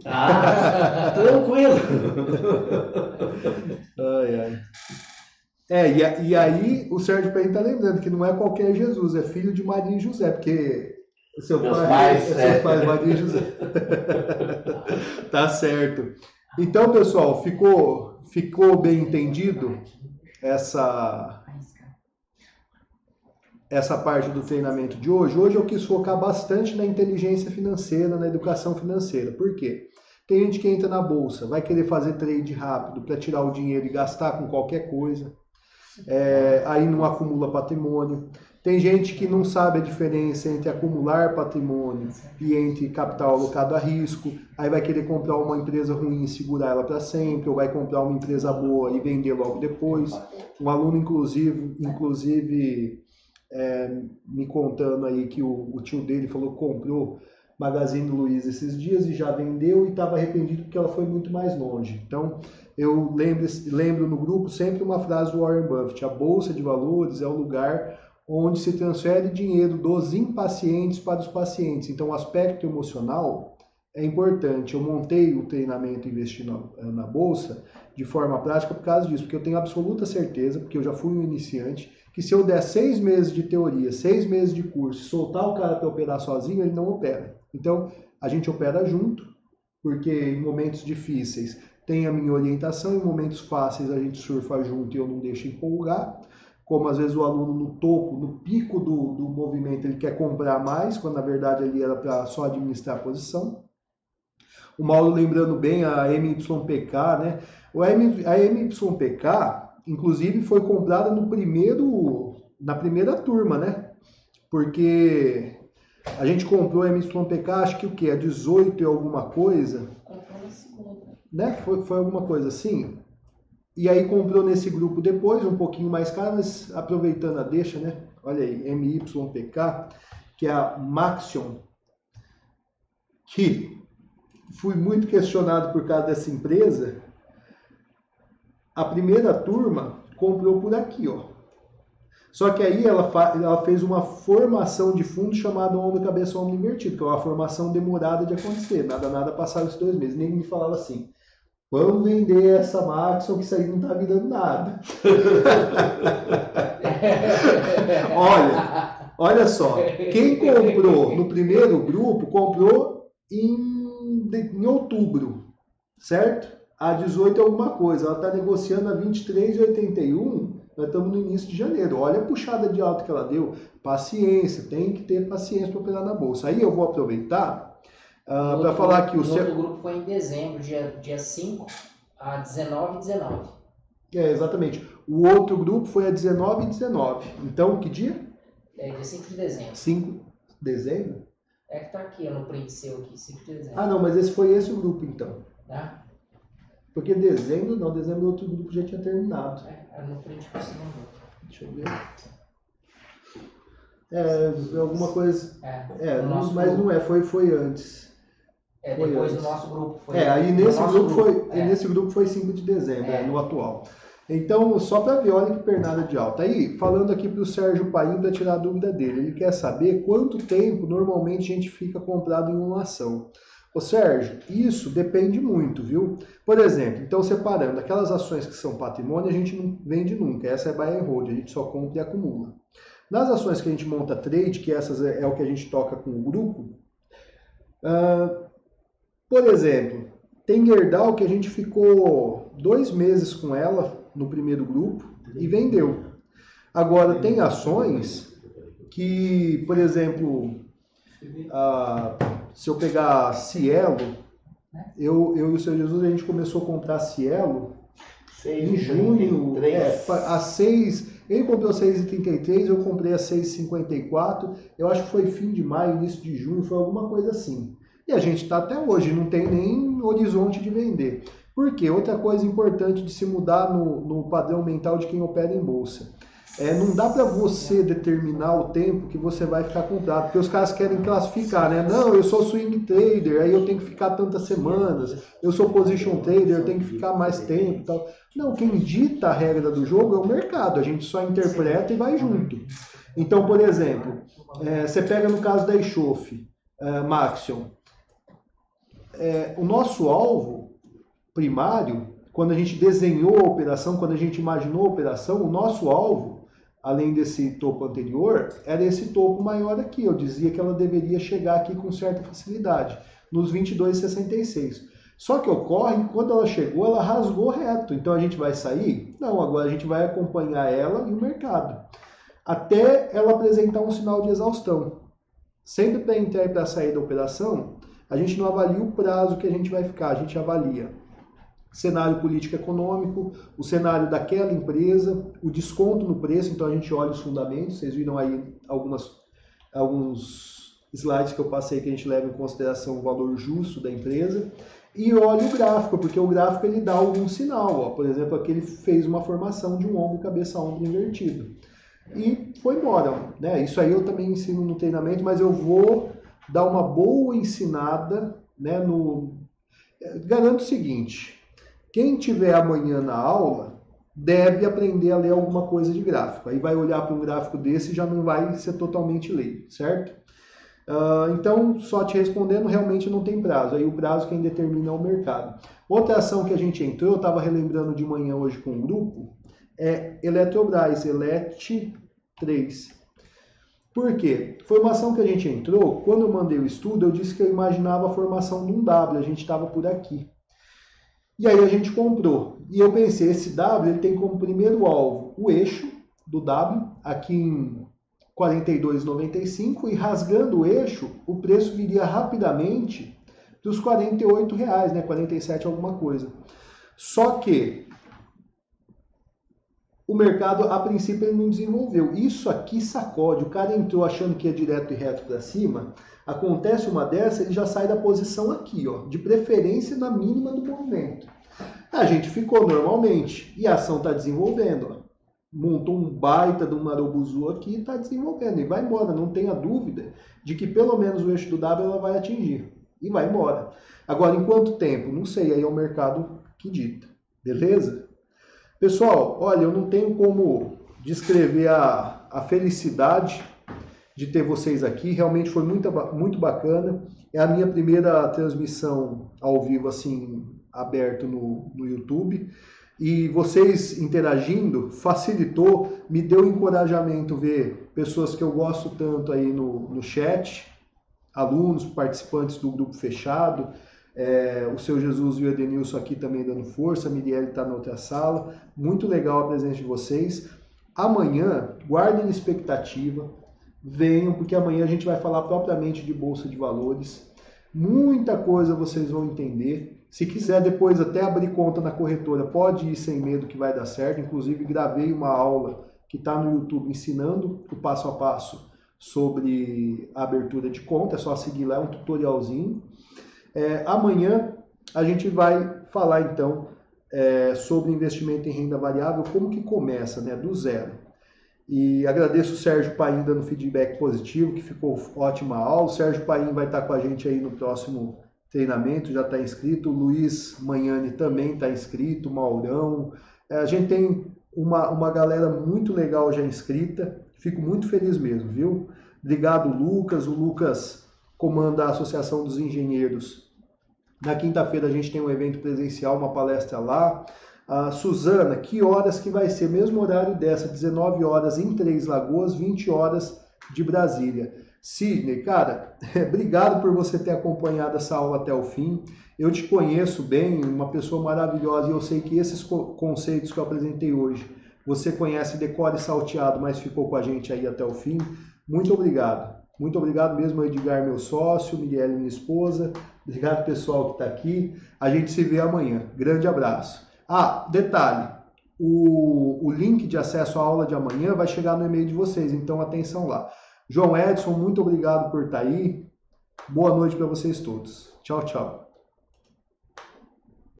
Tranquilo! E aí o Sérgio Pereira está lembrando que não é qualquer Jesus, é filho de Maria e José, porque seus pais Maria e José. Tá certo. Então, pessoal, ficou bem entendido essa parte do treinamento de hoje? Hoje eu quis focar bastante na inteligência financeira, na educação financeira. Por quê? Tem gente que entra na bolsa, vai querer fazer trade rápido para tirar o dinheiro e gastar com qualquer coisa. Aí não acumula patrimônio. Tem gente que não sabe a diferença entre acumular patrimônio e entre capital alocado a risco. Aí vai querer comprar uma empresa ruim e segurar ela para sempre, ou vai comprar uma empresa boa e vender logo depois. Um aluno, inclusive me contando aí que o tio dele falou que comprou Magazine Luiza esses dias e já vendeu e estava arrependido porque ela foi muito mais longe. Então, eu lembro no grupo sempre uma frase do Warren Buffett: a Bolsa de Valores é o lugar onde se transfere dinheiro dos impacientes para os pacientes. Então, o aspecto emocional é importante. Eu montei o treinamento investindo na Bolsa de forma prática por causa disso, porque eu tenho absoluta certeza, porque eu já fui um iniciante, que se eu der 6 meses de teoria, 6 meses de curso, soltar o cara para operar sozinho, ele não opera. Então, a gente opera junto, porque em momentos difíceis tem a minha orientação, em momentos fáceis a gente surfa junto e eu não deixo empolgar. Como às vezes o aluno no topo, no pico do movimento, ele quer comprar mais, quando na verdade ali era para só administrar a posição. O Mauro lembrando bem a MYPK, né? A MYPK, inclusive, foi comprada na primeira turma, né? Porque a gente comprou a MYPK, acho que o quê? A 18 e alguma coisa. Comprou na segunda. Né? Foi alguma coisa assim. E aí comprou nesse grupo depois, um pouquinho mais caro, mas aproveitando a deixa, né? Olha aí, MYPK, que é a Maxion, que fui muito questionado por causa dessa empresa. A primeira turma comprou por aqui, ó. Só que aí ela fez uma formação de fundo chamada ombro, cabeça, ombro invertido, que é uma formação demorada de acontecer. Nada passaram esses 2 meses. Nem me falava assim: vamos vender essa Maxion, que isso aí não tá virando nada. Olha só, quem comprou no primeiro grupo, comprou em outubro, certo? a 18 alguma coisa, ela está negociando a 23,81, nós estamos no início de janeiro. Olha a puxada de alta que ela deu. Paciência, tem que ter paciência para operar na bolsa. Aí eu vou aproveitar para falar que o outro grupo foi em dezembro, dia 5 a 19,19. Exatamente. O outro grupo foi a 19,19. Então, que dia? Dia 5 de dezembro. 5 de dezembro? É que tá aqui, no print seu aqui, 5 de dezembro. Ah, não, mas foi esse o grupo, então. Tá? Porque dezembro o outro grupo já tinha terminado. No print você não viu. Deixa eu ver. Alguma coisa. Mas grupo. Não é, foi antes. Foi depois antes. Do nosso grupo. Foi aí nesse grupo foi 5 de dezembro, no atual. Então, só para ver, olha que pernada de alta. Aí, falando aqui para o Sérgio Paim para tirar a dúvida dele, ele quer saber quanto tempo normalmente a gente fica comprado em uma ação. Ô Sérgio, isso depende muito, viu? Por exemplo, então separando, aquelas ações que são patrimônio a gente não vende nunca, essa é buy and hold, a gente só compra e acumula. Nas ações que a gente monta trade, que essas é o que a gente toca com o grupo, por exemplo, tem Gerdau que a gente ficou 2 meses com ela no primeiro grupo e vendeu. Agora, tem ações que, por exemplo, se eu pegar Cielo, eu e o seu Jesus, a gente começou a comprar Cielo em junho, a 6, ele comprou 6,33, eu comprei a 6,54, eu acho que foi fim de maio, início de junho, foi alguma coisa assim. E a gente está até hoje, não tem nem horizonte de vender. Por quê? Outra coisa importante de se mudar no padrão mental de quem opera em bolsa. Não dá para você determinar o tempo que você vai ficar comprado, porque os caras querem classificar, né? Não, eu sou swing trader, aí eu tenho que ficar tantas semanas. Eu sou position trader, eu tenho que ficar mais tempo e tal. Não, quem dita a regra do jogo é o mercado, a gente só interpreta e vai junto. Então, por exemplo, você pega no caso da Ichofe, Maxion. O nosso alvo primário, quando a gente desenhou a operação, quando a gente imaginou a operação, o nosso alvo, além desse topo anterior, era esse topo maior aqui. Eu dizia que ela deveria chegar aqui com certa facilidade, nos 22,66. Só que ocorre que quando ela chegou, ela rasgou reto. Então a gente vai sair? Não, agora a gente vai acompanhar ela e o mercado, até ela apresentar um sinal de exaustão. Sempre para entrar e para sair da operação, a gente não avalia o prazo que a gente vai ficar, a gente avalia cenário político econômico, o cenário daquela empresa, o desconto no preço, então a gente olha os fundamentos, vocês viram aí alguns slides que eu passei que a gente leva em consideração o valor justo da empresa, e olha o gráfico, porque o gráfico ele dá algum sinal, por exemplo, aqui ele fez uma formação de um ombro, cabeça-ombro invertido, e foi embora, né? Isso aí eu também ensino no treinamento, mas eu vou dar uma boa ensinada, né? Garanto o seguinte, quem tiver amanhã na aula deve aprender a ler alguma coisa de gráfico. Aí vai olhar para um gráfico desse e já não vai ser totalmente leigo, certo? Então, só te respondendo, realmente não tem prazo. Aí o prazo quem determina é o mercado. Outra ação que a gente entrou, eu estava relembrando de manhã hoje com um grupo, é Eletrobras, Elet 3. Por quê? Foi uma ação que a gente entrou, quando eu mandei o estudo, eu disse que eu imaginava a formação de um W, a gente estava por aqui. E aí a gente comprou. E eu pensei, esse W ele tem como primeiro alvo o eixo do W, aqui em 42,95, e rasgando o eixo, o preço viria rapidamente dos R$48, né? 47 alguma coisa. Só que o mercado, a princípio, ele não desenvolveu. Isso aqui sacode. O cara entrou achando que ia direto e reto para cima. Acontece uma dessa, ele já sai da posição aqui, ó, de preferência na mínima do movimento. A gente ficou normalmente e a ação está desenvolvendo. Ó. Montou um baita de um marobuzu aqui e está desenvolvendo. E vai embora, não tenha dúvida de que pelo menos o eixo do W ela vai atingir. E vai embora. Agora, em quanto tempo? Não sei, aí é o mercado que dita. Beleza? Pessoal, olha, eu não tenho como descrever a felicidade de ter vocês aqui, realmente foi muito bacana. É a minha primeira transmissão ao vivo, assim, aberto no YouTube. E vocês interagindo facilitou, me deu encorajamento ver pessoas que eu gosto tanto aí no chat, alunos, participantes do grupo fechado, O seu Jesus e o Edenilson aqui também dando força, a Mirielle está na outra sala. Muito legal a presença de vocês. Amanhã, guardem a expectativa, venham, porque amanhã a gente vai falar propriamente de Bolsa de Valores. Muita coisa vocês vão entender. Se quiser depois até abrir conta na corretora, pode ir sem medo que vai dar certo. Inclusive gravei uma aula que está no YouTube ensinando o passo a passo sobre a abertura de conta. É só seguir lá, é um tutorialzinho. Amanhã a gente vai falar então sobre investimento em renda variável, como que começa, né, do zero. E agradeço o Sérgio Paim dando feedback positivo, que ficou ótima aula. O Sérgio Paim vai estar com a gente aí no próximo treinamento, já está inscrito. O Luiz Manhani também está inscrito, o Maurão. A gente tem uma galera muito legal já inscrita. Fico muito feliz mesmo, viu? Obrigado, Lucas. O Lucas comanda a Associação dos Engenheiros. Na quinta-feira a gente tem um evento presencial, uma palestra lá. Suzana, que horas que vai ser? Mesmo horário dessa, 19 horas em Três Lagoas, 20 horas de Brasília. Sidney, cara, obrigado por você ter acompanhado essa aula até o fim. Eu te conheço bem, uma pessoa maravilhosa, e eu sei que esses conceitos que eu apresentei hoje, você conhece decore salteado, mas ficou com a gente aí até o fim. Muito obrigado. Muito obrigado mesmo, Edgar, meu sócio, Miguel, minha esposa. Obrigado, pessoal que está aqui. A gente se vê amanhã. Grande abraço. Detalhe, o link de acesso à aula de amanhã vai chegar no e-mail de vocês, então atenção lá. João Edson, muito obrigado por estar aí. Boa noite para vocês todos. Tchau, tchau.